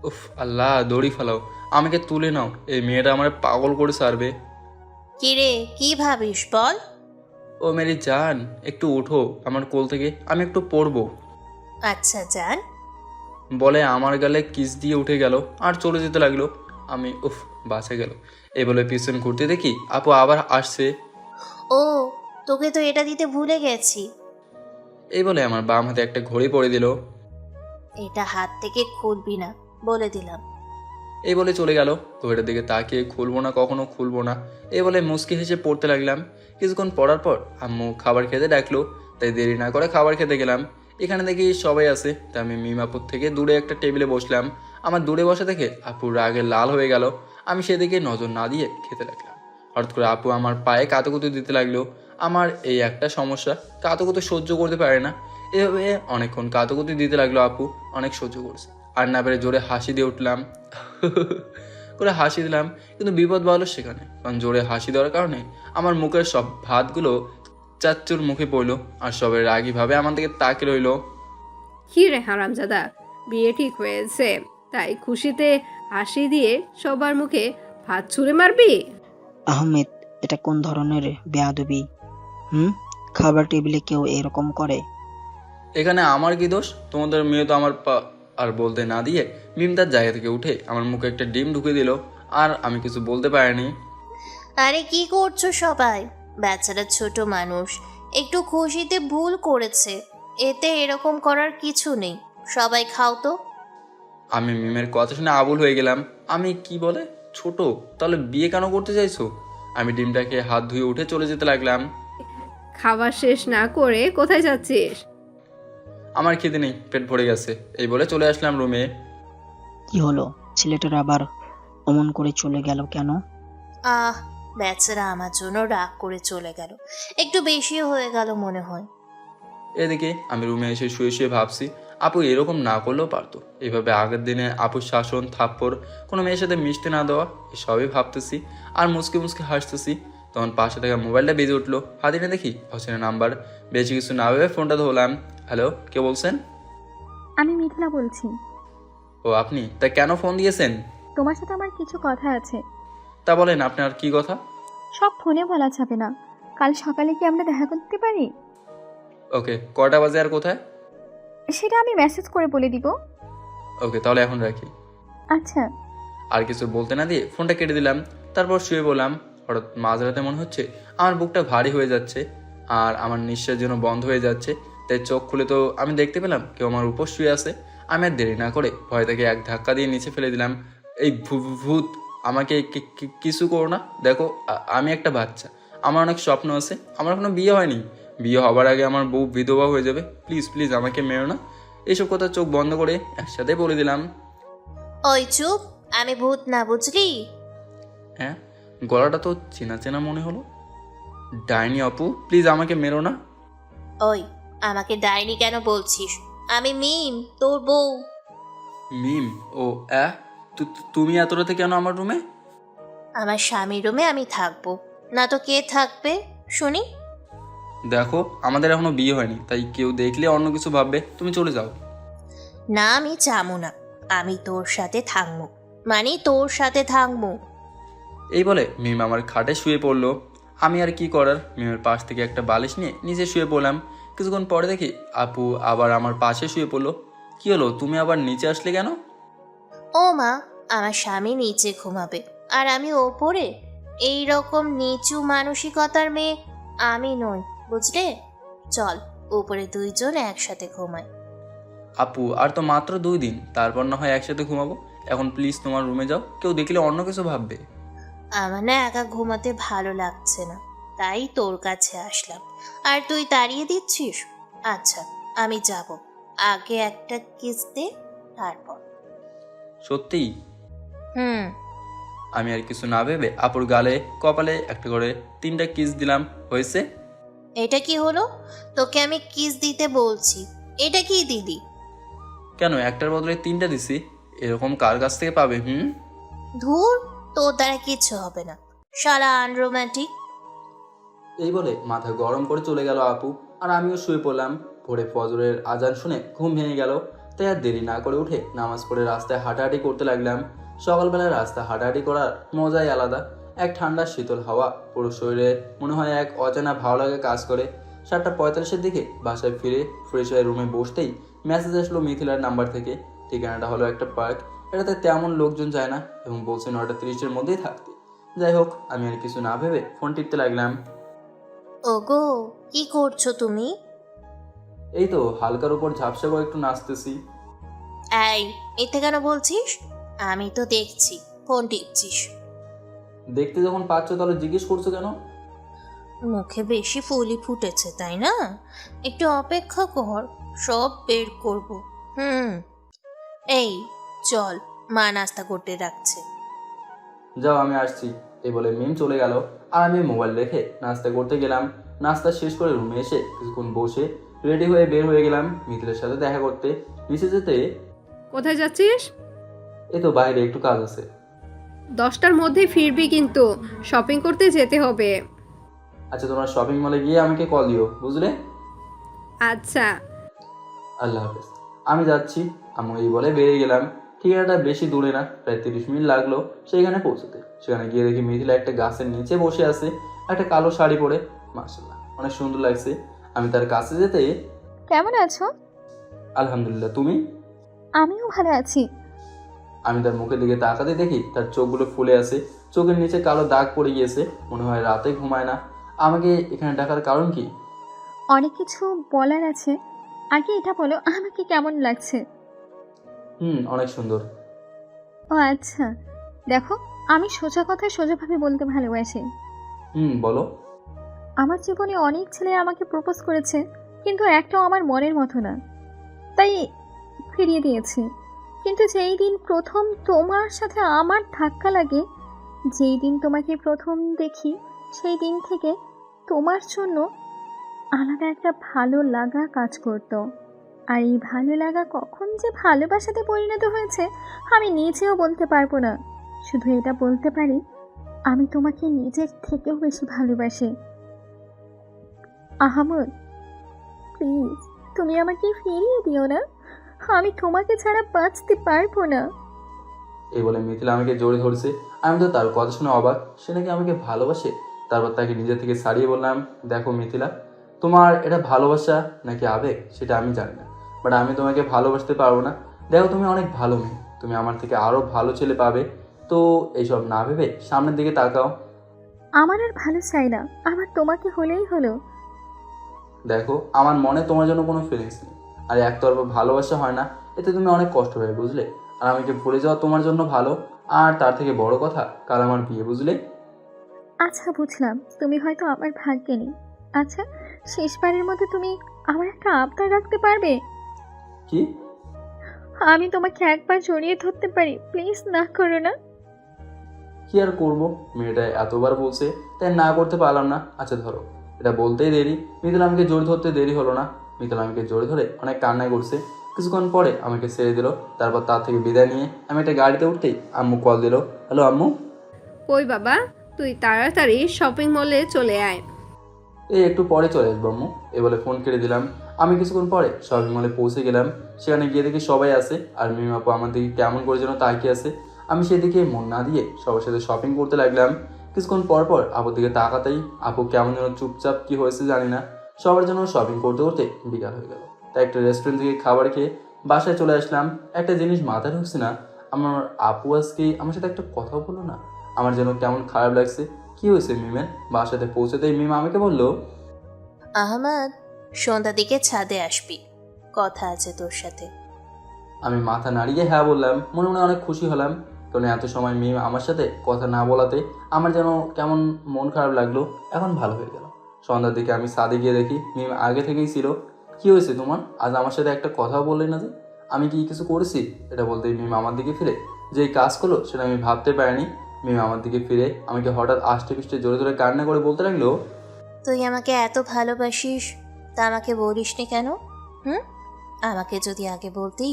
উফ আল্লাহ, দড়ি ফেলাও, আমাকে তুলে নাও, এই মেয়েটা আমার পাগল করে সারবে। কিরে, কি ভাবিস বল? ও মেরি জান, একটু ওঠো আমার কোল থেকে, আমি একটু পড়বো। আচ্ছা জান। বলে আমার গালে কিস দিয়ে উঠে গেল আর চলে যেতে লাগলো। আমি উফ, বাঁচা গেল। এই বলে পিছন ঘুরতে দেখি আপু আবার আসছে। ও, তোকে তো এটা দিতে ভুলে গেছি। এই বলে আমার বাম হাতে একটা ঘড়ি পরে দিল। এটা হাত থেকে খুলবি না, বলে দিলাম। এই বলে চলে গেল। ঘড়িটার দিকে তাকিয়ে খুলবো না, কখনো খুলবো না, এই বলে মুচকি হেসে পড়তে লাগলাম। কিছুক্ষণ পড়ার পর আম্মু খাবার খেতে ডাকলো, তাই দেরি না করে খাবার খেতে গেলাম। এখানে দেখি সবাই আছে, তাই আমি মিমাপুর থেকে দূরে একটা টেবিলে বসলাম। আমার দূরে বসা দেখে আপু রাগে লাল হয়ে গেল। আমি সেদিকে নজর না দিয়ে খেতে লাগলাম। হঠাৎ করে আপু আমার পায়ে কাতুকুতু দিতে লাগলো। আমার এই একটা সমস্যা, কাতুকুতু সহ্য করতে পারে না। এভাবে অনেকক্ষণ কাতুকুতি দিতে লাগলো আপু, অনেক সহ্য করছে। আর না পেরে জোরে হাসি দিয়ে উঠলাম করে হাসি দিলাম, কিন্তু বিপদ বাড়লো সেখানে, কারণ জোরে হাসি দেওয়ার কারণে আমার মুখের সব ভাতগুলো চাচ্চুর মুখে পড়লো, আর সবাই রাগিভাবে আমার দিকে তাকে রইলো। কি রে হারামজাদা, বিয়ে ঠিক হয়েছে তাই খুশিতে হাসি দিয়ে সবার মুখে ভাত ছুঁড়ে মারবি? আহমেদ, এটা কোন ধরনের বেয়াদবি? খাবার টেবিলে কেউ এরকম করে? এখানে আমার কি দোষ? তোমাদের মেয়ে তো আমার আর বলতে না দিয়ে মিম তার জায়গা থেকে উঠে আমার মুখে একটা ডিম ঢুকে দিল, আর আমি কিছু বলতে পারিনি। আরে কি করছো সবাই? বেচারা ছোট মানুষ, একটু খুশিতে ভুল করেছে, এতে এরকম করার কিছু নেই। সবাই খাও তো। আমি মিমের কথা শুনে আবুল হয়ে গেলাম। আমি কি বলে ছোট, তাহলে বিয়ে কেন করতে চাইছো? আমি ডিমটাকে হাত ধুয়ে উঠে চলে যেতে লাগলাম। খাবার শেষ না করে কোথায় যাচ্ছিস? আমার খিদে নেই, পেট ভরে গেছে, এই বলে চলে আসলাম রুমে। কি হলো, ছেলেটার আবার অমন করে চলে গেল কেন? বেচারা আমার জন্য রাগ করে চলে গেল, একটু বেশি হয়ে গেল মনে হয়। এদিকে আমি রুমে এসে শুয়ে শুয়ে ভাবছি, আপু এরকম না করলেও পারতো। এইভাবে আগের দিনে আপুর শাসন, থাপ্পড়, কোনো মেয়ের সাথে মিশতে না দেওয়া, এসবই ভাবতেছি আর মুসকে মুসকে হাসতেছি। তখন পাশে থাকা মোবাইলটা বেজে উঠলো। হাতে নিয়ে দেখি অচেনা নাম্বার। বেশি কিছু না ভেবে ফোনটা ধরলাম। হ্যালো, কে বলছেন? আমি মিথিলা বলছি। ও আপনি? তা কেন ফোন দিয়েছেন? তোমার সাথে আমার কিছু কথা আছে। তা বলেন, আপনার কি কথা? সব ফোনে বলা যাবে না, কাল সকালে কি আমরা দেখা করতে পারি? ওকে, কটা বাজে আর কোথায়? সেটা আমি মেসেজ করে বলে দিব। ওকে, তাহলে এখন রাখি। আচ্ছা। আর কিছু বলতে না দিয়ে ফোনটা কেটে দিলাম। তারপর শুয়ে বললাম। হঠাৎ মাঝরাতে মনে হচ্ছে আমার বুকটা ভারী হয়ে যাচ্ছে আর আমার নিঃশ্বাস যেন বন্ধ হয়ে যাচ্ছে। তাই চোখ খুলে তো আমি দেখতে পেলাম কেউ আমার উপর শুয়ে আছে। আমি আর দেরি না করে ভয় থেকে এক ধাক্কা দিয়ে নিচে ফেলে দিলাম। এই ভূত, আমাকে কিছু করো না। দেখো, আমি একটা বাচ্চা, আমার অনেক স্বপ্ন আছে, আমার এখনো বিয়ে হয়নি। বিয়ে হবার আগে আমার বউ বিধবা হয়ে যাবে। প্লিজ প্লিজ আমাকে মেরো না। এইসব কথা চোখ বন্ধ করে একসাথে বলে দিলাম। ওই চুপ, আমি ভূত না, বুঝলি? হ্যাঁ, গলাটা তো চেনা চেনা মনে হলো। ডাইনি আপু, প্লিজ আমাকে মেরো না। ওই, আমাকে ডাইনি কেন বলছিস? আমি মিম, তোর বউ। মিম? ও তুমি এত রাতে কেন আমার রুমে? আমার স্বামীর রুমে আমি থাকবো না তো কে থাকবে শুনি? দেখো, আমাদের এখনো বিয়ে হয়নি, তাই কেউ দেখলে অন্য কিছু ভাববে। তুমি চলে যাও। না, আমি চামু না, আমি তোর সাথে থাকবো, মানে তোর সাথে থাকবো। এই বলে মিম আমার খাটে শুয়ে পড়লো। আমি আর কি করার, মিমের পাশ থেকে একটা বালিশ নিয়ে নিচে শুয়ে পড়লাম। কিছুক্ষণ পরে দেখি আপু আবার আমার পাশে শুয়ে পড়লো। কি হলো, তুমি আবার নিচে আসলে কেন? ও মা, আমার স্বামী নিচে ঘুমাবে আর আমি ওপরে? এই রকম নিচু মানসিকতার মেয়ে আমি নই, বুঝলে? চল, উপরে দুইজন একসাথে ঘুমাই। আপু, আর তো মাত্র 2 দিন, তারপর না হয় একসাথে ঘুমাবো। এখন প্লিজ তোমার রুমে যাও, কেউ দেখলে অন্য কিছু ভাববে। আমার না একা ঘুমাতে ভালো লাগছে না, তাই তোর কাছে আসলাম। আর তুই তাড়িয়ে দিচ্ছিস? আচ্ছা, আমি যাব, আগে একটা কিস দে, তারপর। সত্যি? হুম। আমি আর কিছু না ভেবে আপুর গালে, কপালে একটা করে 3টা কিস দিলাম। হয়েছে? এটা কি হলো? তোকে আমি কিস দিতে বলছি, এটা কি দিদি? কেন, একটার বদলে 3টা দিছি? এরকম কার কাছ থেকে পাবে? ধুর, তোর দ্বারা কিচ্ছু হবে না, শালা আনরোম্যান্টিক। এই বলে মাথা গরম করে চলে গেল আপু, আর আমিও শুয়ে পড়লাম। ভোরে ফজরের আজান শুনে ঘুম ভেঙে গেল, তাই আর দেরি না করে উঠে নামাজ পড়ে রাস্তায় হাঁটাহাঁটি করতে লাগলাম। সকালবেলায় রাস্তায় হাঁটাহাঁটি করার মজাই আলাদা। এক ঠান্ডা শীতল হাওয়া পুরো শরীরে মনে হয় এক অজানা ভালো লাগে কাজ করে। 7:45-এর দিকে বাসায় ফিরে ফ্রেশ হয়ে রুমে বসতেই মেসেজ আসলো মিথিলার নাম্বার থেকে। ঠিকানাটা হলো একটা পার্ক, এটাতে তেমন লোকজন যায় না এবং বলছে 9:30-এর মধ্যেই থাকতে। যাই হোক, আমি আর কিছু না ভেবে ফোন টিপতে লাগলাম। ওগো, কি করছো তুমি? এই তো হালকার উপর ঝাপসা করে একটু নাচতেছি। এই, মিথ্যে কেন বলছিস? আমি তো দেখছি ফোন টিপছিস। দেখতে যখন পাচ্ছ তাহলে জিজ্ঞেস করছো কেন? মুখে বেশি ফুলি ফুটেছে তাই না? একটু অপেক্ষা কর, সব বের করব। এই চল, মা নাস্তা করতে রাখছে। যাও, আমি আসছি। এই বলে মিম চলে গেল আর আমি মোবাইল রেখে নাস্তা করতে গেলাম। নাস্তা শেষ করে রুমে এসে কিছুক্ষণ বসে রেডি হয়ে বের হয়ে গেলাম মিথিলের সাথে দেখা করতে। নিচে যেতে কোথায় যাচ্ছিস? এই তো বাইরে একটু কাজ আছে। 10টার মধ্যেই ফিরবি, কিন্তু শপিং করতে যেতে হবে। আচ্ছা, তোমরা শপিং মলে গিয়ে আমাকে কল দিও, বুঝলে? আচ্ছা। আল্লাহ হাফেজ। আমি যাচ্ছি। আমি এই বলে বেরিয়ে গেলাম। ঠিকানাটা বেশি দূরে না, প্রায় 30 মিনিট লাগলো সেইখানে পৌঁছতে। সেখানে গিয়ে দেখি মিথিলা একটা গাছের নিচে বসে আছে, একটা কালো শাড়ি পরে। মাশাআল্লাহ, অনেক সুন্দর লাগছে। আমি তার কাছে যেতে, কেমন আছো? আলহামদুলিল্লাহ, তুমি? আমিও ভালো আছি। আমি তার মুখের দিকে তাকাতে দেখি তার চোখগুলো ফুলে আছে, চোখের নিচে কালো দাগ পড়ে গিয়েছে। মনে হয় রাতে ঘুমায় না। আমাকে এখানে ডাকার কারণ কি? অনেক কিছু বলার আছে, আগে এটা বলো আমাকে কেমন লাগছে? অনেক সুন্দর। ও আচ্ছা, দেখো আমি সোজা কথা সোজাভাবে বলতে ভালোবাসি। বলো। আমার জীবনে অনেক ছেলে আমাকে প্রপোজ করেছে, কিন্তু একটাও আমার মনের মতো না, তাই ফিরিয়ে দিয়েছি। কিন্তু যেই দিন প্রথম তোমার সাথে আমার ধাক্কা লাগে, যেই দিন তোমাকে প্রথম দেখি, সেই দিন থেকে তোমার জন্য আলাদা একটা ভালো লাগা কাজ করতো। আর এই ভালো লাগা কখন যে ভালোবাসাতে পরিণত হয়েছে আমি নিজেও বলতে পারবো না। শুধু এটা বলতে পারি, আমি তোমাকে নিজের থেকেও বেশি ভালোবাসি। আহমদ, প্লিজ তুমি আমাকে ফিরিয়ে দিও না, আমি তোমাকে ছাড়া বাঁচতে পারবো না। এই বলে মিথিলা আমাকে জড়িয়ে ধরছে। আমি তো তার কথা শুনে অবাক, সে নাকি আমাকে ভালোবাসে। তারপর তাকে নিজে থেকে ছাড়িয়ে বললাম, দেখো মিথিলা, তোমার এটা ভালোবাসা নাকি আবেগ সেটা আমি জানি না, বাট আমি তোমাকে ভালোবাসতে পারবো না। দেখো, তুমি অনেক ভালো মেয়ে, তুমি আমার থেকে আরও ভালো ছেলে পাবে। তো এইসব না ভেবে সামনের দিকে তাকাও। আমার আর ভালো চাই না, আমার তোমাকে হলেই হলো। দেখো, আমার মনে তোমার জন্য কোনো ফিলিংস নেই, আর একতরফা ভালোবাসা হয় না, এতে তুমি অনেক কষ্ট পাবে, বুঝলে? আর আমাকে ভুলে যাওয়া তোমার জন্য ভালো। আর তার থেকে বড় কথা, কাল আমার বিয়ে, বুঝলে? আচ্ছা বুঝলাম, তুমি হয়তো আমার ভাগ্যে নেই। আচ্ছা, শেষবারের মতো তুমি আমার একটা আবদার রাখতে পারবে? কি? আমি তোমাকে একবার জড়িয়ে ধরতে পারি? প্লিজ না করো না। কি আর করবো, মেয়েটা এতবার বলছে, তাই না করতে পারলাম না। আচ্ছা ধরো। এটা বলতেই দেরি, মিথিলা আমাকে জোর ধরতে দেরি হলো না। মিথিলা আমাকে জোরে ধরে অনেক কান্নাই করছে। কিছুক্ষণ পরে আমাকে ছেড়ে দিল। তারপর তার থেকে বিদায় নিয়ে আমি একটা গাড়িতে উঠতেই আম্মু কল দিল। হ্যালো আম্মু। কই বাবা, তুই তাড়াতাড়ি শপিং মলে চলে আয়। এই একটু পরে চলে আসবো আম্মু, এ বলে ফোন কেটে দিলাম। আমি কিছুক্ষণ পরে শপিং মলে পৌঁছে গেলাম। সেখানে গিয়ে দেখি সবাই আছে, আর মিম আপু আমার দিকে কেমন করে যেন তাকিয়ে আছে। আমি সেদিকে মন না দিয়ে সবার সাথে শপিং করতে লাগলাম। কিছুক্ষণ পর পর আপুর দিকে তাকাতেই আপু কেমন যেন চুপচাপ, কি হয়েছে জানি না, সবার জন্য শপিং করতে করতে বিকাল হয়ে গেল। তাই একটা রেস্টুরেন্ট থেকে খাবার খেয়ে বাসায় চলে আসলাম। একটা জিনিস মাথায় ঢুকছে না, আমার আপু আজকে আমার সাথে একটা কথা বললো না। আমার যেন কেমন খারাপ লাগছে। কি হয়েছে মিমের? বাসাতে পৌঁছতেই মিম আমাকে বললো, আহমদ, সন্ধ্যার দিকে ছাদে আসবি, কথা আছে তোর সাথে। আমি মাথা নাড়িয়ে হ্যাঁ বললাম। মনে মনে অনেক খুশি হলাম, কারণ এত সময় মিম আমার সাথে কথা না বলাতে আমার যেন কেমন মন খারাপ লাগলো। এখন ভালো হয়ে গেল। সন্ধ্যার দিকে আমি ছাদে গিয়ে দেখি মিম আগে থেকেই ছিল। কি হয়েছে তোমার? আজ আমার সাথে একটা কথাও বললে না যে? আমি কি কিছু করেছি? এটা বলতেই মিম আমার দিকে ফিরে যে কাজ করলো সেটা আমি ভাবতে পারিনি। মিম আমার দিকে ফিরে আমাকে হঠাৎ আষ্টে পিষ্টে জোরে জোরে কান্না করে বলতে লাগলো, তুই আমাকে এত ভালোবাসিস, তা আমাকে বলিসনি কেন? আমাকে যদি আগে বলতি,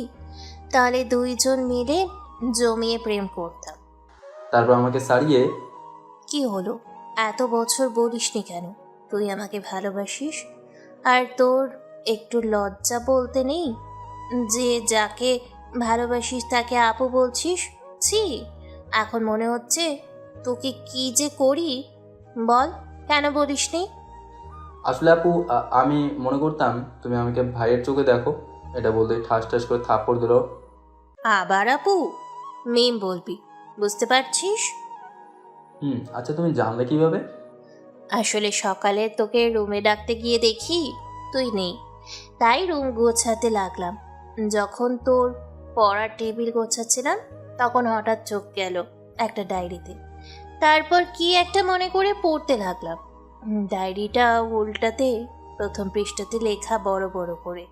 তাহলে দুইজন মিলে জমিয়ে প্রেম করতাম। তারপর আমাকে ছাড়িয়ে, কি হলো, এত বছর বলিসনি কেন তুই আমাকে ভালোবাসিস? আর তোর একটু লজ্জা বলতে নেই যে যাকে ভালোবাসিস তাকে আপু বলছিস? ছি, এখন মনে হচ্ছে তোকে কি যে করি। বল, কেন বলিসনি? আসলে আপু, আমি মনে করতাম তুমি আমাকে ভাইয়ের চোখে দেখো। এটা বলতেই ঠাস ঠাস করে থাপ্পড় দিল। আবার আপু? মিম বলবি, বুঝতে পারছিস? আচ্ছা, তুমি জানলে কিভাবে? আসলে সকালে তোকে রুমে ডাকতে গিয়ে দেখি তুই নেই, তাই রুম গোছাতে লাগলাম। যখন তোর পড়ার টেবিল গোছাচ্ছিলাম তখন হঠাৎ চোখ গেল একটা ডায়েরিতে। তারপর কি একটা মনে করে পড়তে লাগলাম। ডায়েরিটা উল্টাতে প্রথম পৃষ্ঠাতে লেখা বড় বড় করে,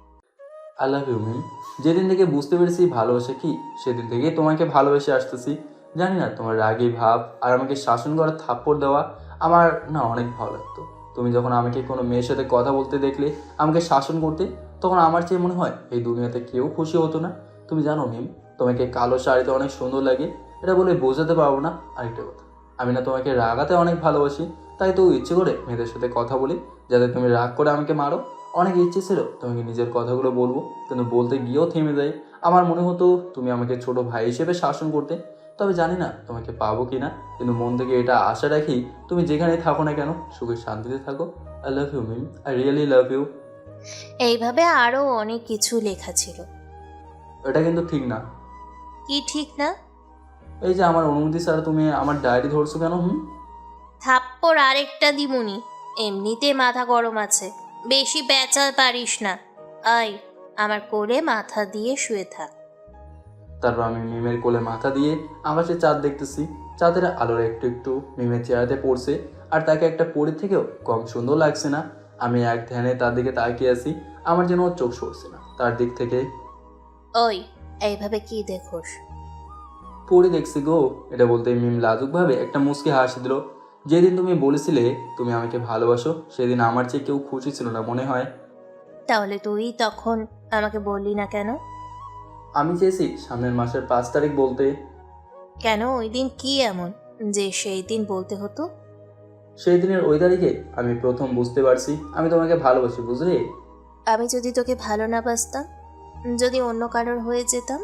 আই লাভ ইউ মিম। যেদিন থেকে বুঝতে পেরেছি ভালোবাসা কি, সেদিন থেকেই তোমাকে ভালোবেসে আসতেছি। জানি না, তোমার রাগী ভাব আর আমাকে শাসন করা থাপ্পড় দেওয়া আমার না অনেক ভালো লাগতো। তুমি যখন আমাকে কোনো মেয়ের সাথে কথা বলতে দেখলে, আমাকে শাসন করতে, তখন আমার চেয়ে মনে হয় এই দুনিয়াতে কেউ খুশি হতো না। তুমি জানো মিম, তোমাকে কালো শাড়িতে অনেক সুন্দর লাগে, এটা বলে বোঝাতে পারবো না। আরেকটা কথা, আমি না তোমাকে রাগাতে অনেক ভালোবাসি, তাই তো ইচ্ছে করে মেয়েদের সাথে কথা বলি যাতে তুমি রাগ করে আমাকে মারো। অনেক ইচ্ছে ছিল তোমাকে নিজের কথাগুলো বলবো, কিন্তু বলতে গিয়েও থেমে যাই। আমার মনে হতো তুমি আমাকে ছোট ভাই হিসেবে শাসন করতে। তবে জানি না তোমাকে পাবো কি না, কিন্তু মন থেকে এটা আশা রাখি তুমি যেখানেই থাকো না কেন সুখে শান্তিতে থাকো। I love you Mim, I really love you. এইভাবে আরও অনেক কিছু লেখা ছিল। এটা কিন্তু ঠিক না। কি ঠিক না? এই যে আমার অনুমতি ছাড়া তুমি আমার ডায়েরি ধরছো কেন? থাপ্পড় আরেকটা দিমুনি। এমনিতে মাথা গরম আছে, বেশি পেঁচাল পারিস না। আয় আমার কোলে মাথা দিয়ে শুয়ে থাক। তারপর আমি মিমের কোলে মাথা দিয়ে আকাশে চাঁদ দেখতেছি। চাঁদের আলোর একটু একটু মিমের চেহারাতে পড়ছে, আর তাকে একটা পরীর থেকেও কম সুন্দর লাগছে না। আমি এক ধ্যানে তার দিকে তাকিয়ে আছি, আমার যেন ওর চোখ সরছে না তার দিক থেকে। ওই এইভাবে কি দেখোস? পরি দেখছি গো। এটা বলতে মিম লাজুকভাবে একটা মুচকি হাসি দিল। যেদিন তুমি বলেছিলে তুমি আমাকে ভালোবাসো, সেদিন আমার চেয়ে কেউ খুশি ছিল না মনে হয়। তাহলে তুই তখন আমাকে বললি না কেন? আমি চেয়েছি সামনের মাসের 5 তারিখ বলতে। কেন, ওই দিন কি এমন যে সেই দিন বলতে হতো? সেই দিনের ওই তারিখে আমি প্রথম বুঝতে পারছি আমি তোমাকে ভালোবাসি, বুঝলে? আমি যদি তোকে ভালো না বাসতাম, যদি অন্য কারোর হয়ে যেতাম,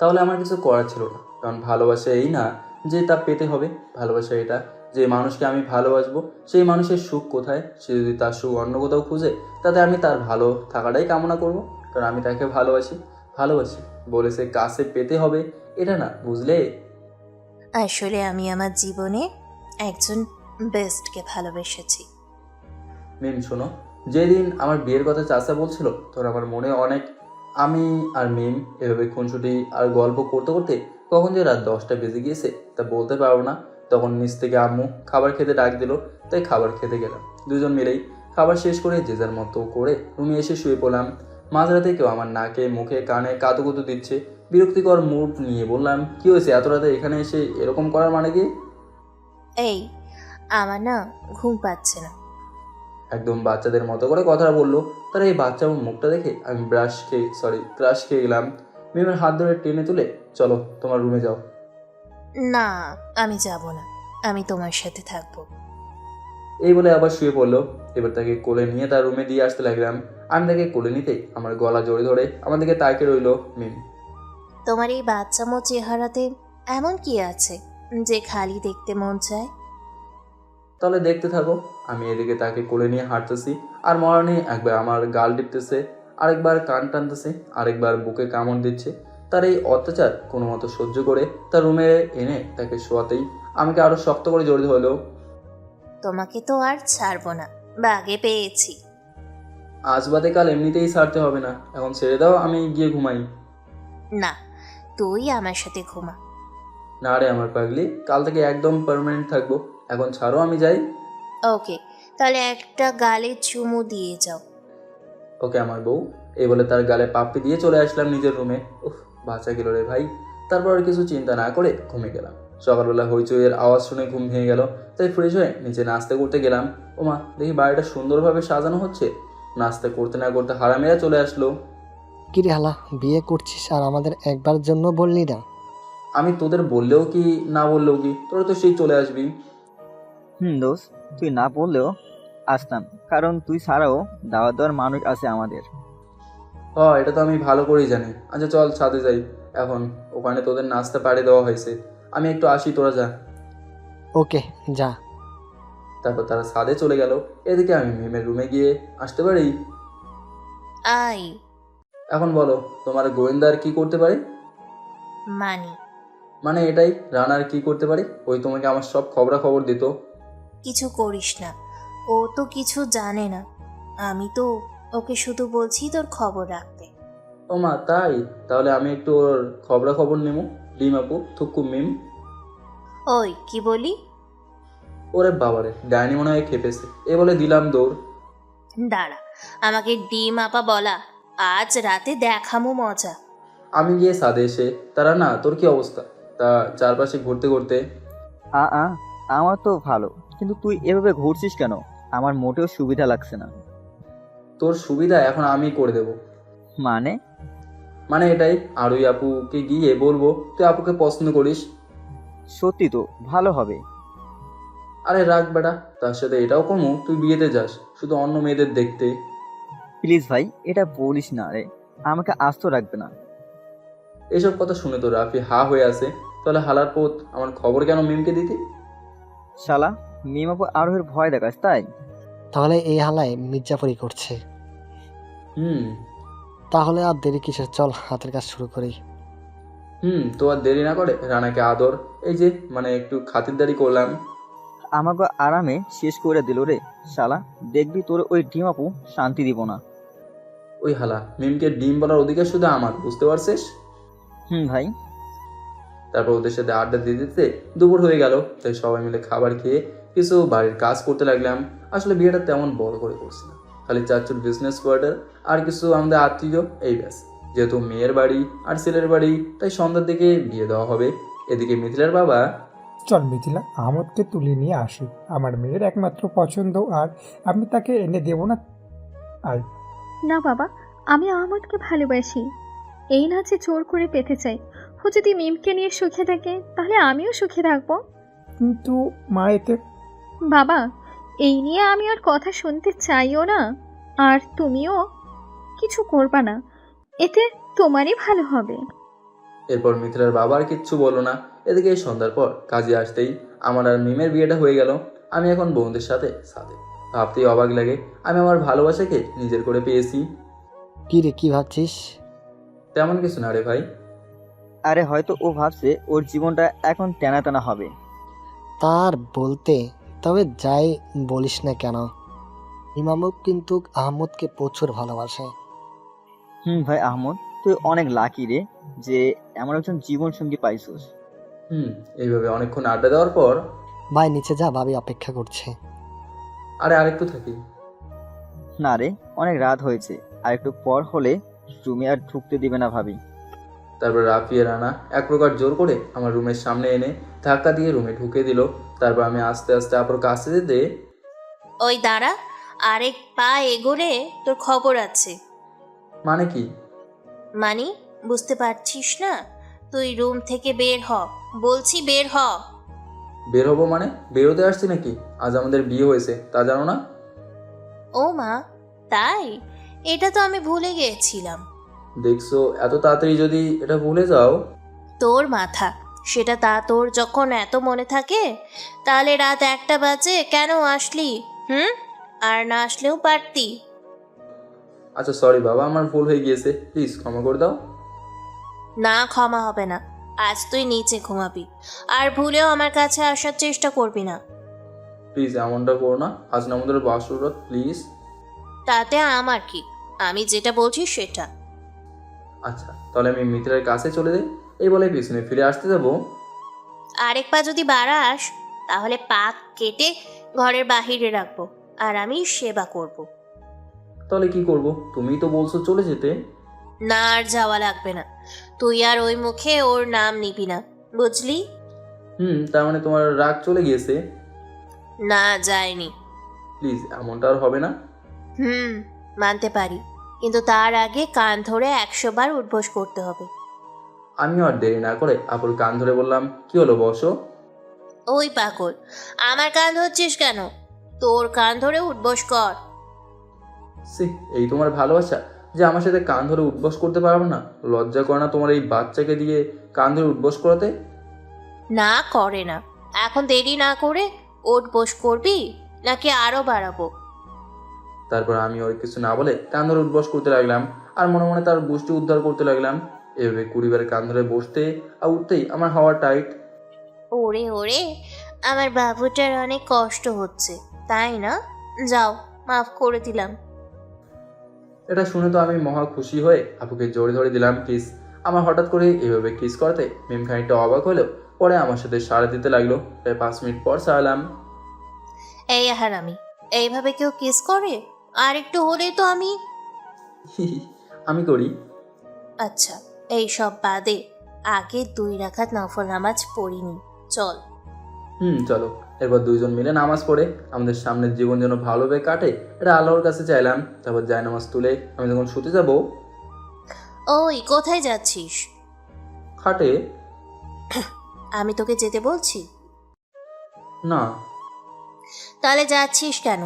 তাহলে আমার কিছু করার ছিল না। কারণ ভালোবাসা এই না যে তা পেতে হবে, ভালোবাসা এটা যে মানুষকে আমি ভালোবাসবো সেই মানুষের সুখ কোথায়, সে যদি তার সুখ অন্য কোথাও খুঁজে, তাতে আমি তার ভালো থাকাটাই কামনা করব। কারণ আমি তাকে ভালোবাসি। ভালোবাসি বলেছে কাছে পেতে হবে, এটা না, বুঝলে? আসলে আমি আমার জীবনে একজন বেস্টকে ভালোবেসেছি। মিম শোনো, যেদিন আমার বিয়ের কথা চাচা বলছিল তখন আমার মনে অনেক, আমি আর মিম এভাবে খুনসুটি আর গল্প করতে করতে কখন যে রাত 10টা বেজে গিয়েছে তা বলতে পারবো না। তখন নিচ থেকে আম্মু খাবার খেতে ডাক দিল, তাই খাবার খেতে গেলাম। দুজন মিলেই খাবার শেষ করে যে যার মতো করে রুমে এসে শুয়ে পড়লাম। মাঝরাতে কেউ আমার নাকে মুখে কানে কাতুকুতু দিচ্ছে। বিরক্তিকর মুড নিয়ে বললাম, কি হয়েছে এত রাতে এখানে এসে এরকম করার মানে কি? এই আমার না ঘুম পাচ্ছে না। একদম বাচ্চাদের মতো করে কথাটা বললো। তার এই বাচ্চা মুখটা দেখে আমি ক্রাশ খেয়ে গেলাম। মিমের হাত ধরে টেনে তুলে, চলো তোমার রুমে যাও। না, আমি যাব না, আমি তোমার সাথে থাকবো। এই বলে আবার শুয়ে পড়লো। এবার তাকে কোলে নিয়ে তার রুমে দিয়ে আসতে লাগলাম। আমি তাকে কোলে নিতেই আমার গলা জড়িয়ে ধরে আমার দিকে তাকিয়ে রইলো মিম। তোমার এই বাচ্চামো চেহারাতে এমন কি আছে যে খালি দেখতে মন চায়? তাহলে দেখতে থাকো। আমি এদিকে তাকে কোলে নিয়ে হাঁটতেছি, আর মরণে একবার আমার গাল টিপতেছে, আরেকবার কান টানতেছে, আরেকবার বুকে কামড় দিচ্ছে। তার এই অত্যাচার কোনো মতো সহ্য করে তার রুমে এনে তাকে শোয়াতেই আমাকে আরো শক্ত করে জড়িয়ে হলো। তোমাকে তো আর ছাড়বো না, বাগে পেয়েছি। আজ বাদে কাল এমনিতেই ছাড়তে হবে না, এখন ছেড়ে দাও, আমি গিয়ে ঘুমাই। না, তুই আমার সাথে ঘুমা। না রে আমার পাগলি, কাল থেকে একদম পার্মানেন্ট থাকবো। এখন ছাড়ো, আমি যাই। ওকে, তাহলে একটা গালে চুমু দিয়ে যাও। ওকে আমার বউ। এই বলে তার গালে পাপ্পি দিয়ে চলে আসলাম নিজের রুমে। উফ, বাঁচা গেল রে ভাই। তারপর আর কিছু চিন্তা না করে ঘুমে গেলাম। সকালবেলা হইচইয়ের আওয়াজ শুনে ঘুম ভেঙে গেল, তাই ফ্রেশ হয়ে নিচে নাস্তা করতে গেলাম। ওমা, দেখি বাড়িটা সুন্দরভাবে সাজানো হচ্ছে। নাস্তা করতে না করতে হারামেরা চলে আসলো। কিরে হালা, বিয়ে করছিস আর আমাদের একবার জন্য বললি না? আমি তোদের বললেও কি না বললেও কি, তোরা তো সেই চলে আসবি। দোস্ত, তুই না বললেও আসতাম, কারণ তুই ছাড়াও দাওয়াত দেওয়ার মানুষ আছে আমাদের। এটা তো আমি ভালো করেই জানি। আচ্ছা চল ছাদে যাই এখন, ওখানে তোদের নাস্তা পাড়ে দেওয়া হয়েছে। আমি একটু আসি, তোরা যা। ওকে, যা। তারপর তারা ছাদে চলে গেল। এদিকে আমি মিমের রুমে গিয়ে আসতে পারি? আই এখন বলো, তোমার গোয়েন্দার কি করতে পারে? মানে এটাই, রানার কি করতে পারে? ওই তোমাকে আমার সব খবরাখবর দিত। কিছু করিস না, ও তো কিছু জানে না। আমি তো ওকে শুধু বলছি তোর খবর রাখতে। ও মা, তাই? তাহলে আমি একটু ওর খবরাখবর নেব। ডিম আপু, থুক্কু মিম। ওই কি বলি? ওরে বাবারে, ডাইনি মনে হয় খেপেছে। এ বলে দিলাম দৌড়। দাঁড়া, আমাকে ডিম আপা বলা, আজ রাতে দেখামো মজা। আমি গিয়ে ছাদে এসে, তারা না, তোর কি অবস্থা? তা চারপাশে ঘুরতে ঘুরতে। আমার তো ভালো, কিন্তু তুই এভাবে ঘুরছিস কেন? আমার মোটেও সুবিধা লাগছে না। তোর সুবিধা এখন আমি করে দেব। মানে? মানে এটাই, আর ওই আপুকে গিয়ে বলবো তুই আপুকে পছন্দ করিস। সত্যি তো ভালো হবে। আরে রাখ বেটা, তার সাথে এটাও কমু তুই বিয়েতে যাস শুধু অন্য মেয়েদের দেখতে। প্লিজ ভাই, এটা বলিস না রে, আমাকে আস্ত রাখবে না। এসব কথা শুনে তো রাফি হা হয়ে আছে। তাহলে হালার পোত আমার খবর কেন মিমকে দিতি? শালা, মিমাপু আরোহের ভয় দেখাস তাই? তাহলে এই হালায় মির্জাফরি করছে। হুম তাহলে আর দেরি কিসের, চল হাতের কাজ শুরু করি। তো আর দেরি না করে রানাকে আদর, এই যে মানে একটু খাতিরদারি করলাম। আমাকে আরামে শেষ করে দিল রে শালা। দেখবি তোর ওই ডিমাপু শান্তি দিব না। ওই হালা, মিমকে ডিম বলার অধিকার শুধু আমার, বুঝতে পারছিস? ভাই। তারপর ওদের সাথে আড্ডা দিতে দিতে দুপুর হয়ে গেল। তাই সবাই মিলে খাবার খেয়ে কিছু বাড়ির কাজ করতে লাগলাম। আসলে বিয়েটা তেমন বড় করে করছি না, খালি চাচুর বিজনেস কোয়ার্টার আর কিছু আমাদের আত্মীয়, এই ব্যাস। যেহেতু মেয়ের বাড়ি আর ছেলের বাড়ি, তাই সন্ধ্যার দিকে বিয়ে দেওয়া হবে। এদিকে মিথিলার বাবা, চল মিথিলা, আহমদকে তুলে নিয়ে আসি, আমার মেয়ের একমাত্র পছন্দ, আর আমি তাকে এনে দেব না। আয়। না বাবা, আমি আহমদকে ভালোবাসি, এই না যে জোর করে পেতে চাই। ও যদি মিমকে নিয়ে সুখে থাকে তাহলে আমিও সুখে থাকবো। কিন্তু মা, এতে বাবা, এই নিয়ে আমি আর কথা শুনতে চাইও না, আর তুমিও কিছু করবা না, এতে তোমারই ভালো হবে। এরপর মিথিলার বাবা আর কিচ্ছু বললো না। এদিকে এই সন্ধ্যার পর কাজে আসতেই আমার আর মিমের বিয়েটা হয়ে গেল। আমি এখন বন্ধুদের সাথে সাথে ভাবতেই অবাক লাগে, আমি আমার ভালোবাসাকে নিজের করে পেয়েছি। কি রে, কি ভাবছিস? তেমন কিছু না রে ভাই। আরে হয়তো ও ভাবছে ওর জীবনটা এখন টানা টানা হবে। তার বলতে, তবে যাই বলিস না কেন, ইমামও কিন্তু আহমদকে প্রচুর ভালোবাসে। ভাই আহমদ, তুই অনেক লাকি রে যে এমন একজন জীবন সঙ্গী পাইছিস। এইভাবে অনেকক্ষণ আড্ডা দেওয়ার পর, ভাই নিচে যা, ভাবি অপেক্ষা করছে। আরে আরেকটু থাকি। না রে, অনেক রাত হয়েছে, আর একটু পর হলে রুমে আর ঢুকতে দিবে না ভাবি। তারপর রাফি আর রানা এক প্রকার জোর করে আমার রুমের সামনে এনে ধাক্কা দিয়ে রুমে ঢুকে দিল। তারপর আমি আস্তে আস্তে আপুর কাছে যেতে, ওই দাঁড়া, আরেক পা এগোলে তোর খবর আছে। মানে কি? মানে বুঝতে পারছিস না? তুই রুম থেকে বের হ, বলছি বের হ। বের হবো মানে? বেরোতে আসছি নাকি? আজ আমাদের বিয়ে হয়েছে, তা জানো না? ও মা, তাই? এটা তো আমি ভুলে গিয়েছিলাম। দেখছো, এত তাড়াতাড়ি যদি এটা ভুলে যাও। তোর মাথা, সেটা তা তোর যখন এত মনে থাকে তাহলে রাত 1টা বাজে কেন আসলি? আর না আসলেও পারতি। আচ্ছা সরি বাবা, আমার ভুল হয়ে গিয়েছে, প্লিজ ক্ষমা করে দাও। না, ক্ষমা হবে না। আজ তুই নিচে ঘুমাবি, আর ভুলেও আমার কাছে আসার চেষ্টা করবি না। প্লিজ এমনটা করো না, আজ না আমাদের বাসরাত, প্লিজ। তাতে আমার কি, আমি যেটা বলছি সেটা। আচ্ছা তাহলে আমি মিত্রের কাছে চলে যাই, এই বলে পিছনে ফিরে আসতে যাবো। আরেক পা যদি বাড়াস তাহলে পা কেটে ঘরের বাহিরে রাখবো, আর আমি সেবা করব। তাহলে কি করব? তুমিই তো বলছো চলে যেতে। না, আর যাওয়া লাগবে না। তুই আর ওই মুখে ওর নাম নিবি না, বুঝলি? তার মানে তোমার রাগ চলে গিয়েছে? না, যায়নি। প্লিজ এমনটা আর হবে না। মানতে পারি, কিন্তু তার আগে কান ধরে 100 বার উঠবোস করতে হবে। আমিও আর দেরি না করে আপুর কান ধরে বললাম, কি হলো বসো। ওই পাগল, আমার কান ধরছিস কেন? তোর কান ধরে উঠবোস কর। সে এই তোমার ভালোবাসা যে আমার সাথে কান ধরে উঠবোস করতে পারবে না? লজ্জা করে না তোমার এই বাচ্চাকে দিয়ে কান ধরে উঠবোস করাতে? না করে না। এখন দেরি না করে উঠবোস করবি নাকি আরো বাড়াবো? তারপর আমি ওর কিছু না বলে কান ধরে উঠবোস করতে লাগলাম, আর মনে মনে তার গোষ্ঠী উদ্ধার করতে লাগলাম। এভাবে 20 বার কান ধরে বসতে আর উঠতেই আমার হাওয়া টাইট। ওরে ওরে, আমার বাবুটার অনেক কষ্ট হচ্ছে তাই না? যাও, মাফ করে দিলাম। এটা শুনে তো আমি মহা খুশি হয়ে আপুকে জোরে ধরে দিলাম কিস। আমার হঠাৎ করে এইভাবে কিস করতে মিম খানিকটা অবাক হলেও পরে আমার সাথে সাড়া দিতে লাগলো। প্রায় 5 মিনিট পর সারালাম। এই হারামি, এইভাবে কেউ কিস করে? আর একটু হলেই তো আমি আমি করি। আচ্ছা, এই সব বাদে আগে 2 রাকাত নফল নামাজ পড়িনি, চল। চলো এরপর দুইজন মিলে নামাজ পড়ে আমাদের সামনের জীবন যেন ভালোভাবে কাটে এটা আল্লাহর কাছে চাইলাম। তারপর জায়নামাজ তুলে আমি যখন শুতে যাব, ওই কোথায় যাচ্ছিস? খাটে। আমি তোকে যেতে বলছি? না। তাহলে যাচ্ছিস কেন?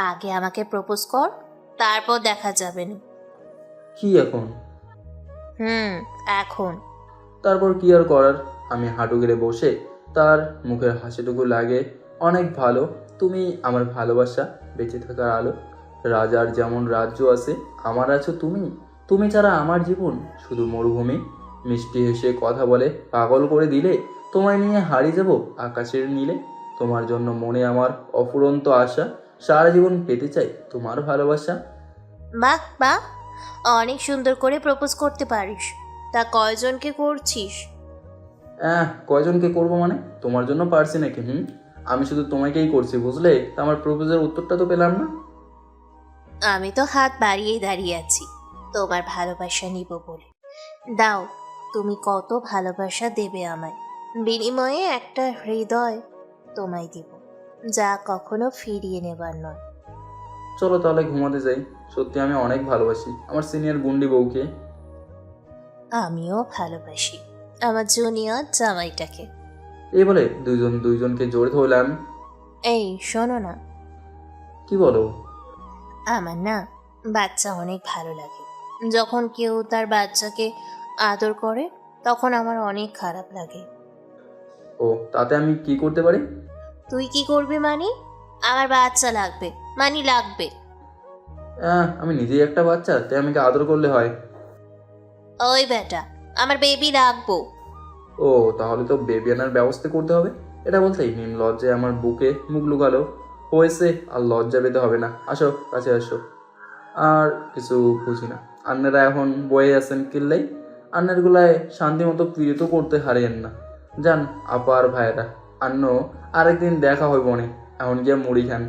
আগে আমাকে প্রপোজ কর, তারপর দেখা যাবে না। কি এখন? এখন। তারপর কি আর করার, আমি হাঁটু গেড়ে বসে তার মুখের হাসিটুকু লাগে। অনেক ভালো তুমি, আমার ভালোবাসা, বেঁচে থাকার আলো। রাজার যেমন রাজ্য আছে, আমার আছো তুমি। তুমি ছাড়া আমার জীবন শুধু মরুভূমি। মিষ্টি হেসে কথা বলে পাগল করে দিলে, তোমায় নিয়ে হারিয়ে যাব আকাশের নীলে। তোমার জন্য মনে আমার অফুরন্ত আশা, সারা জীবন পেতে চাই তোমার ভালোবাসা। বাহ বাহ, অনেক সুন্দর করে প্রপোজ করতে পারিস। তা কয়জনকে করছিস? কয়জনকে করবো মানে? তোমার জন্য পারছি নাকি? আমি শুধু তোমাকেই করছি, বুঝলে? তা আমার প্রপোজের উত্তরটা তো পেলাম না। আমি তো হাত বাড়িয়েই দাঁড়িয়ে আছি তোমার ভালোবাসা নিব বলে। দাও, তুমি কত ভালোবাসা দেবে আমায়, বিনিময়ে একটা হৃদয় তোমায় দিব, যা কখনো ফিরিয়ে নেবার নয়। চলো তাহলে ঘুমাতে যাই। সত্যি আমি অনেক ভালোবাসি আমার সিনিয়র গুন্ডি বউকে। আমিও ভালোবাসি আমার জুনিয়র জামাইটাকে। এই বলে দুইজনকে জোরে ধরলাম। এই শোনো না, কি বলো? আমার না বাচ্চা অনেক ভালো লাগে। যখন কেউ তার বাচ্চাকে আদর করে তখন আমার অনেক খারাপ লাগে। ও, তাতে আমি কি করতে পারি? তুই কি করবি মানে? আমার বাচ্চা লাগবে, লাগবে। আমি নিজেই একটা বাচ্চা, তাই আমাকে আদর করলে হয়? ওই বেটা, আমার বেবি রাখবো। ও, তাহলে তো বেবি আনার ব্যবস্থা করতে হবে। এটা বলতেই মিম লজ্জায় আমার বুকে মুখ লুকালো। হয়েছে, আর লজ্জা পেতে হবে না, আসো কাছে আসো। আর কিছু বুঝি না, আন্নারা এখন বয়ে আছেন কিল্লাই। আন্নার গুলায় শান্তি মতো পীড়িত করতে হারিয়েন না। যান আপা আর ভাইয়েরা, আন্ন আরেকদিন দেখা হইব নে, এখন গিয়ে মুড়ি খান।